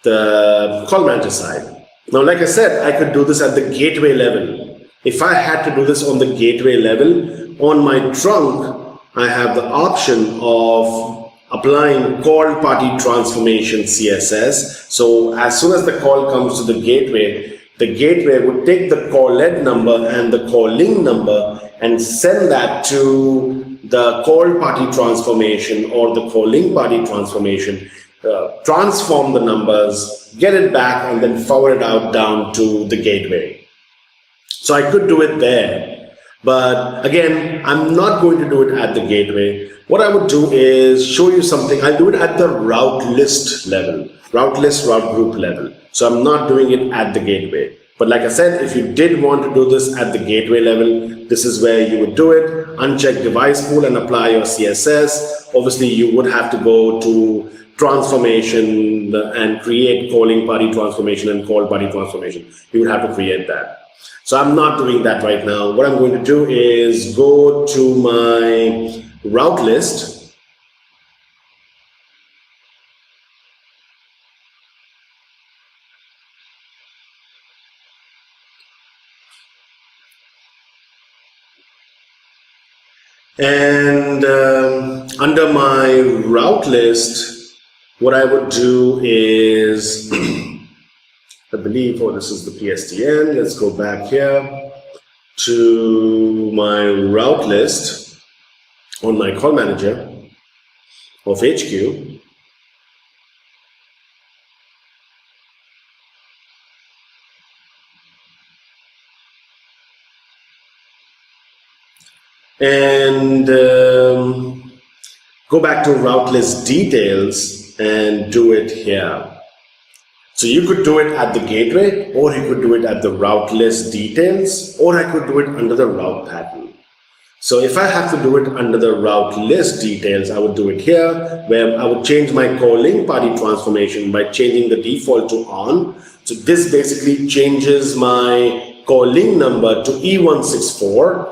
the call manager side. Now, like I said, I could do this at the gateway level. If I had to do this on the gateway level, on my trunk, I have the option of applying call party transformation CSS. So as soon as the call comes to the gateway would take the call lead number and the calling number and send that to the call party transformation or the calling party transformation, transform the numbers, get it back, and then forward it out down to the gateway. So I could do it there. But again, I'm not going to do it at the gateway. What I would do is show you something. I'll do it at the route list level, route list, route group level. So I'm not doing it at the gateway. But like I said, if you did want to do this at the gateway level, this is where you would do it. Uncheck device pool and apply your CSS. Obviously, you would have to go to transformation and create calling party transformation and call party transformation. You would have to create that. So I'm not doing that right now. What I'm going to do is go to my route list. And under my route list, what I would do is, I believe, this is the PSTN. Let's go back here to my route list on my call manager of HQ. And go back to route list details and do it here. So you could do it at the gateway, or you could do it at the route list details, or I could do it under the route pattern. So if I have to do it under the route list details, I would do it here, where I would change my calling party transformation by changing the default to on. So this basically changes my calling number to E164.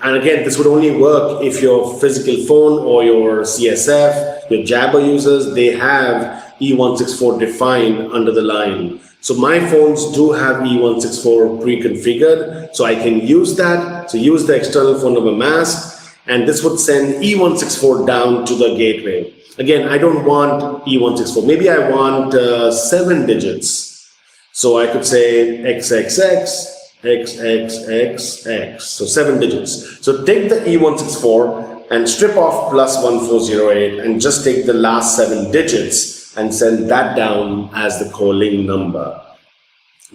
And again, this would only work if your physical phone or your CSF, your Jabber users, they have E164 defined under the line. So my phones do have E164 pre-configured, so I can use that. So use the external phone number mask, and this would send E164 down to the gateway. Again, I don't want E164. Maybe I want 7 digits. So I could say XXX, XXXX, so 7 digits. So take the E164 and strip off +1408 and just take the last 7 digits and send that down as the calling number.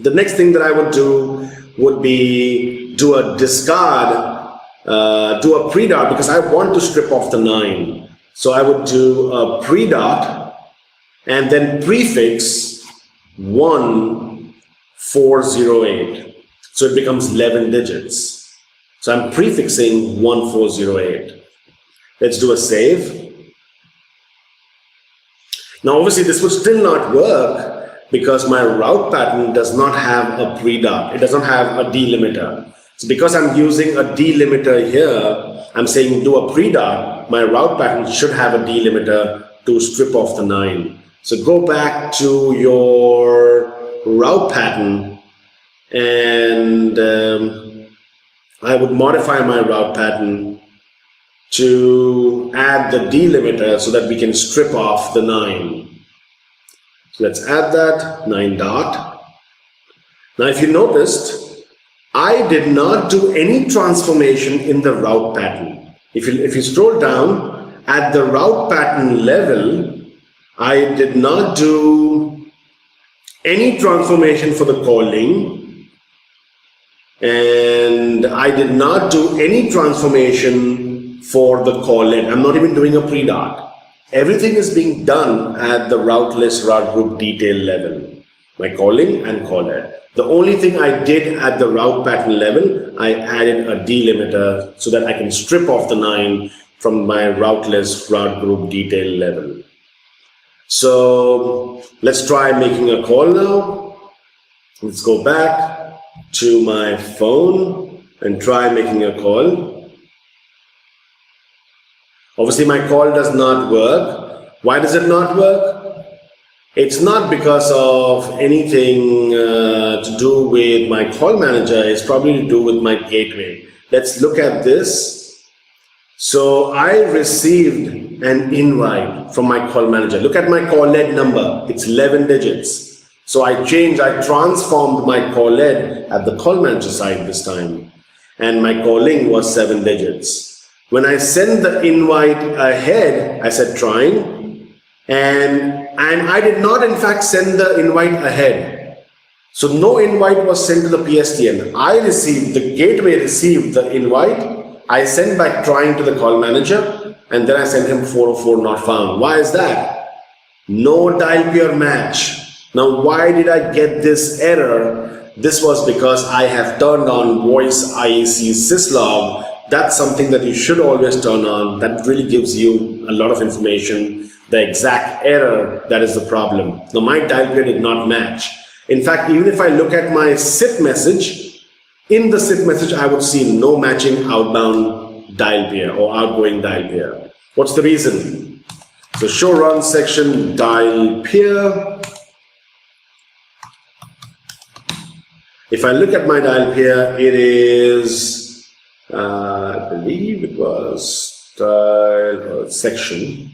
The next thing that I would do would be do a discard, do a pre-dot, because I want to strip off the 9. So I would do a pre-dot and then prefix 1408. So it becomes 11 digits. So I'm prefixing 1408. Let's do a save. Now, obviously, this would still not work because my route pattern does not have a pre-dot. It doesn't have a delimiter. So because I'm using a delimiter here, I'm saying do a pre-dot. My route pattern should have a delimiter to strip off the 9. So go back to your route pattern, and I would modify my route pattern to add the delimiter so that we can strip off the 9. So let's add that 9 dot. Now if you noticed, I did not do any transformation in the route pattern. If you scroll down at the route pattern level, I did not do any transformation for the calling, and I did not do any transformation for the call-in. I'm not even doing a pre-dot. Everything is being done at the route list, route group detail level. My calling and call-in. The only thing I did at the route pattern level, I added a delimiter so that I can strip off the 9 from my route list, route group detail level. So let's try making a call now. Let's go back to my phone and try making a call. Obviously, my call does not work. Why does it not work? It's not because of anything to do with my call manager. It's probably to do with my gateway. Let's look at this. So I received an invite from my call manager. Look at my call lead number. It's 11 digits. So I transformed my call lead at the call manager side this time. And my calling was 7 digits. When I send the invite ahead, I said trying, and I did not in fact send the invite ahead. So no invite was sent to the PSTN. The gateway received the invite. I sent back trying to the call manager, and then I sent him 404 not found. Why is that? No dial peer match. Now, why did I get this error? This was because I have turned on voice IEC syslog. That's something that you should always turn on. That really gives you a lot of information, the exact error that is the problem. Now my dial peer did not match. In fact, even if I look at my SIP message, in the SIP message, I would see no matching outbound dial peer or outgoing dial peer. What's the reason? So show run section dial peer. If I look at my dial peer, it is I believe it was section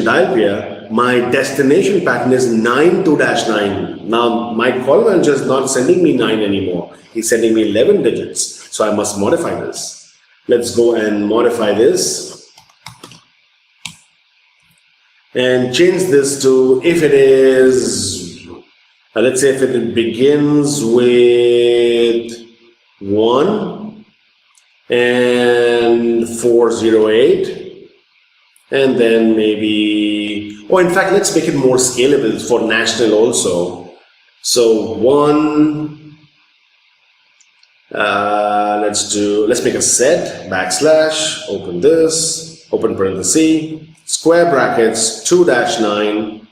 dial peer. My destination pattern is 92-9. Now my call manager is not sending me 9 anymore. He's sending me 11 digits. So I must modify this. Let's go and modify this and change this to, if it is, let's say if it begins with 1 and 408, and then maybe, or in fact, let's make it more scalable for national also. So let's make a set, backslash, open this, open parenthesis, square brackets, 2-9,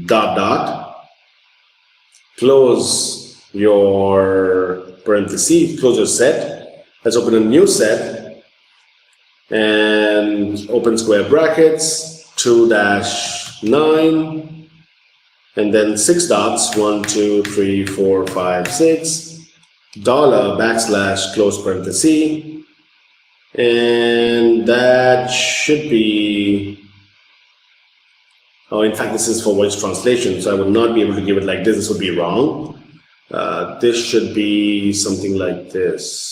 dot, dot, close your parenthesis, close your set. Let's open a new set and open square brackets, 2-9, and then 6 dots, 1, 2, 3, 4, 5, 6, dollar, backslash, close parenthesis, and that should be, oh, in fact, this is for voice translation, so I would not be able to give it like this. This would be wrong. This should be something like this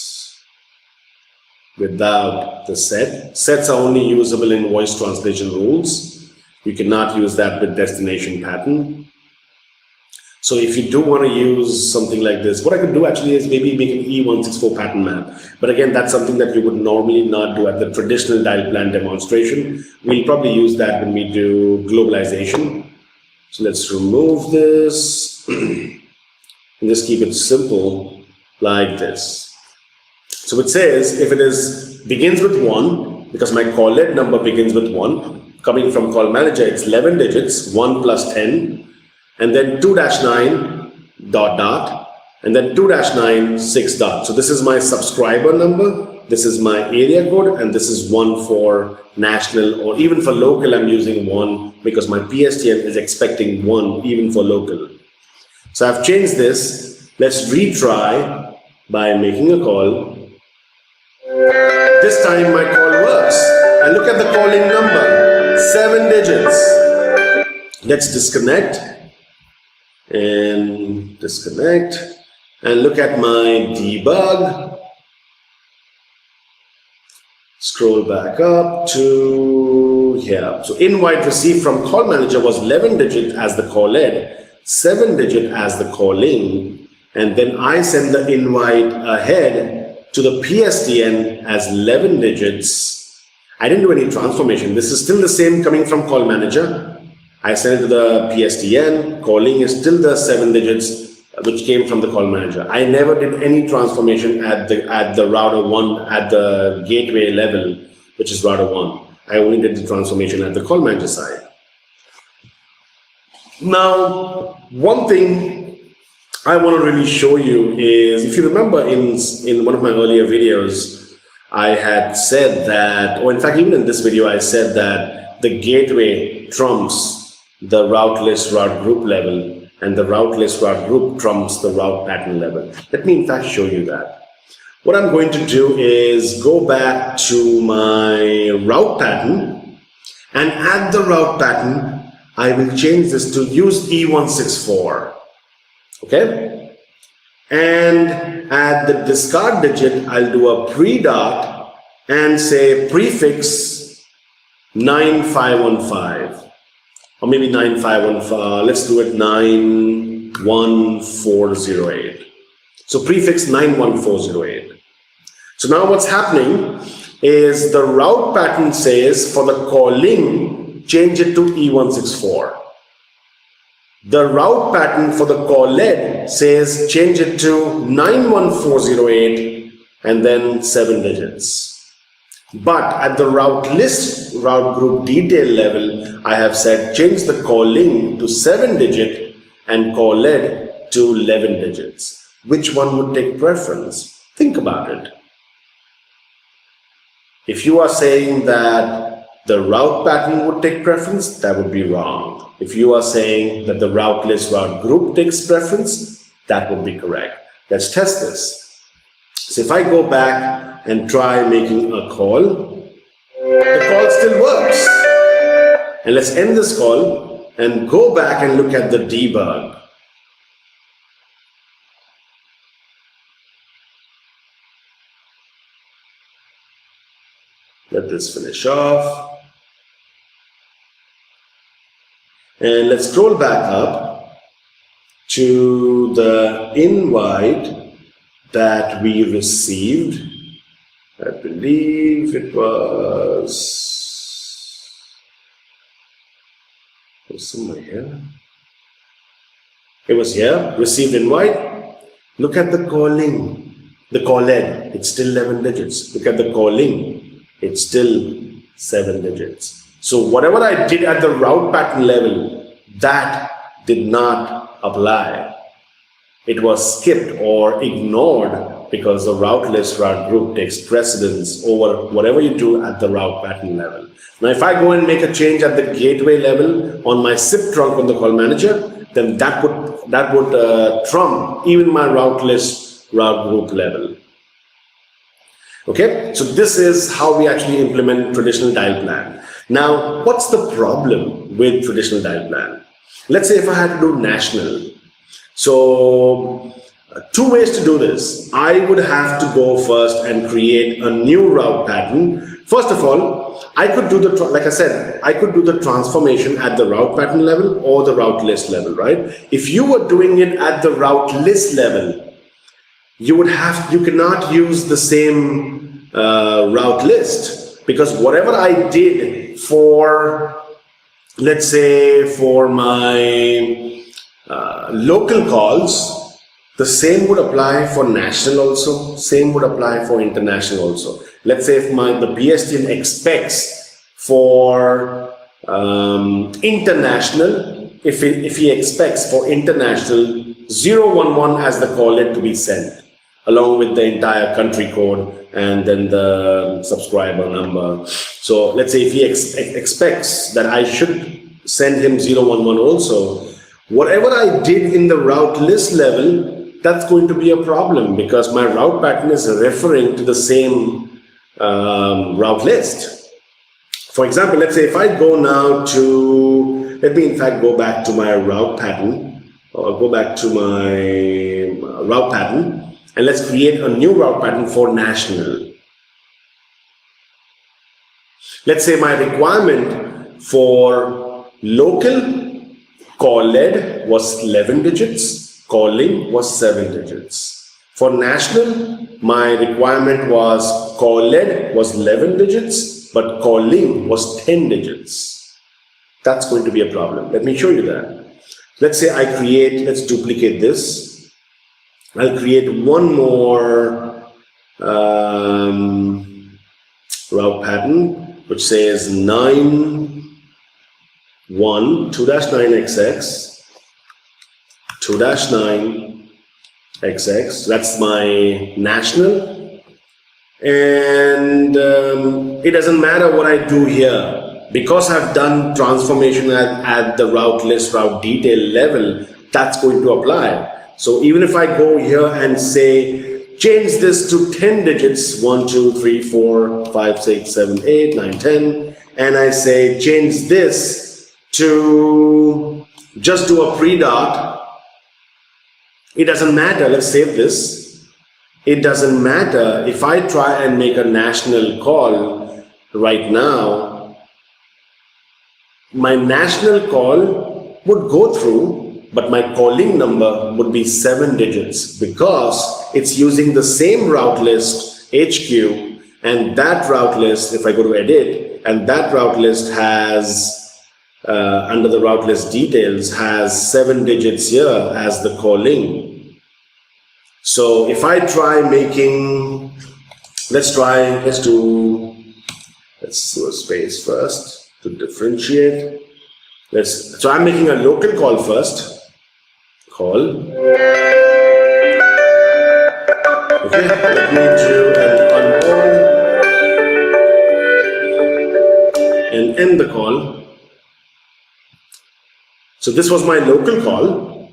without the set. Sets are only usable in voice translation rules. You cannot use that with destination pattern. So if you do want to use something like this, what I could do actually is maybe make an E164 pattern map. But again, that's something that you would normally not do at the traditional dial plan demonstration. We'll probably use that when we do globalization. So let's remove this and just keep it simple like this. So it says if it begins with 1, because my call lead number begins with 1, coming from call manager, it's 11 digits, 1 plus 10. And then 2-9, dot, dot, and then 2-9, 6 dots. So this is my subscriber number, this is my area code, and this is 1 for national, or even for local, I'm using 1 because my PSTN is expecting 1 even for local. So I've changed this. Let's retry by making a call. This time my call works. And look at the calling number, 7 digits. Let's disconnect. And disconnect and look at my debug. Scroll back up to here. So invite received from call manager was 11 digit as the call lead, 7 digit as the calling, and then I send the invite ahead to the PSTN as 11 digits. I didn't do any transformation. This is still the same coming from call manager. I send it to the PSTN, calling is still the 7 digits which came from the call manager. I never did any transformation at the router 1 at the gateway level, which is router 1. I only did the transformation at the call manager side. Now, one thing I want to really show you is, if you remember in one of my earlier videos, I had said that, or in fact, even in this video, I said that the gateway trumps the route list route group level, and the route list route group trumps the route pattern level. Let me in fact show you that. What I'm going to do is go back to my route pattern, and at the route pattern, I will change this to use E164. Okay? And at the discard digit, I'll do a pre-dot and say prefix 9515. Or maybe 9515, let's do it 91408. So prefix 91408. So now what's happening is the route pattern says for the calling, change it to E164. The route pattern for the call lead says change it to 91408 and then 7 digits. But at the route list, route group detail level, I have said change the calling to 7 digit and call lead to 11 digits. Which one would take preference? Think about it. If you are saying that the route pattern would take preference, that would be wrong. If you are saying that the route list, route group takes preference, that would be correct. Let's test this. So if I go back and try making a call, the call still works. And let's end this call and go back and look at the debug. Let this finish off. And let's scroll back up to the invite that we received I believe it was somewhere here. It was here, received invite. Look at the calling, the COLLAB, it's still 11 digits. Look at the calling, it's still 7 digits. So whatever I did at the route pattern level, that did not apply. It was skipped or ignored because the route list route group takes precedence over whatever you do at the route pattern level. Now, if I go and make a change at the gateway level on my SIP trunk on the call manager, then that would trump even my route list route group level. Okay, so this is how we actually implement traditional dial plan. Now, what's the problem with traditional dial plan? Let's say if I had to do national. So, two ways to do this. I would have to go first and create a new route pattern. First of all, I could do the, like I said, I could do the transformation at the route pattern level or the route list level, right? If you were doing it at the route list level, you cannot use the same route list, because whatever I did for, let's say, for my local calls, the same would apply for national also, same would apply for international also. Let's say if the PSTN expects for international, if he expects for international 011 as the call it to be sent, along with the entire country code and then the subscriber number. So let's say if he expects that I should send him 011 also, whatever I did in the route list level, that's going to be a problem because my route pattern is referring to the same route list. For example, let's say if I go now to, let me in fact go back to my route pattern, or go back to my route pattern, and let's create a new route pattern for national. Let's say my requirement for local call lead was 11 digits, calling was 7 digits. For national, my requirement was call lead was 11 digits, but calling was 10 digits. That's going to be a problem. Let me show you that. Let's say I create, let's duplicate this. I'll create one more route pattern, which says 2-9XX, 2-9XX. That's my national. And it doesn't matter what I do here. Because I've done transformation at the route list, route detail level, that's going to apply. So even if I go here and say, change this to 10 digits, 1, 2, 3, 4, 5, 6, 7, 8, 9, 10, and I say, change this to just do a pre-dot, it doesn't matter. Let's save this. It doesn't matter if I try and make a national call right now. My national call would go through, but my calling number would be 7 digits because it's using the same route list HQ, and that route list, if I go to edit, and that route list has under the route list details has 7 digits here as the calling. So if I try making, let's do a space first to differentiate. So I'm making a local call first. Call. Okay, let me do an on-call and end the call. So this was my local call.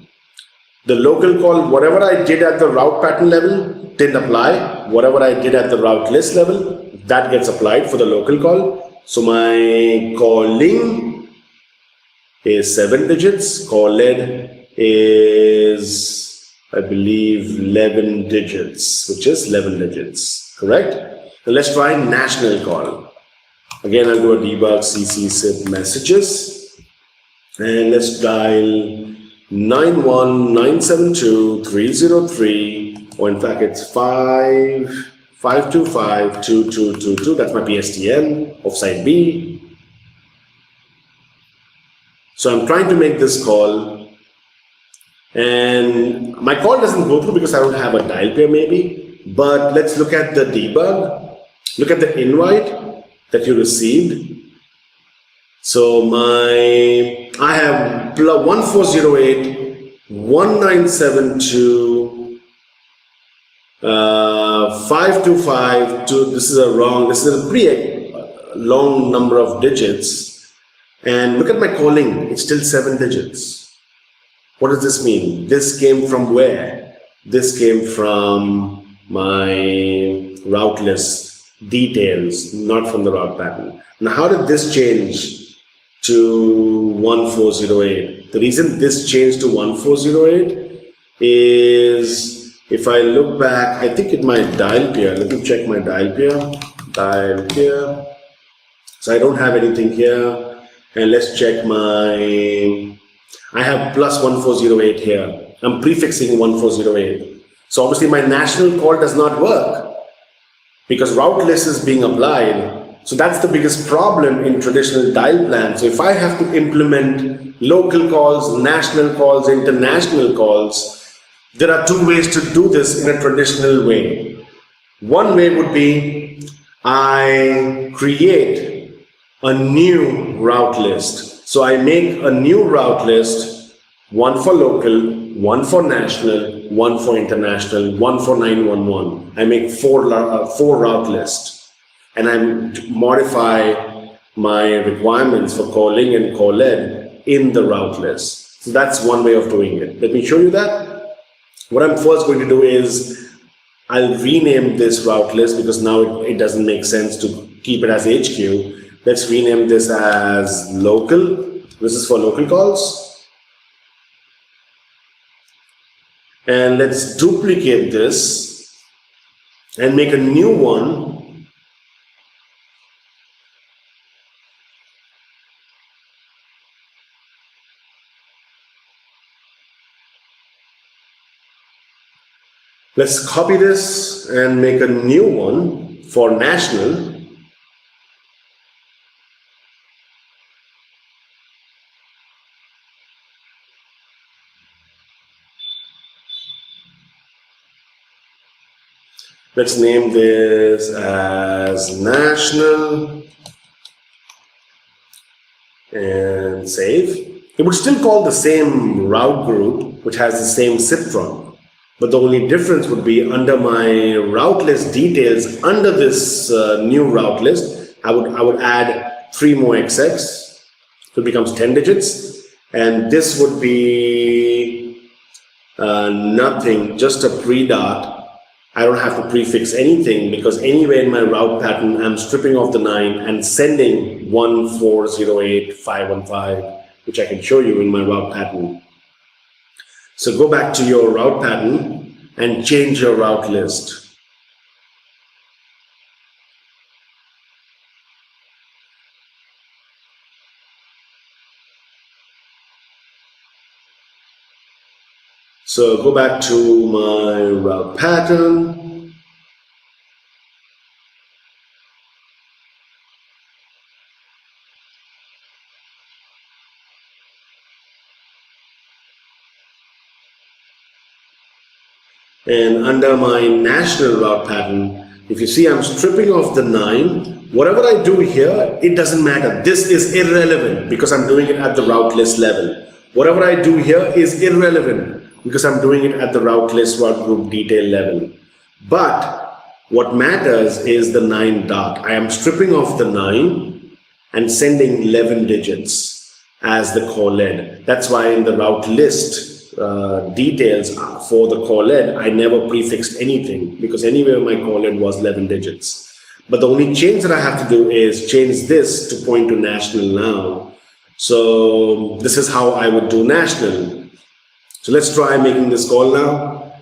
The local call, whatever I did at the route pattern level didn't apply. Whatever I did at the route list level, that gets applied for the local call. So my calling is 7 digits. Call lead is, I believe, 11 digits, which is 11 digits, correct? Now let's try national call. Again, I'll do a debug CC messages, and let's dial 91972-303, or in fact it's 5 5252222. That's my PSTN of site B. So I'm trying to make this call, and my call doesn't go through because I don't have a dial pair maybe, but let's look at the debug. Look at the invite that you received. So I have 1408, 1972, 525. This is a pretty long number of digits. And look at my calling, it's still 7 digits. What does this mean? This came from where? This came from my route list details, not from the route pattern. Now, how did this change to 1408? The reason this changed to 1408 is, if I look back, I think in my dial pair, let me check my dial pair. So I don't have anything here. And let's check I have plus 1408 here. I'm prefixing 1408. So obviously my national call does not work because route list is being applied. So that's the biggest problem in traditional dial plans. So if I have to implement local calls, national calls, international calls, there are 2 ways to do this in a traditional way. One way would be I create a new route list. So I make a new route list, one for local, one for national, one for international, one for 911. I make four route lists, and I modify my requirements for calling and call-ed in the route list. So that's one way of doing it. Let me show you that. What I'm first going to do is I'll rename this route list because now it doesn't make sense to keep it as HQ. Let's rename this as local. This is for local calls. And let's duplicate this and make a new one. Let's copy this and make a new one for national. Let's name this as national and save. It would still call the same route group, which has the same ciptron, but the only difference would be under my route list details, under this new route list, I would add 3 more XX, so it becomes 10 digits, and this would be nothing, just a pre-dot. I don't have to prefix anything because anywhere in my route pattern, I'm stripping off the 9 and sending 1408515, which I can show you in my route pattern. So go back to your route pattern and change your route list. So go back to my route pattern. And under my national route pattern, if you see, I'm stripping off the 9. Whatever I do here, it doesn't matter. This is irrelevant because I'm doing it at the route list level. Whatever I do here is irrelevant because I'm doing it at the route list route group detail level. But what matters is the 9 dot. I am stripping off the 9 and sending 11 digits as the call-ed. That's why in the route list details for the call-ed, I never prefixed anything because anywhere my call-ed was 11 digits. But the only change that I have to do is change this to point to national now. So this is how I would do national. So let's try making this call now.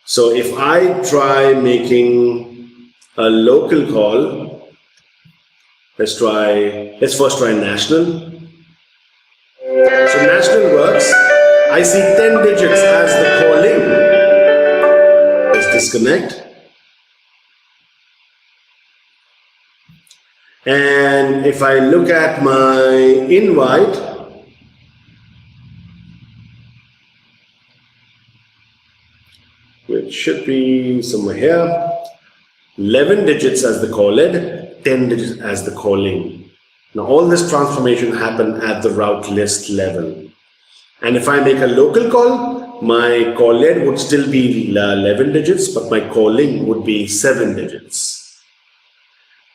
So if I try making a local call, let's first try national. So national works. I see 10 digits as the calling. Let's disconnect. And if I look at my invite, which should be somewhere here, 11 digits as the call lead, 10 digits as the calling. Now all this transformation happened at the route list level. And if I make a local call, my call lead would still be 11 digits, but my calling would be 7 digits.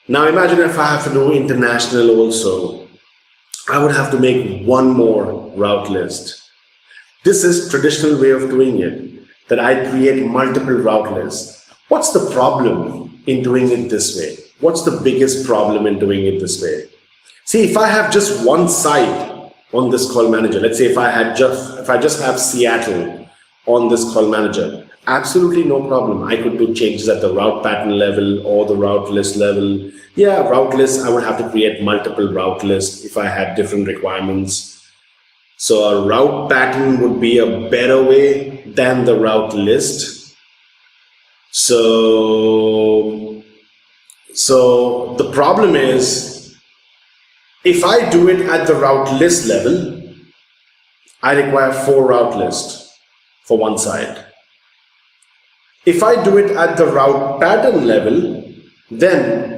Now imagine if I have to do international also, I would have to make one more route list. This is traditional way of doing it, that I create multiple route lists. What's the problem in doing it this way? What's the biggest problem in doing it this way? See, if I have just one site on this call manager, let's say if I just have Seattle on this call manager, absolutely no problem. I could do changes at the route pattern level or the route list level. Yeah, route list, I would have to create multiple route lists if I had different requirements. So a route pattern would be a better way than the route list. So the problem is, if I do it at the route list level, I require 4 route lists for one side. If I do it at the route pattern level, then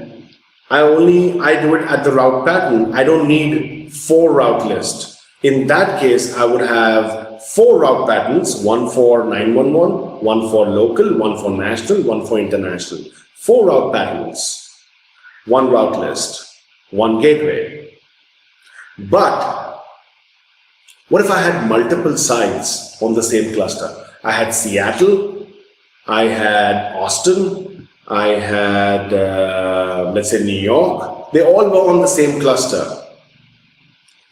I do it at the route pattern. I don't need 4 route lists. In that case, I would have 4 route patterns, one for 911, one for local, one for national, one for international. 4 route patterns, 1 route list, 1 gateway. But what if I had multiple sites on the same cluster? I had Seattle, I had Austin, I had, let's say, New York. They all were on the same cluster.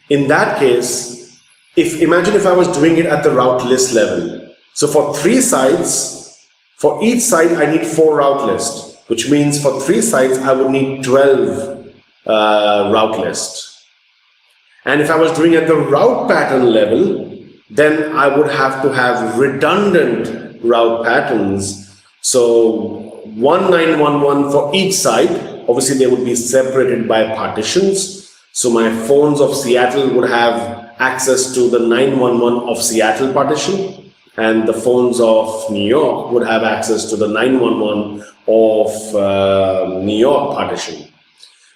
In that case, imagine if I was doing it at the route list level. So for 3 sites, for each site, I need 4 route lists, which means for 3 sites, I would need 12 route lists. And if I was doing it at the route pattern level, then I would have to have redundant route patterns. So 1911 for each site, obviously they would be separated by partitions. So my phones of Seattle would have access to the 911 of Seattle partition, and the phones of New York would have access to the 911 of New York partition.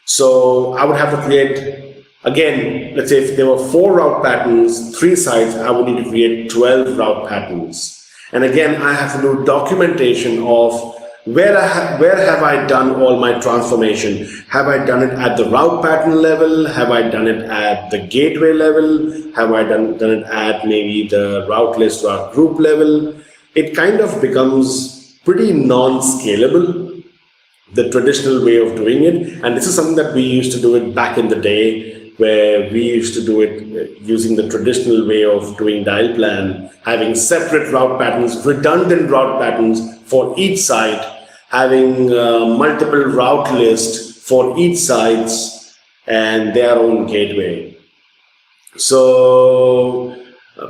So I would have to create, again, let's say if there were 4 route patterns, 3 sites, I would need to create 12 route patterns. And again, I have to do documentation of where have I done all my transformation? Have I done it at the route pattern level? Have I done it at the gateway level? Have I done it at maybe the route list route group level? It kind of becomes pretty non-scalable, the traditional way of doing it. And this is something that we used to do it back in the day, where we used to do it using the traditional way of doing dial plan, having separate route patterns, redundant route patterns for each site, having multiple route lists for each sites and their own gateway. So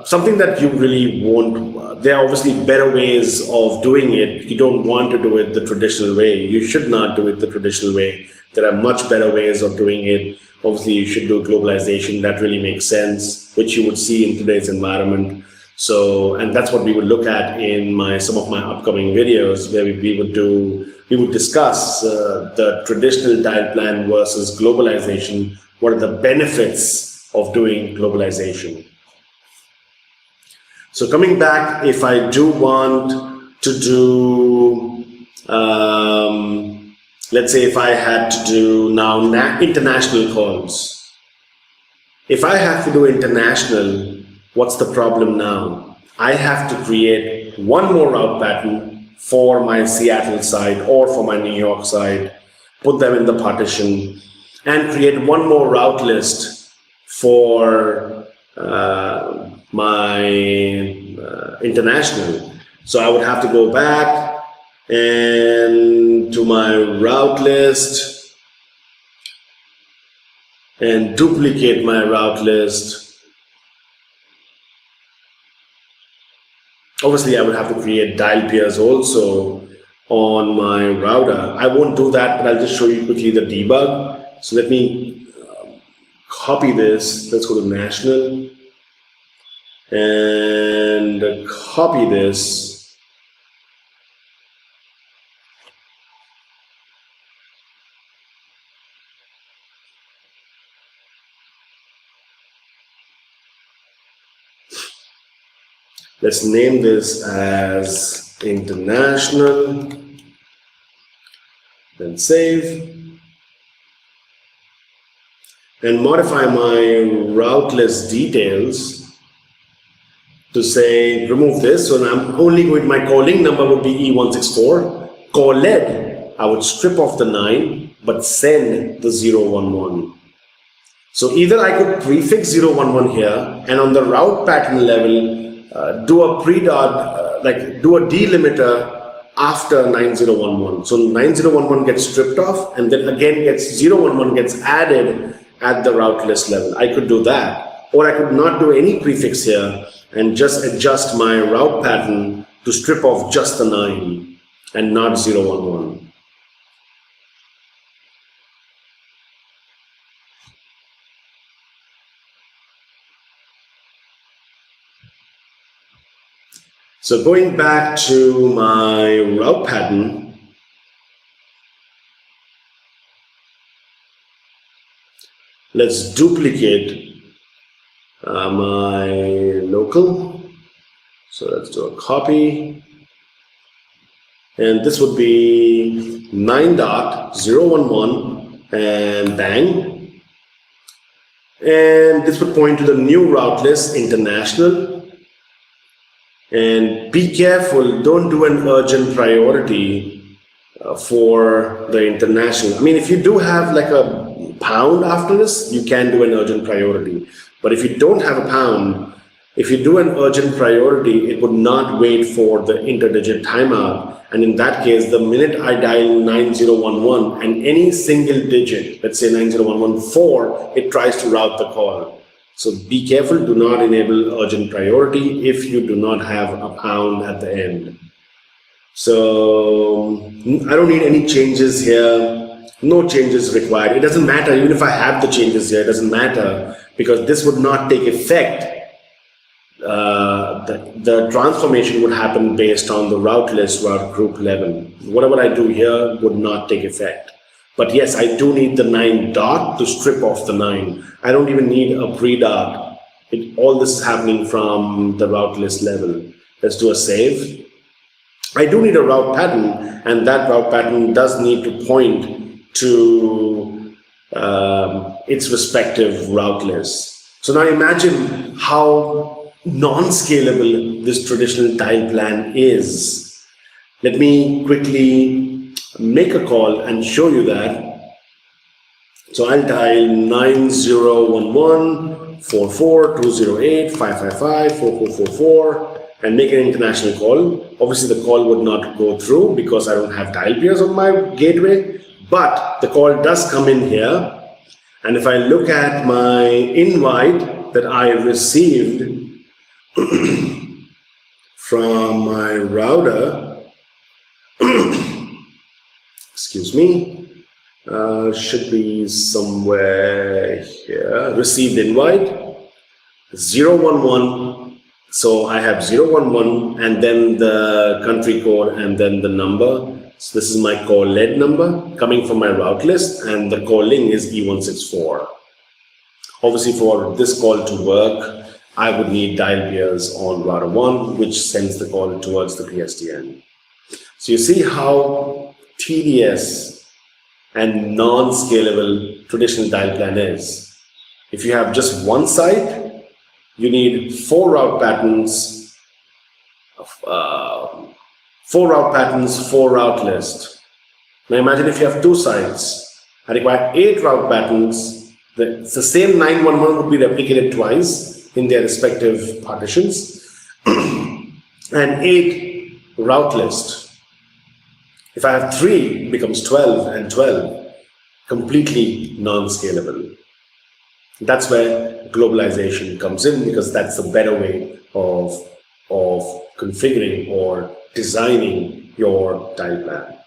something that you really won't, there are obviously better ways of doing it. You don't want to do it the traditional way. You should not do it the traditional way. There are much better ways of doing it. Obviously, you should do globalization. That really makes sense, which you would see in today's environment. So, and that's what we would look at in some of my upcoming videos, where we would discuss the traditional dial plan versus globalization. What are the benefits of doing globalization? So coming back, if I do want to do, let's say if I had to do now international calls. If I have to do international, what's the problem now? I have to create one more route pattern for my Seattle side or for my New York side, put them in the partition, and create one more route list for my international. So I would have to go back and to my route list and duplicate my route list. Obviously, I would have to create dial pairs also on my router. I won't do that, but I'll just show you quickly the debug. So let me copy this. Let's go to national and copy this. Let's name this as international, then save, and modify my route list details to say remove this. So I'm only going, my calling number would be E164. COLLAB, I would strip off the 9, but send the 011. So either I could prefix 011 here, and on the route pattern level, do a pre-dot, do a delimiter after 9011. So 9011 gets stripped off, and then again 011 gets added at the route list level. I could do that, or I could not do any prefix here and just adjust my route pattern to strip off just the 9 and not 011. So going back to my route pattern, let's duplicate my local. So let's do a copy. And this would be 9.011 and bang. And this would point to the new route list, international. And be careful, don't do an urgent priority for the international. I mean, if you do have like a pound after this, you can do an urgent priority. But if you don't have a pound, if you do an urgent priority, it would not wait for the interdigit timeout. And in that case, the minute I dial 9011 and any single digit, let's say 90114, it tries to route the call. So be careful, do not enable urgent priority if you do not have a pound at the end. So I don't need any changes here, no changes required. It doesn't matter, even if I have the changes here, it doesn't matter because this would not take effect. The transformation would happen based on the route list, route group level. Whatever I do here would not take effect. But yes, I do need the 9 dot to strip off the 9. I don't even need a pre-dot. All this is happening from the route list level. Let's do a save. I do need a route pattern, and that route pattern does need to point to its respective route list. So now imagine how non-scalable this traditional tile plan is. Let me quickly make a call and show you that. So I'll dial 9011442085554444 and make an international call. Obviously the call would not go through because I don't have dial pairs on my gateway, but the call does come in here. And if I look at my invite that I received from my router, excuse me, should be somewhere here, received invite, 011, so I have 011 and then the country code and then the number. So this is my call lead number coming from my route list and the calling is E164. Obviously for this call to work, I would need dial pairs on router 1, which sends the call towards the PSTN. So you see how tedious and non-scalable traditional dial plan is. If you have just one site, you need 4 route patterns, 4 route list. Now imagine if you have 2 sites, I require 8 route patterns. The same 911 would be replicated twice in their respective partitions, and 8 route list. If I have 3, it becomes 12 and 12, completely non-scalable. That's where globalization comes in because that's the better way of configuring or designing your tile plan.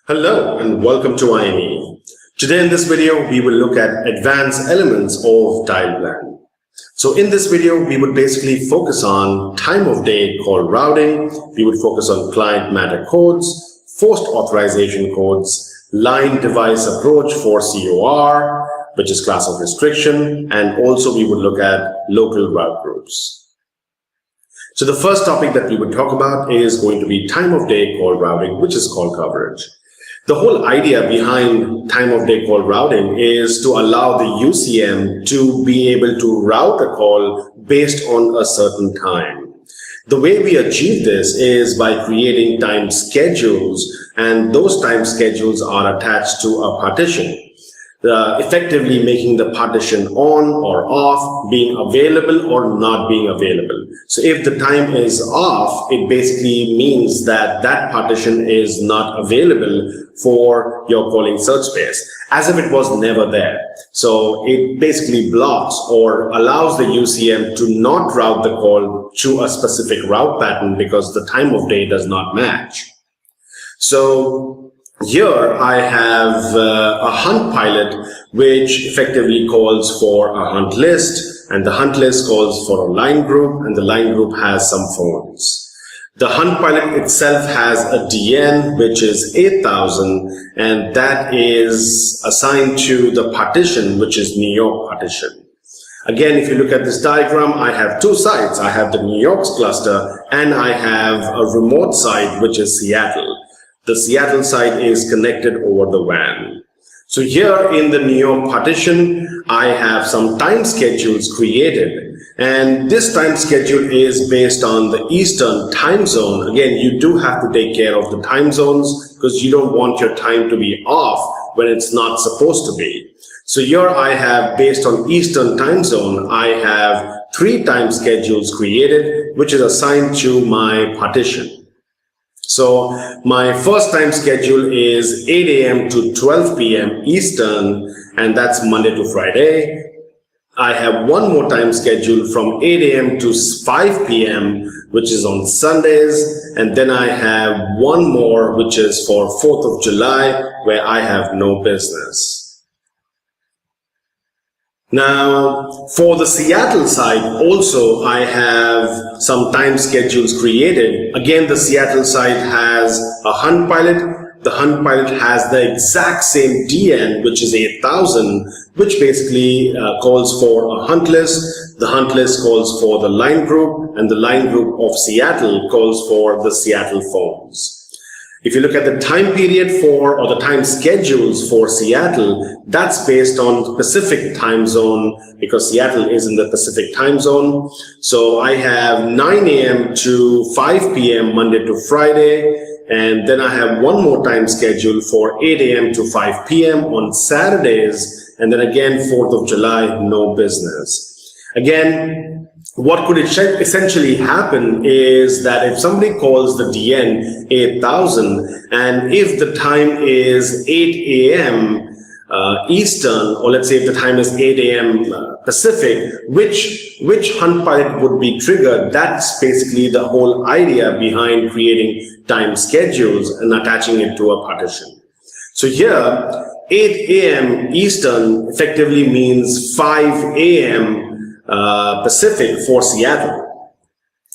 Hello and welcome to INE. Today in this video, we will look at advanced elements of dial plan. So in this video, we would basically focus on time of day call routing. We would focus on client matter codes, forced authorization codes, line device approach for COR, which is class of restriction, and also we would look at local route groups. So the first topic that we would talk about is going to be time of day call routing, which is call coverage. The whole idea behind time of day call routing is to allow the UCM to be able to route a call based on a certain time. The way we achieve this is by creating time schedules, and those time schedules are attached to a partition. Effectively making the partition on or off, being available or not being available. So if the time is off, it basically means that that partition is not available for your calling search space, as if it was never there. So it basically blocks or allows the UCM to not route the call to a specific route pattern because the time of day does not match. So here I have a hunt pilot which effectively calls for a hunt list, and the hunt list calls for a line group, and the line group has some phones. The hunt pilot itself has a DN which is 8000, and that is assigned to the partition which is New York partition. Again, if you look at this diagram, I have two sites. I have the New York's cluster and I have a remote site which is Seattle. The Seattle site is connected over the WAN. So here in the New York partition, I have some time schedules created. And this time schedule is based on the Eastern time zone. Again, you do have to take care of the time zones because you don't want your time to be off when it's not supposed to be. So here I have, based on Eastern time zone, I have 3 time schedules created, which is assigned to my partition. So my first time schedule is 8 a.m. to 12 p.m. Eastern, and that's Monday to Friday. I have one more time schedule from 8 a.m. to 5 p.m., which is on Sundays. And then I have one more, which is for 4th of July, where I have no business. Now, for the Seattle side, also I have some time schedules created. Again, the Seattle side has a hunt pilot. The hunt pilot has the exact same DN, which is 8000, which basically calls for a hunt list. The hunt list calls for the line group, and the line group of Seattle calls for the Seattle phones. If you look at the time period for, or the time schedules for Seattle, that's based on Pacific time zone because Seattle is in the Pacific time zone. So I have 9 a.m. to 5 p.m. Monday to Friday. And then I have one more time schedule for 8 a.m. to 5 p.m. on Saturdays. And then again, 4th of July, no business. Again, what could essentially happen is that if somebody calls the DN 8000, and if the time is 8 a.m. Eastern, or let's say if the time is 8 a.m. Pacific, which hunt pilot would be triggered? That's basically the whole idea behind creating time schedules and attaching it to a partition. So here, 8 a.m. Eastern effectively means 5 a.m. Pacific for Seattle,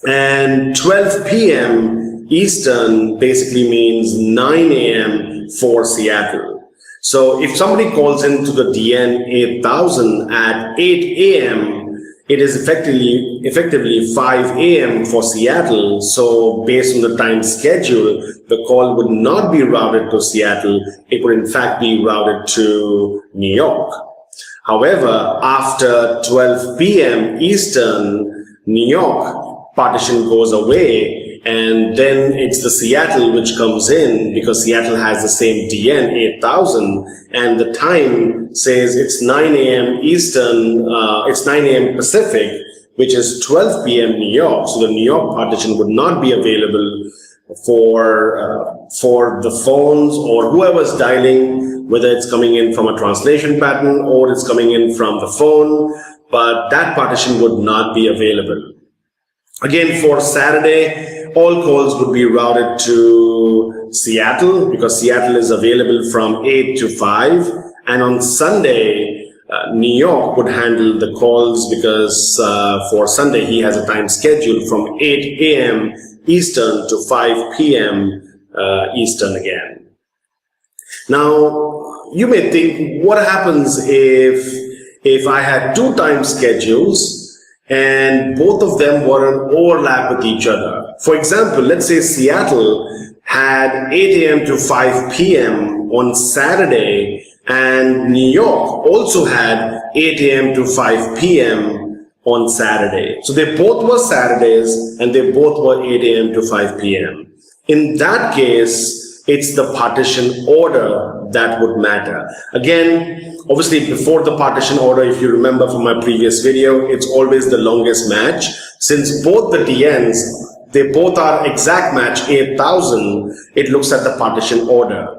and 12 p.m. Eastern basically means 9 a.m. for Seattle. So if somebody calls into the DN 8000 at 8 a.m., it is effectively 5 a.m. for Seattle. So based on the time schedule, the call would not be routed to Seattle. It would in fact be routed to New York. However, after 12 p.m. Eastern, New York partition goes away, and then it's the Seattle which comes in because Seattle has the same DN 8000, and the time says it's 9 a.m. Eastern, it's 9 a.m. Pacific, which is 12 p.m. New York. So the New York partition would not be available for the phones or whoever's dialing, whether it's coming in from a translation pattern or it's coming in from the phone, but that partition would not be available. Again, for Saturday, all calls would be routed to Seattle, because Seattle is available from 8 to 5. And on Sunday, New York would handle the calls because for Sunday, he has a time schedule from 8 a.m. Eastern to 5 p.m. Eastern again. Now, you may think, what happens if I had two time schedules and both of them were an overlap with each other? For example, let's say Seattle had 8 a.m. to 5 p.m. on Saturday, and New York also had 8 a.m. to 5 p.m. on Saturday. So they both were Saturdays and they both were 8 a.m. to 5 p.m. In that case, it's the partition order that would matter. Again, obviously before the partition order, if you remember from my previous video, it's always the longest match. Since both the DNs, they both are exact match 8,000, it looks at the partition order.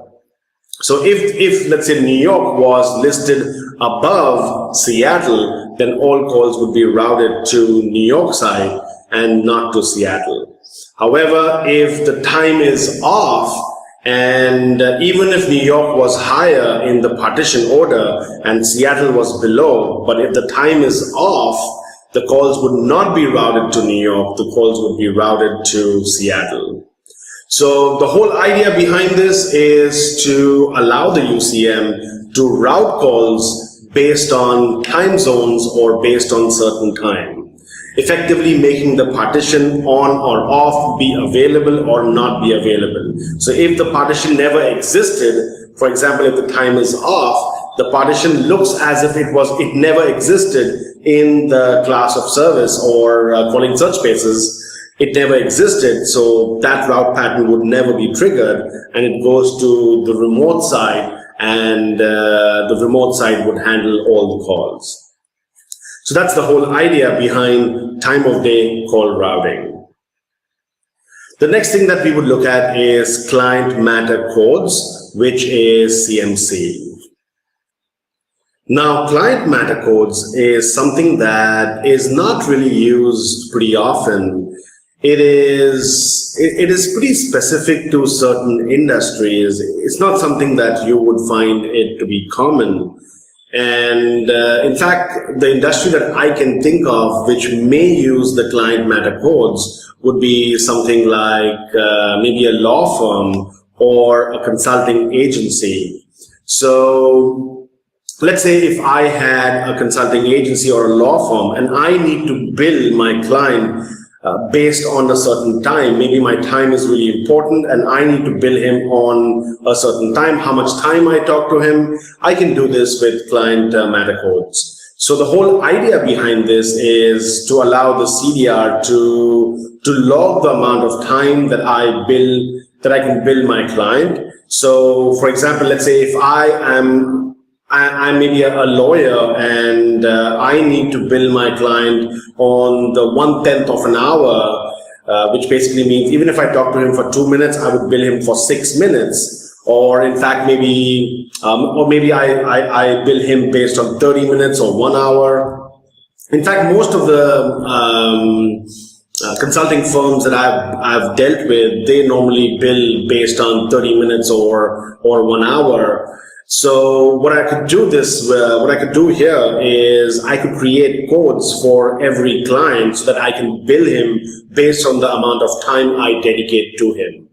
So if let's say New York was listed above Seattle, then all calls would be routed to New York side and not to Seattle. However, if the time is off, and even if New York was higher in the partition order and Seattle was below, but if the time is off, the calls would not be routed to New York, the calls would be routed to Seattle. So the whole idea behind this is to allow the UCM to route calls based on time zones or based on certain time, effectively making the partition on or off be available or not be available. So if the partition never existed, for example, if the time is off, the partition looks as if it never existed in the class of service or calling search spaces. It never existed, so that route pattern would never be triggered, and it goes to the remote side, and the remote side would handle all the calls. So that's the whole idea behind time of day call routing. The next thing that we would look at is client matter codes, which is CMC. Now, client matter codes is something that is not really used pretty often. It is pretty specific to certain industries. It's not something that you would find it to be common. And in fact, the industry that I can think of which may use the client matter codes would be something like maybe a law firm or a consulting agency. So let's say if I had a consulting agency or a law firm and I need to bill my client based on a certain time. Maybe my time is really important and I need to bill him on a certain time, how much time I talk to him. I can do this with client matter codes. So the whole idea behind this is to allow the CDR to log the amount of time that I can bill my client. So for example, let's say if I'm maybe a lawyer and I need to bill my client on the 1/10 of an hour, which basically means even if I talk to him for 2 minutes, I would bill him for 6 minutes. Or in fact, maybe I bill him based on 30 minutes or 1 hour. In fact, most of the consulting firms that I've dealt with, they normally bill based on 30 minutes or 1 hour. So what I could do here is I could create codes for every client so that I can bill him based on the amount of time I dedicate to him.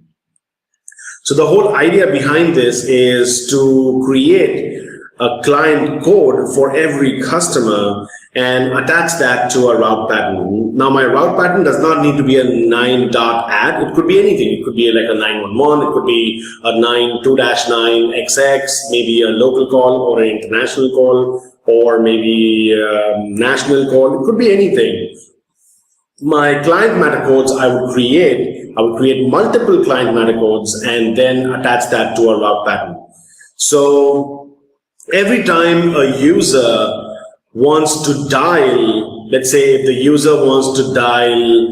So the whole idea behind this is to create a client code for every customer and attach that to a route pattern. Now my route pattern does not need to be a 9.add. It could be anything. It could be like a 911. It could be a 92-9XX, maybe a local call or an international call, or maybe a national call. It could be anything. My client matter codes I would create multiple client matter codes and then attach that to a route pattern. So every time a user wants to dial, let's say if the user wants to dial,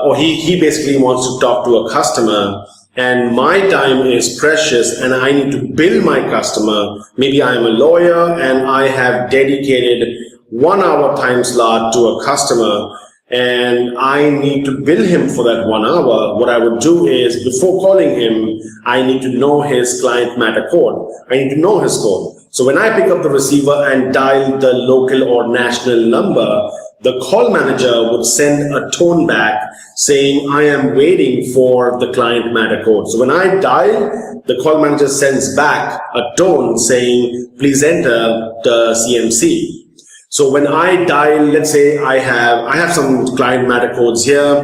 or he basically wants to talk to a customer, and my time is precious and I need to bill my customer. Maybe I am a lawyer and I have dedicated 1 hour time slot to a customer, and I need to bill him for that 1 hour, what I would do is, before calling him, I need to know his client matter code. I need to know his code. So when I pick up the receiver and dial the local or national number, the call manager would send a tone back saying, I am waiting for the client matter code. So when I dial, the call manager sends back a tone saying, please enter the CMC. So when I dial, let's say I have some client matter codes here.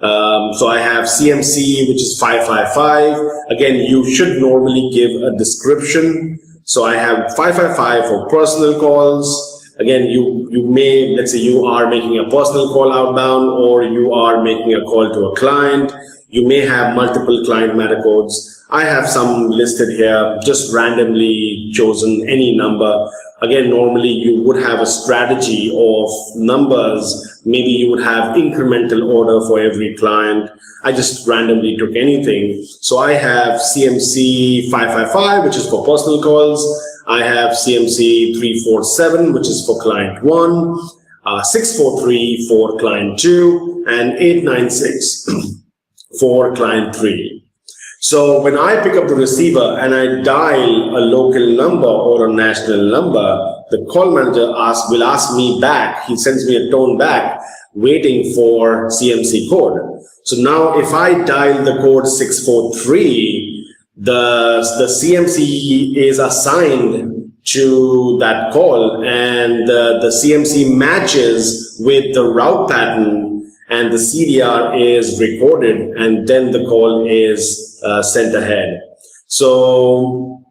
So I have CMC, which is 555. Again, you should normally give a description. So I have 555 for personal calls. Again, you may, let's say you are making a personal call outbound, or you are making a call to a client. You may have multiple client matter codes. I have some listed here, just randomly chosen any number. Again, normally you would have a strategy of numbers. Maybe you would have incremental order for every client. I just randomly took anything. So I have CMC 555, which is for personal calls. I have CMC 347, which is for client 1, 643 for client 2, and 896 for client 3. So when I pick up the receiver and I dial a local number or a national number, the call manager will ask me back, he sends me a tone back, waiting for CMC code. So now if I dial the code 643, the CMC is assigned to that call, and the CMC matches with the route pattern, and the CDR is recorded, and then the call is sent ahead. So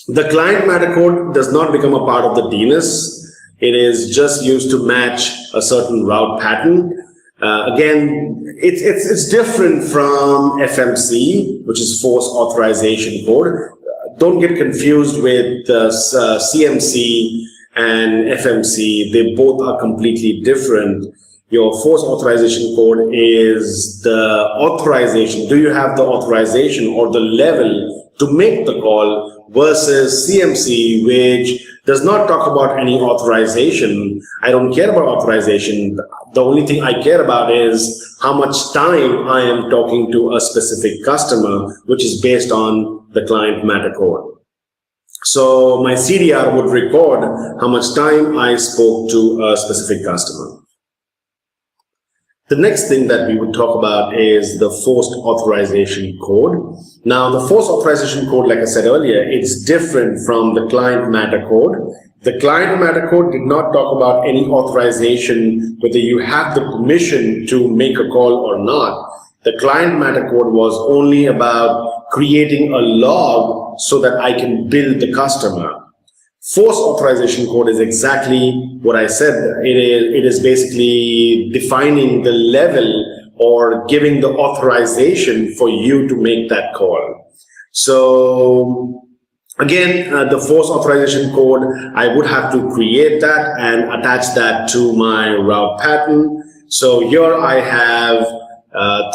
the client matter code does not become a part of the DNS. It is just used to match a certain route pattern. Again, it's different from FMC, which is force authorization code. Don't get confused with CMC and FMC. They both are completely different. Your force authorization code is the authorization. Do you have the authorization or the level to make the call, versus CMC, which does not talk about any authorization. I don't care about authorization. The only thing I care about is how much time I am talking to a specific customer, which is based on the client matter code. So my CDR would record how much time I spoke to a specific customer. The next thing that we would talk about is the forced authorization code. Now, the forced authorization code, like I said earlier, it's different from the client matter code. The client matter code did not talk about any authorization, whether you have the permission to make a call or not. The client matter code was only about creating a log so that I can bill the customer. Force authorization code is exactly what I said. It is basically defining the level or giving the authorization for you to make that call. So again, the force authorization code, I would have to create that and attach that to my route pattern. So here I have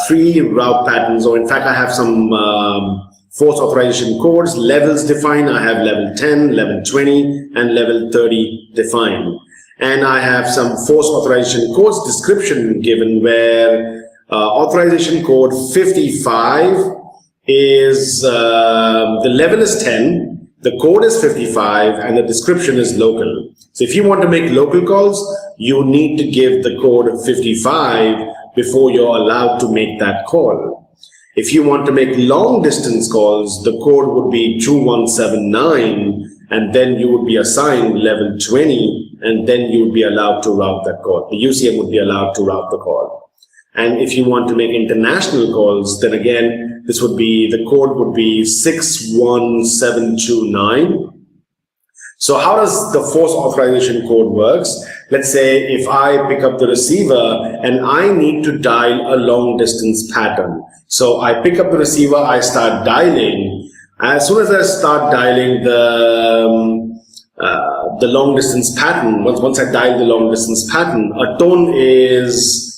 3 route patterns, or in fact, I have some force authorization codes, levels defined. I have level 10, level 20, and level 30 defined. And I have some force authorization codes description given, where authorization code 55 is, the level is 10, the code is 55, and the description is local. So if you want to make local calls, you need to give the code 55 before you're allowed to make that call. If you want to make long distance calls, the code would be 2179, and then you would be assigned level 20, and then you would be allowed to route that call. The UCM would be allowed to route the call. And if you want to make international calls, then again, this would be, the code would be 61729. So how does the force authorization code works? Let's say if I pick up the receiver and I need to dial a long distance pattern. So I pick up the receiver, I start dialing. As soon as I start dialing the long distance pattern, once I dial the long distance pattern, a tone is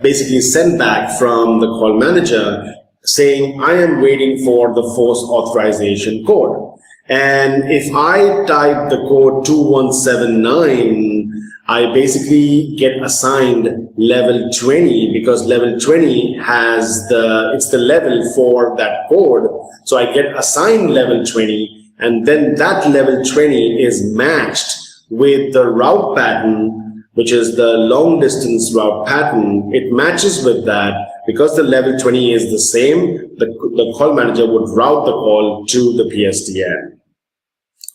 basically sent back from the call manager saying, I am waiting for the force authorization code. And if I type the code 2179, I basically get assigned level 20 because level 20 has it's the level for that code. So I get assigned level 20, and then that level 20 is matched with the route pattern, which is the long distance route pattern. It matches with that. Because the level 20 is the same, the call manager would route the call to the PSTN.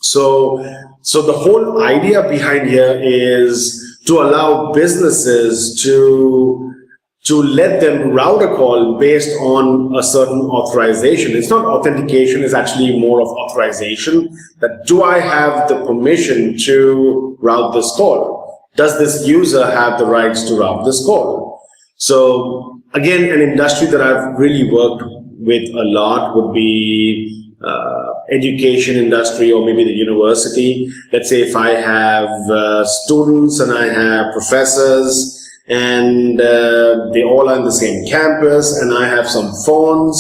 So the whole idea behind here is to allow businesses to let them route a call based on a certain authorization. It's not authentication, it's actually more of authorization. That do I have the permission to route this call? Does this user have the rights to route this call? So again, an industry that I've really worked with a lot would be education industry, or maybe the university. Let's say if I have students and I have professors, and they all are in the same campus, and I have some phones,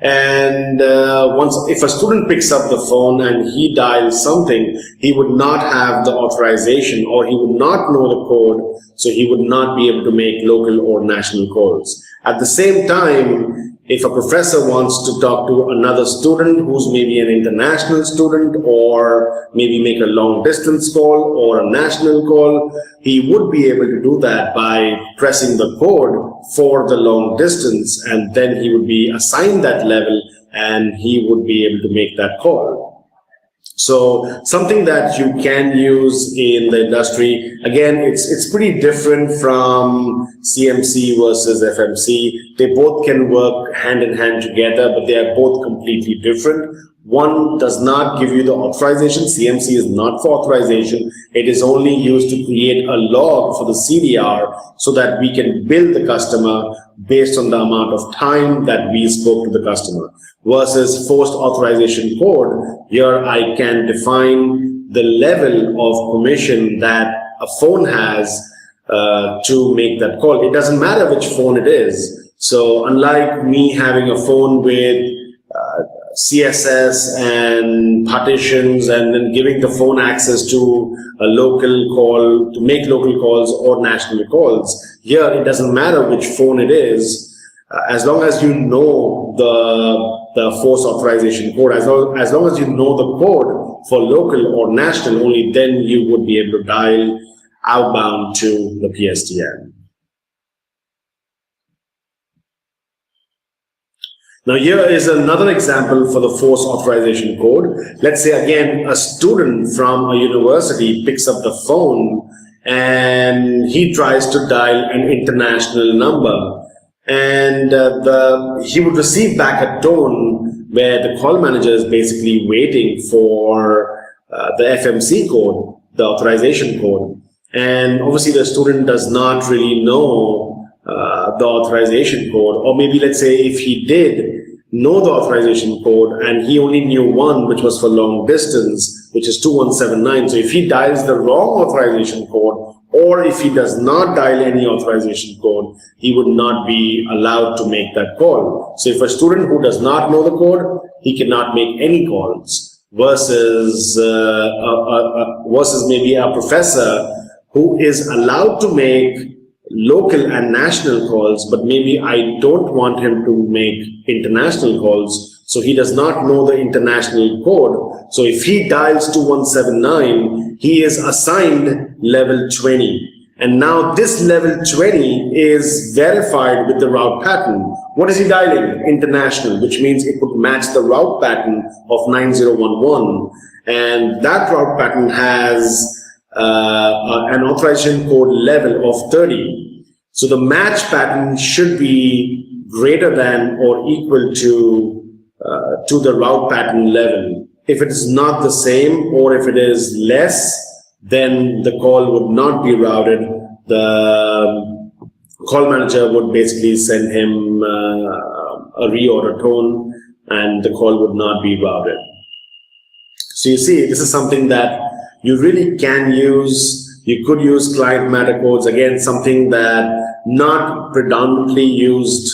and if a student picks up the phone and he dials something, he would not have the authorization, or he would not know the code, so he would not be able to make local or national calls. At the same time, if a professor wants to talk to another student who's maybe an international student, or maybe make a long distance call or a national call, he would be able to do that by pressing the code for the long distance, and then he would be assigned that level and he would be able to make that call. So something that you can use in the industry, again, it's pretty different from CMC versus FMC. They both can work hand in hand together, but they are both completely different. One does not give you the authorization. CMC is not for authorization. It is only used to create a log for the CDR so that we can bill the customer based on the amount of time that we spoke to the customer. Versus forced authorization code, here I can define the level of permission that a phone has to make that call. It doesn't matter which phone it is. So unlike me having a phone with CSS and partitions and then giving the phone access to a local call to make local calls or national calls, here it doesn't matter which phone it is, as long as you know the force authorization code, as long as you know the code for local or national, only then you would be able to dial outbound to the PSTN. Now here is another example for the force authorization code. Let's say again a student from a university picks up the phone and he tries to dial an international number, and he would receive back a tone where the call manager is basically waiting for the FMC code, the authorization code, and obviously the student does not really know the authorization code, or maybe let's say if he did know the authorization code and he only knew one, which was for long distance, which is 2179. So if he dials the wrong authorization code, or if he does not dial any authorization code, he would not be allowed to make that call. So if a student who does not know the code, he cannot make any calls, versus maybe a professor who is allowed to make local and national calls, but maybe I don't want him to make international calls, so he does not know the international code. So if he dials 2179, he is assigned level 20. And now this level 20 is verified with the route pattern. What is he dialing? International, which means it would match the route pattern of 9011. And that route pattern has an authorization code level of 30. So the match pattern should be greater than or equal to the route pattern level. If it is not the same, or if it is less, then the call would not be routed. The call manager would basically send him a reorder tone, and the call would not be routed. So you see, this is something that you really can use. You could use client matter codes, again, something that not predominantly used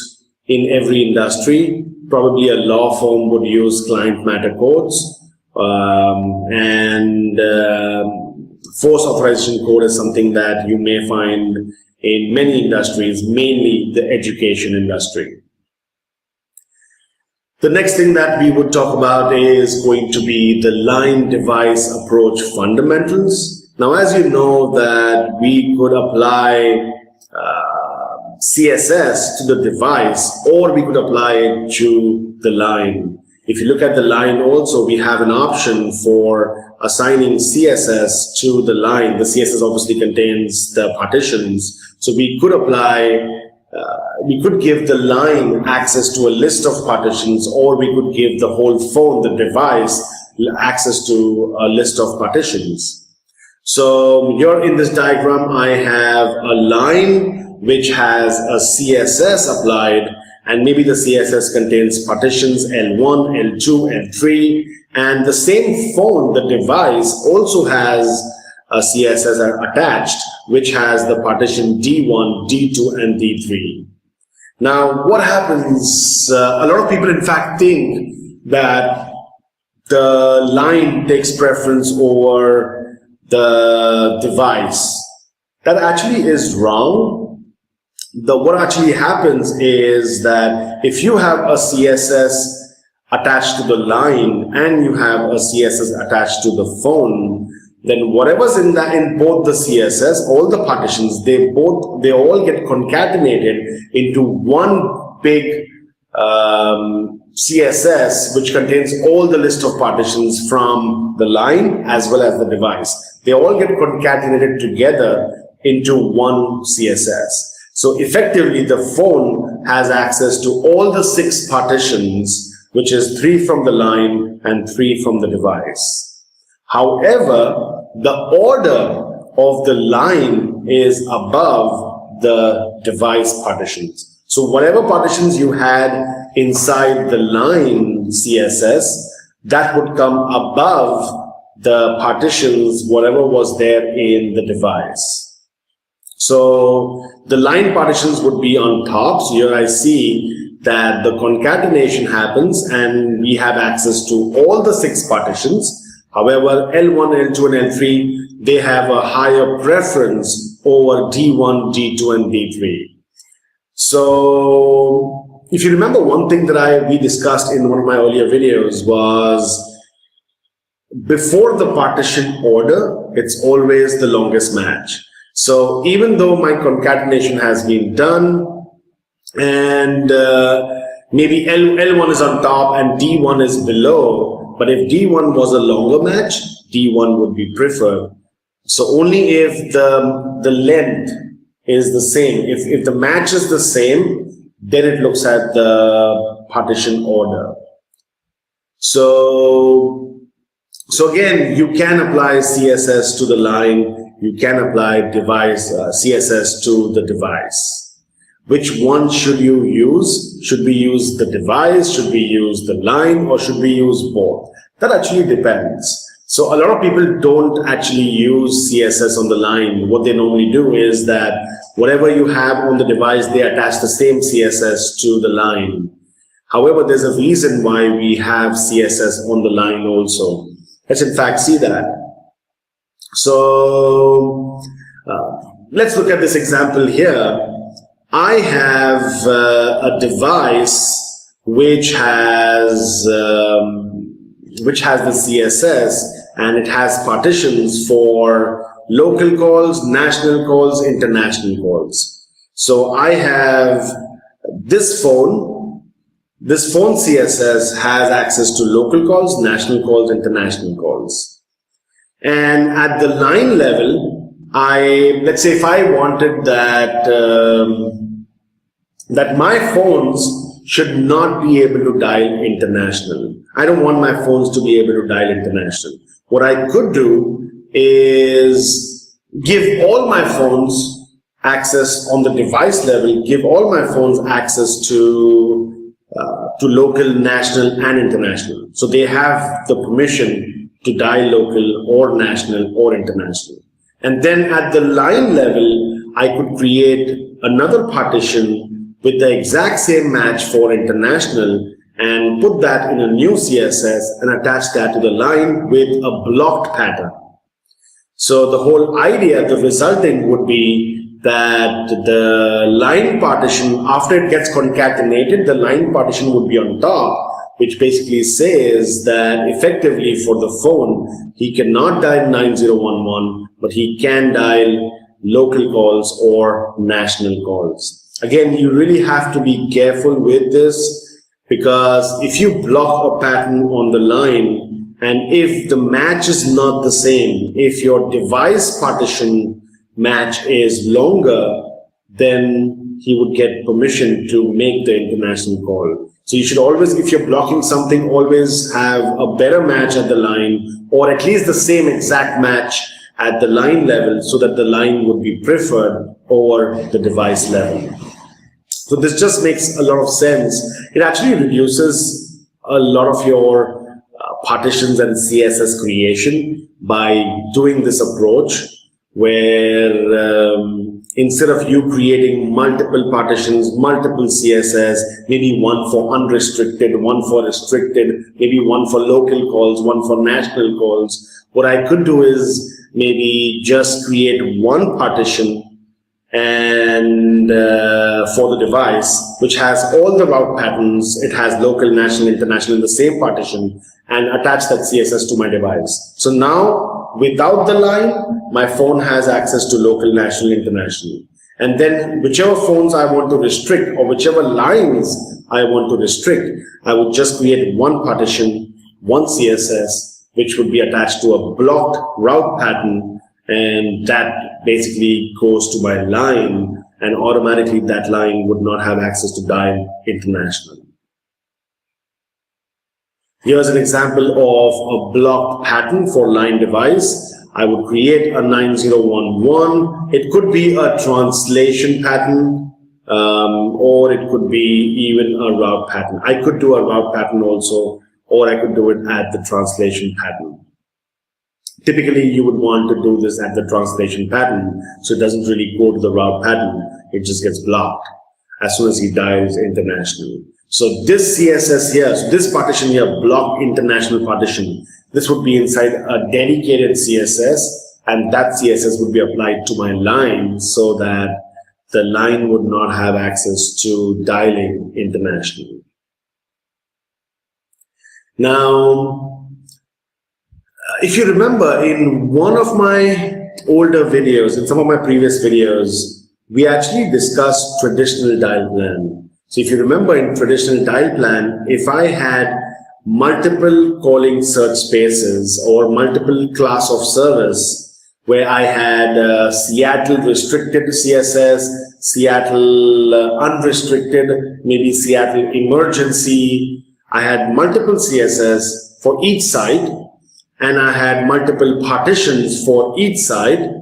in every industry. Probably a law firm would use client matter codes, and force authorization code is something that you may find in many industries, mainly the education industry. The next thing that we would talk about is going to be the line device approach fundamentals. Now, as you know that we could apply CSS to the device, or we could apply it to the line. If you look at the line also, we have an option for assigning CSS to the line. The CSS obviously contains the partitions. So we could apply, we could give the line access to a list of partitions, or we could give the whole phone, the device, access to a list of partitions. So here in this diagram, I have a line which has a CSS applied, and maybe the CSS contains partitions L1, L2, L3, and the same phone, the device, also has a CSS attached, which has the partition D1, D2, and D3. Now, what happens, a lot of people in fact think that the line takes preference over the device. That actually is wrong. What actually happens is that if you have a CSS attached to the line and you have a CSS attached to the phone, then whatever's in both the CSS, all the partitions, they all get concatenated into one big CSS, which contains all the list of partitions from the line as well as the device. They all get concatenated together into one CSS. So effectively, the phone has access to all the 6 partitions, which is 3 from the line and 3 from the device. However, the order of the line is above the device partitions. So whatever partitions you had inside the line CSS, that would come above the partitions, whatever was there in the device. So the line partitions would be on top. So here I see that the concatenation happens and we have access to all the 6 partitions. However, L1, L2, and L3, they have a higher preference over D1, D2, and D3. So if you remember, one thing that we discussed in one of my earlier videos was before the partition order, it's always the longest match. So even though my concatenation has been done and maybe L1 is on top and D1 is below, but if D1 was a longer match, D1 would be preferred. So only if the length is the same, if the match is the same, then it looks at the partition order. So again, you can apply CSS to the line. You can apply device CSS to the device. Which one should you use? Should we use the device? Should we use the line? Or should we use both? That actually depends. So a lot of people don't actually use CSS on the line. What they normally do is that whatever you have on the device, they attach the same CSS to the line. However, there's a reason why we have CSS on the line also. Let's in fact see that. So let's look at this example here. I have a device which has the CSS, and it has partitions for local calls, national calls, international calls. So I have this phone CSS has access to local calls, national calls, international calls. And at the line level, let's say if I wanted that, that my phones should not be able to dial international. I don't want my phones to be able to dial international. What I could do is give all my phones access on the device level, give all my phones access to local, national, and international. So they have the permission to dial local or national or international. And then at the line level, I could create another partition with the exact same match for international and put that in a new CSS and attach that to the line with a blocked pattern. So the whole idea, the resulting would be that the line partition, after it gets concatenated, the line partition would be on top, which basically says that effectively for the phone, he cannot dial 9011, but he can dial local calls or national calls. Again, you really have to be careful with this, because if you block a pattern on the line, and if the match is not the same, if your device partition match is longer, then he would get permission to make the international call. So you should always, if you're blocking something, always have a better match at the line, or at least the same exact match at the line level, so that the line would be preferred over the device level. So this just makes a lot of sense. It actually reduces a lot of your partitions and CSS creation by doing this approach, where instead of you creating multiple partitions, multiple CSS, maybe one for unrestricted, one for restricted, maybe one for local calls, one for national calls, what I could do is maybe just create one partition and for the device, which has all the route patterns. It has local, national, international in the same partition, and attach that CSS to my device. So now, without the line, my phone has access to local, national, international. And then whichever phones I want to restrict, or whichever lines I want to restrict, I would just create one partition, one CSS, which would be attached to a blocked route pattern, and that basically goes to my line, and automatically that line would not have access to dial international. Here's an example of a blocked pattern for line device. I would create a 9011. It could be a translation pattern, or it could be even a route pattern. I could do a route pattern also, or I could do it at the translation pattern. Typically, you would want to do this at the translation pattern, so it doesn't really go to the route pattern. It just gets blocked as soon as he dials international. So this CSS here, so this partition here, block international partition, this would be inside a dedicated CSS, and that CSS would be applied to my line so that the line would not have access to dialing international. Now, if you remember, in one of my older videos, in some of my previous videos, we actually discussed traditional dial plan. So if you remember, in traditional dial plan, if I had multiple calling search spaces or multiple class of service, where I had Seattle restricted CSS, Seattle unrestricted, maybe Seattle emergency, I had multiple CSS for each side, and I had multiple partitions for each side.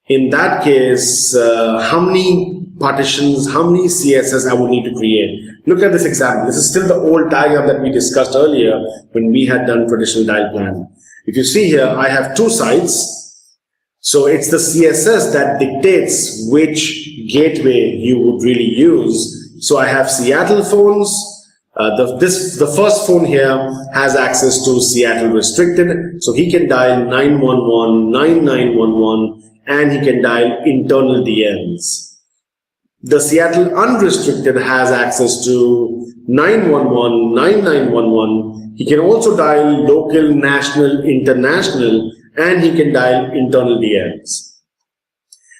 In that case, how many partitions, how many CSS I would need to create? Look at this example. This is still the old diagram that we discussed earlier when we had done traditional dial plan. If you see here, I have two sides. So it's the CSS that dictates which gateway you would really use. So I have Seattle phones. The first phone here has access to Seattle restricted. So he can dial 911, 9911, and he can dial internal DNs. The Seattle unrestricted has access to 911, 9911. He can also dial local, national, international, and he can dial internal DNs.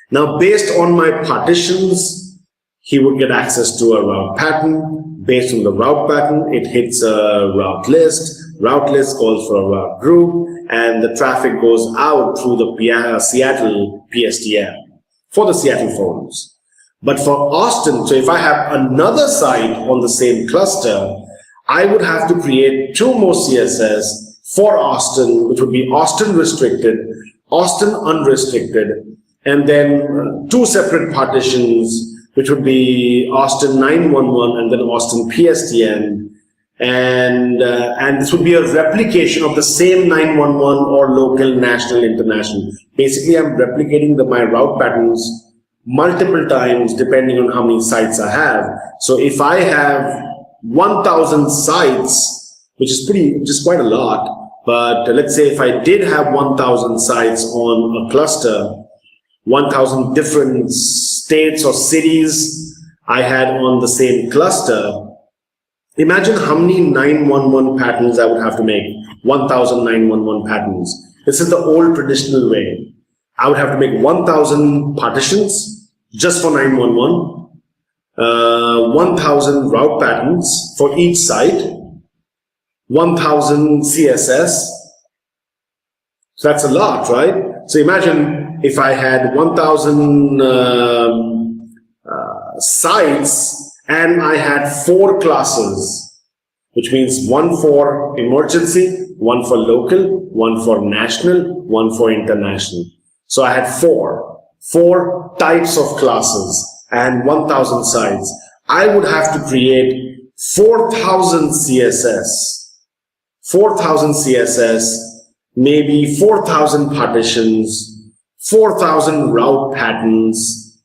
Now, based on my partitions, he would get access to a route pattern. Based on the route pattern, it hits a route list. Route list calls for a route group, and the traffic goes out through the Seattle PSTN for the Seattle phones. But for Austin, so if I have another site on the same cluster, I would have to create two more CSS for Austin, which would be Austin restricted, Austin unrestricted, and then two separate partitions, which would be Austin 911 and then Austin PSTN. And this would be a replication of the same 911 or local, national, international. Basically, I'm replicating my route patterns multiple times depending on how many sites I have. So if I have 1,000 sites, which is quite a lot, But let's say if I did have 1,000 sites on a cluster, 1,000 different states or cities I had on the same cluster, imagine how many 911 patterns I would have to make. 1,000 911 patterns. This is the old traditional way. I would have to make 1,000 partitions just for 911, 1,000 route patterns for each site, 1,000 CSS. So that's a lot, right? So imagine if I had 1,000 sites and I had 4 classes, which means one for emergency, one for local, one for national, one for international. So I had four types of classes and 1,000 sites. I would have to create 4,000 CSS, maybe 4,000 partitions, 4,000 route patterns.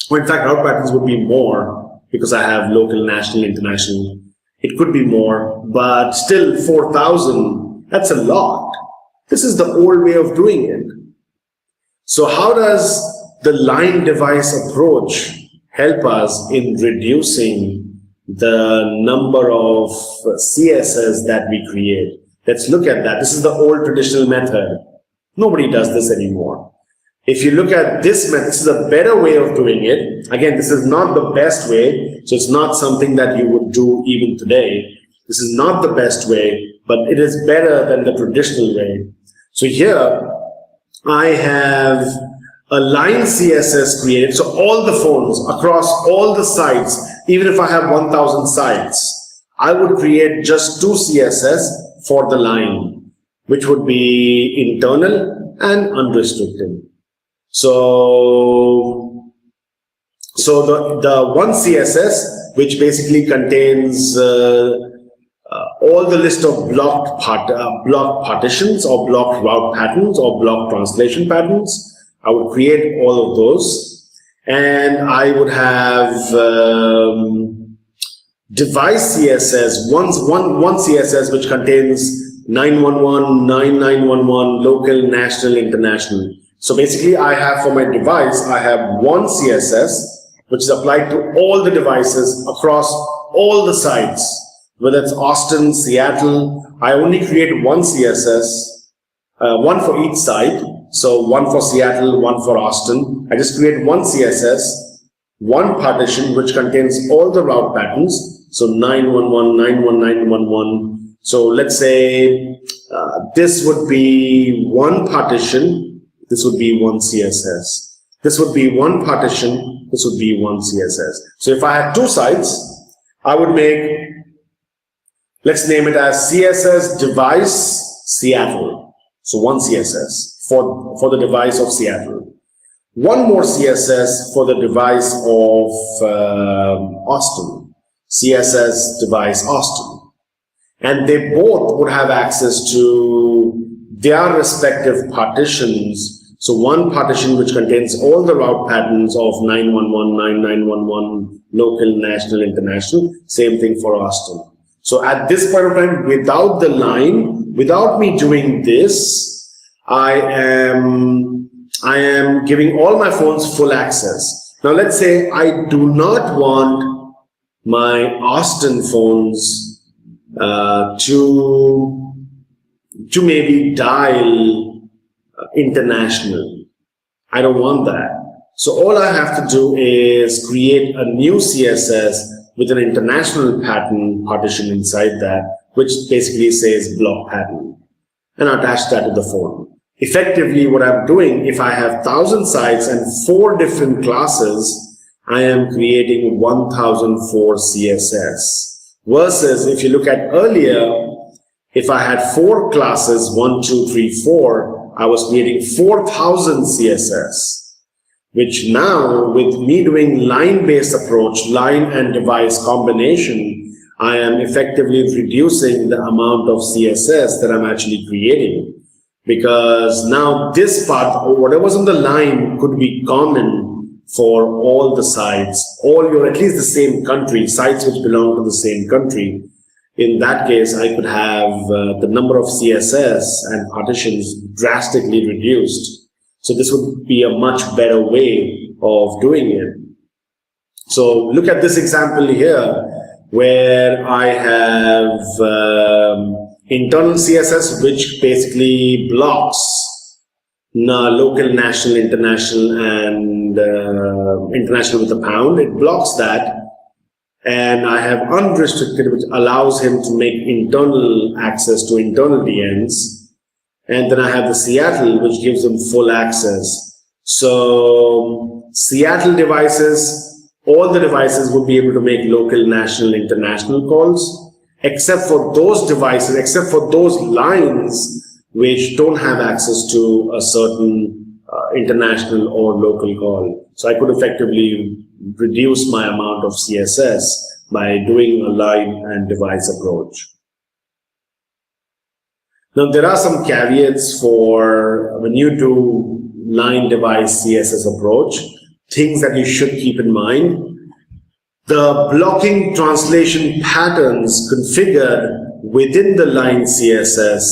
Or in fact, route patterns would be more because I have local, national, international. It could be more, but still 4,000, that's a lot. This is the old way of doing it. So how does the line device approach help us in reducing the number of CSS that we create? Let's look at that. This is the old traditional method. Nobody does this anymore. If you look at this method, this is a better way of doing it. Again, this is not the best way, so it's not something that you would do even today. This is not the best way, but it is better than the traditional way. So here, I have a line CSS created, so all the phones across all the sites, even if I have 1,000 sites, I would create just 2 CSS for the line, which would be internal and unrestricted. So the one CSS, which basically contains all the list of blocked partitions or blocked route patterns or blocked translation patterns, I would create all of those, and I would have device CSS, one CSS which contains 911, 9911, local, national, international. So basically I have for my device, I have one CSS which is applied to all the devices across all the sites, whether it's Austin, Seattle. I only create one CSS, one for each site. So one for Seattle, one for Austin. I just create one CSS, one partition which contains all the route patterns. So 911, 91911. So let's say this would be one partition. This would be one CSS. This would be one partition. This would be one CSS. So if I had 2 sites, I would make, let's name it as CSS device Seattle. So one CSS for the device of Seattle. One more CSS for the device of Austin. CSS device Austin. And they both would have access to their respective partitions. So one partition which contains all the route patterns of 911, 9911, local, national, international. Same thing for Austin. So at this point of time, without the line, without me doing this, I am giving all my phones full access. Now let's say I do not want my Austin phones to maybe dial international. I don't want that. So all I have to do is create a new CSS with an international pattern partition inside that, which basically says block pattern, and attach that to the phone. Effectively, what I'm doing, if I have 1,000 sites and 4 different classes, I am creating 1,004 CSS. Versus if you look at earlier, if I had 4 classes, 1, 2, 3, 4, I was creating 4,000 CSS, which now with me doing line-based approach, line and device combination, I am effectively reducing the amount of CSS that I'm actually creating. Because now this part, or whatever's on the line, could be common for all the sites, all your, at least the same country, sites which belong to the same country. in that case, I could have the number of CSS and partitions drastically reduced. So this would be a much better way of doing it. So look at this example here, where I have internal CSS, which basically blocks local, national, international, and international with a pound. It blocks that. And I have unrestricted, which allows him to make internal access to internal DNs. And then I have the Seattle, which gives him full access. So Seattle devices, all the devices would be able to make local, national, international calls, except for those devices, except for those lines which don't have access to a certain international or local call. So I could effectively reduce my amount of CSS by doing a line and device approach. Now, there are some caveats for when you do line device CSS approach, things that you should keep in mind. The blocking translation patterns configured within the line CSS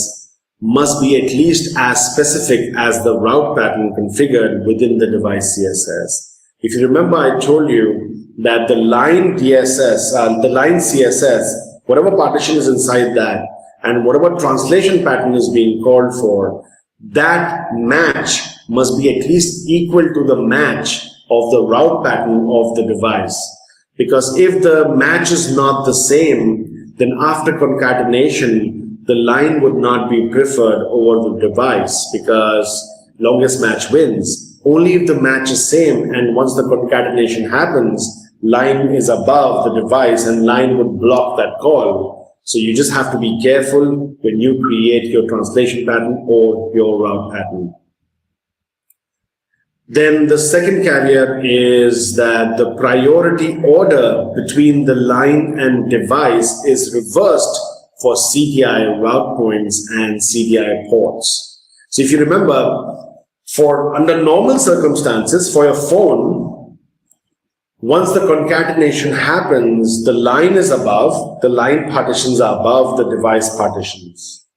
must be at least as specific as the route pattern configured within the device CSS. If you remember, I told you that the line DSS, the line CSS, whatever partition is inside that, and whatever translation pattern is being called for, that match must be at least equal to the match of the route pattern of the device. Because if the match is not the same, then after concatenation, the line would not be preferred over the device, because longest match wins. Only if the match is same, and once the concatenation happens, line is above the device and line would block that call. So you just have to be careful when you create your translation pattern or your route pattern. Then the second caveat is that the priority order between the line and device is reversed for CDI route points and CDI ports. So if you remember, under normal circumstances, for your phone, once the concatenation happens, the line is above, the line partitions are above the device partitions.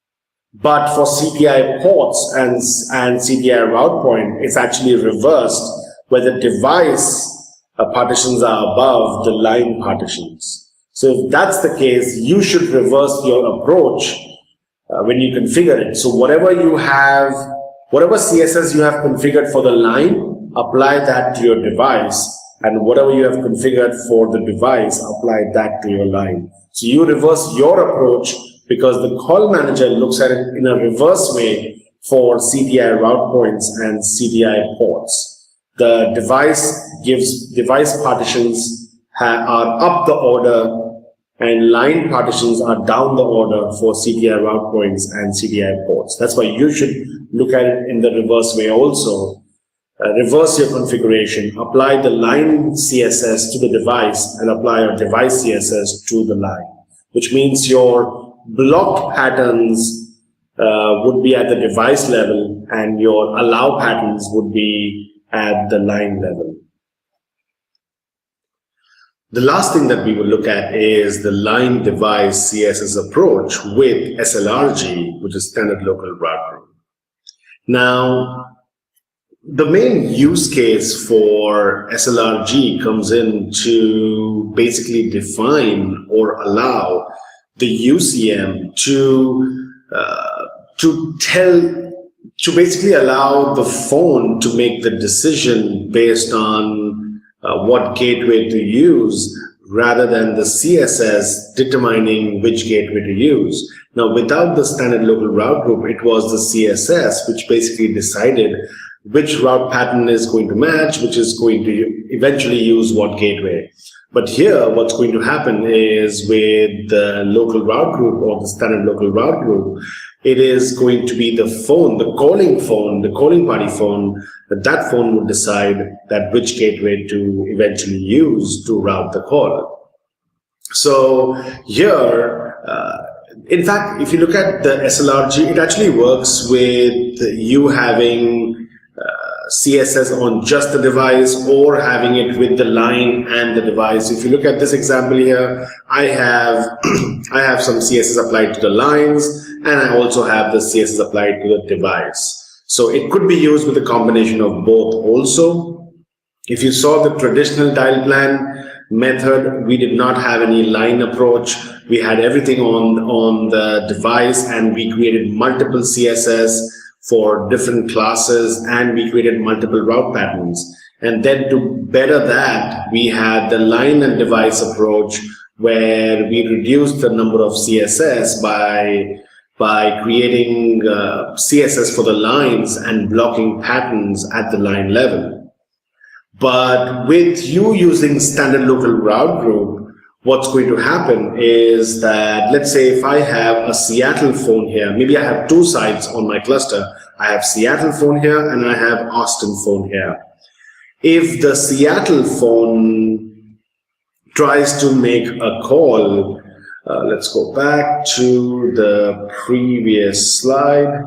But for CDI ports and CDI route point, it's actually reversed, where the device partitions are above the line partitions. So if that's the case, you should reverse your approach when you configure it. So whatever you have, whatever CSS you have configured for the line, apply that to your device, and whatever you have configured for the device, apply that to your line. So you reverse your approach, because the call manager looks at it in a reverse way for CDI route points and CDI ports. The device partitions are up the order, and line partitions are down the order for CDI route points and CDI ports. That's why you should look at it in the reverse way also. Reverse your configuration, apply the line CSS to the device and apply your device CSS to the line, which means your block patterns would be at the device level and your allow patterns would be at the line level. The last thing that we will look at is the line device CSS approach with SLRG, which is standard local route group. Now, the main use case for SLRG comes in to basically define or allow the UCM to basically allow the phone to make the decision based on what gateway to use, rather than the CSS determining which gateway to use. Now, without the standard local route group, it was the CSS which basically decided which route pattern is going to match, which is going to eventually use what gateway. But here, what's going to happen is with the local route group or the standard local route group, it is going to be the phone, the calling party phone, that phone would decide that which gateway to eventually use to route the call. So here, in fact, if you look at the SLRG, it actually works with you having CSS on just the device or having it with the line and the device. If you look at this example here, I have I have some CSS applied to the lines, and I also have the CSS applied to the device. So it could be used with a combination of both also. If you saw the traditional dial plan method, we did not have any line approach. We had everything on the device, and we created multiple CSS for different classes, and we created multiple route patterns. And then to better that, we had the line and device approach, where we reduced the number of CSS by creating CSS for the lines and blocking patterns at the line level. But with you using standard local route group, what's going to happen is that, let's say if I have a Seattle phone here, maybe I have two sites on my cluster. I have Seattle phone here and I have Austin phone here. If the Seattle phone tries to make a call, let's go back to the previous slide.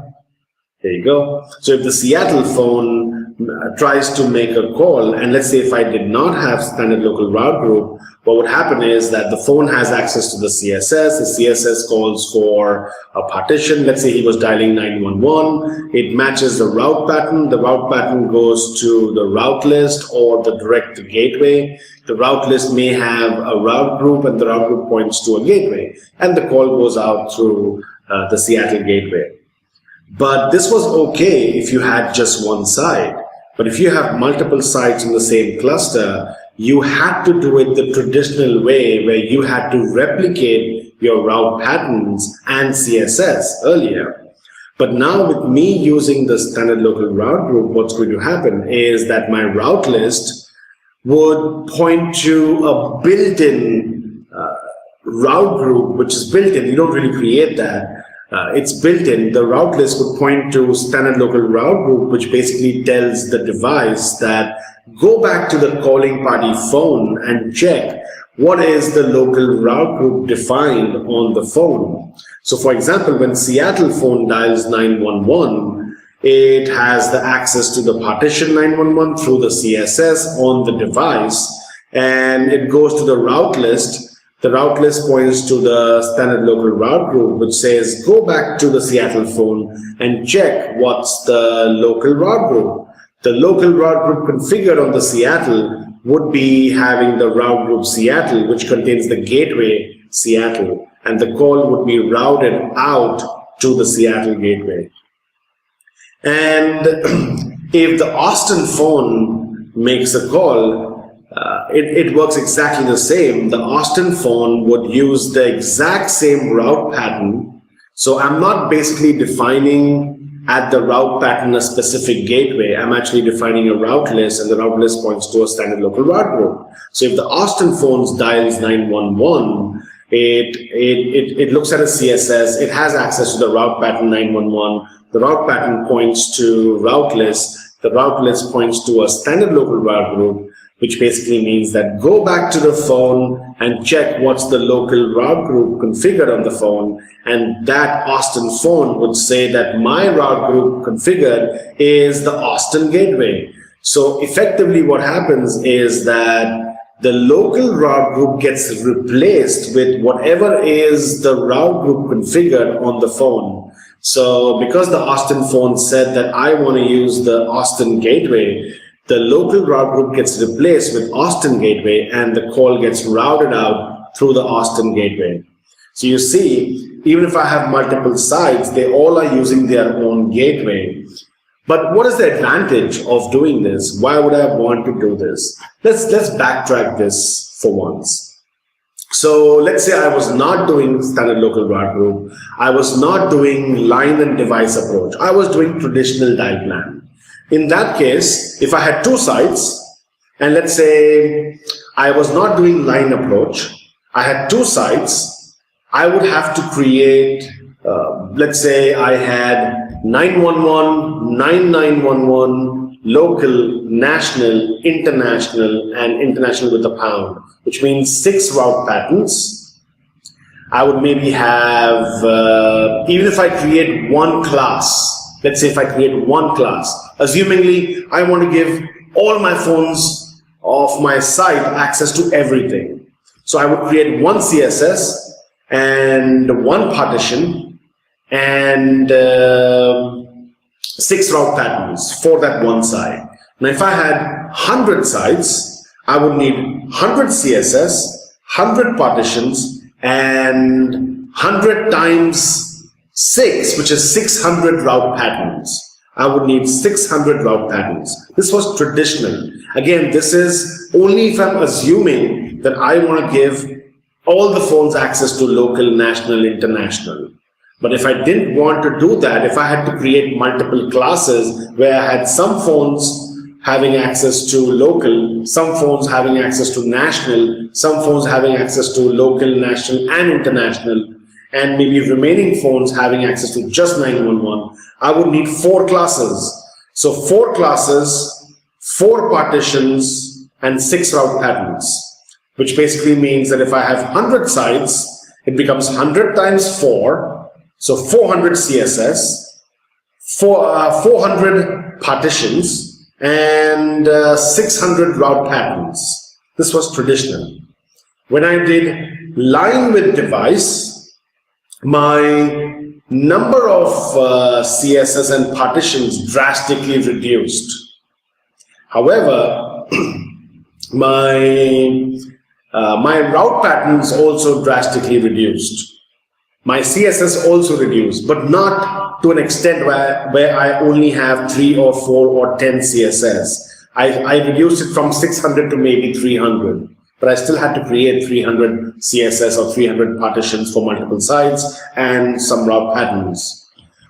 There you go. So if the Seattle phone tries to make a call, and let's say if I did not have standard local route group, what would happen is that the phone has access to the CSS. The CSS calls for a partition. Let's say he was dialing 911. It matches the route pattern. The route pattern goes to the route list or the direct gateway. The route list may have a route group, and the route group points to a gateway, and the call goes out through the Seattle gateway. But this was okay if you had just one side. But if you have multiple sites in the same cluster, you had to do it the traditional way, where you had to replicate your route patterns and CSS earlier. But now with me using the standard local route group, what's going to happen is that my route list would point to a built-in route group, which is built-in. You don't really create that. It's built in. The route list would point to standard local route group, which basically tells the device that go back to the calling party phone and check what is the local route group defined on the phone. So for example, when Seattle phone dials 911, it has the access to the partition 911 through the CSS on the device, and it goes to the route list. The route list points to the standard local route group, which says, go back to the Seattle phone and check what's the local route group. The local route group configured on the Seattle would be having the route group Seattle, which contains the gateway Seattle, and the call would be routed out to the Seattle gateway. And if the Austin phone makes a call, it works exactly the same. The Austin phone would use the exact same route pattern. So I'm not basically defining at the route pattern a specific gateway. I'm actually defining a route list, and the route list points to a standard local route group. So if the Austin phone dials 911, it looks at a CSS. It has access to the route pattern 911. The route pattern points to route list. The route list points to a standard local route group, which basically means that go back to the phone and check what's the local route group configured on the phone. And that Austin phone would say that my route group configured is the Austin gateway. So effectively what happens is that the local route group gets replaced with whatever is the route group configured on the phone. So because the Austin phone said that I want to use the Austin gateway, the local route group gets replaced with Austin gateway, and the call gets routed out through the Austin gateway. So you see, even if I have multiple sites, they all are using their own gateway. But what is the advantage of doing this? Why would I want to do this? Let's backtrack this for once. So let's say I was not doing standard local route group. I was not doing line and device approach. I was doing traditional dial plan. In that case, if I had two sites, and let's say I was not doing line approach, I had two sites, I would have to create, let's say I had 911, 9911, local, national, international, and international with a pound, which means 6 route patterns. I would maybe have, even if I create one class, let's say if I create one class, assumingly I want to give all my phones of my site access to everything. So I would create one CSS and one partition and 6 route patterns for that one site. Now, if I had 100 sites, I would need 100 CSS, 100 partitions, and 100 times 6, which is 600 route patterns. I would need 600 route patterns. This was traditional. Again, this is only if I'm assuming that I want to give all the phones access to local, national, international. But if I didn't want to do that, if I had to create multiple classes where I had some phones having access to local, some phones having access to national, some phones having access to local, national, and international, and maybe remaining phones having access to just 911, I would need 4 classes. So 4 classes, 4 partitions, and 6 route patterns, which basically means that if I have 100 sites, it becomes 100 times 4, so 400 CSS, 400 partitions, and 600 route patterns. This was traditional. When I did line with device, my number of CSS and partitions drastically reduced. However, my route patterns also drastically reduced. My CSS also reduced, but not to an extent where I only have 3 or 4 or 10 CSS. I reduced it from 600 to maybe 300, but I still had to create 300 CSS or 300 partitions for multiple sites and some route patterns.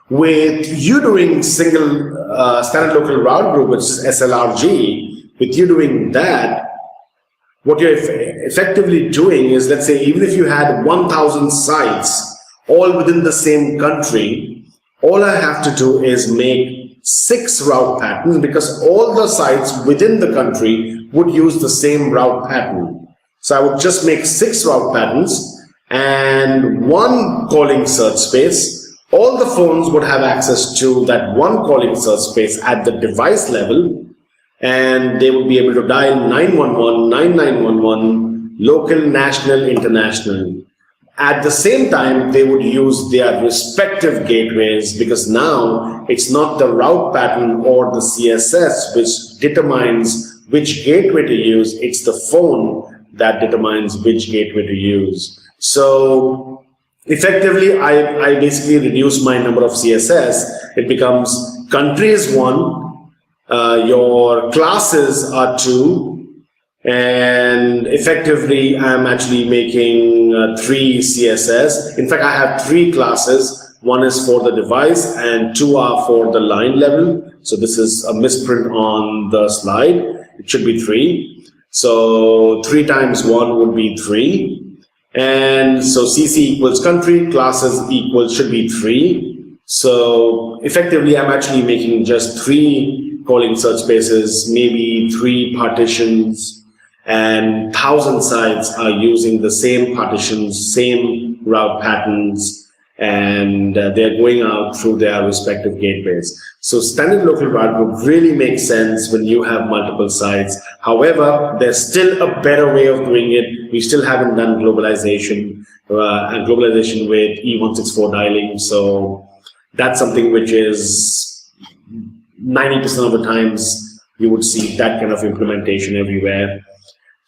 With you doing single standard local route group, which is SLRG, with you doing that, what you're effectively doing is, let's say, even if you had 1,000 sites all within the same country, all I have to do is make 6 route patterns, because all the sites within the country would use the same route pattern. So I would just make 6 route patterns and 1 calling search space. All the phones would have access to that 1 calling search space at the device level, and they would be able to dial 911, 9911, local, national, international. At the same time, they would use their respective gateways, because now it's not the route pattern or the CSS which determines which gateway to use, it's the phone that determines which gateway to use. So effectively, I basically reduce my number of CSS. It becomes country is 1, your classes are 2, and effectively I'm actually making 3 CSS. In fact, I have 3 classes. 1 is for the device and 2 are for the line level. So this is a misprint on the slide. It should be 3. So 3 times 1 would be 3. And so CC equals country, classes equals should be 3. So effectively, I'm actually making just 3 calling search spaces, maybe 3 partitions, and 1,000 sites are using the same partitions, same route patterns, and they're going out through their respective gateways. So standard local route group really makes sense when you have multiple sites. However, there's still a better way of doing it. We still haven't done globalization and globalization with E164 dialing. So that's something which is 90% of the times you would see that kind of implementation everywhere.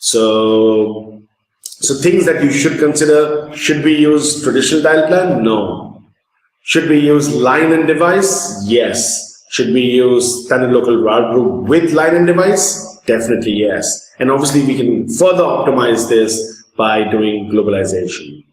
So things that you should consider: should we use traditional dial plan? No. Should we use line and device? Yes. Should we use standard local route group with line and device? Definitely yes. And obviously we can further optimize this by doing globalization.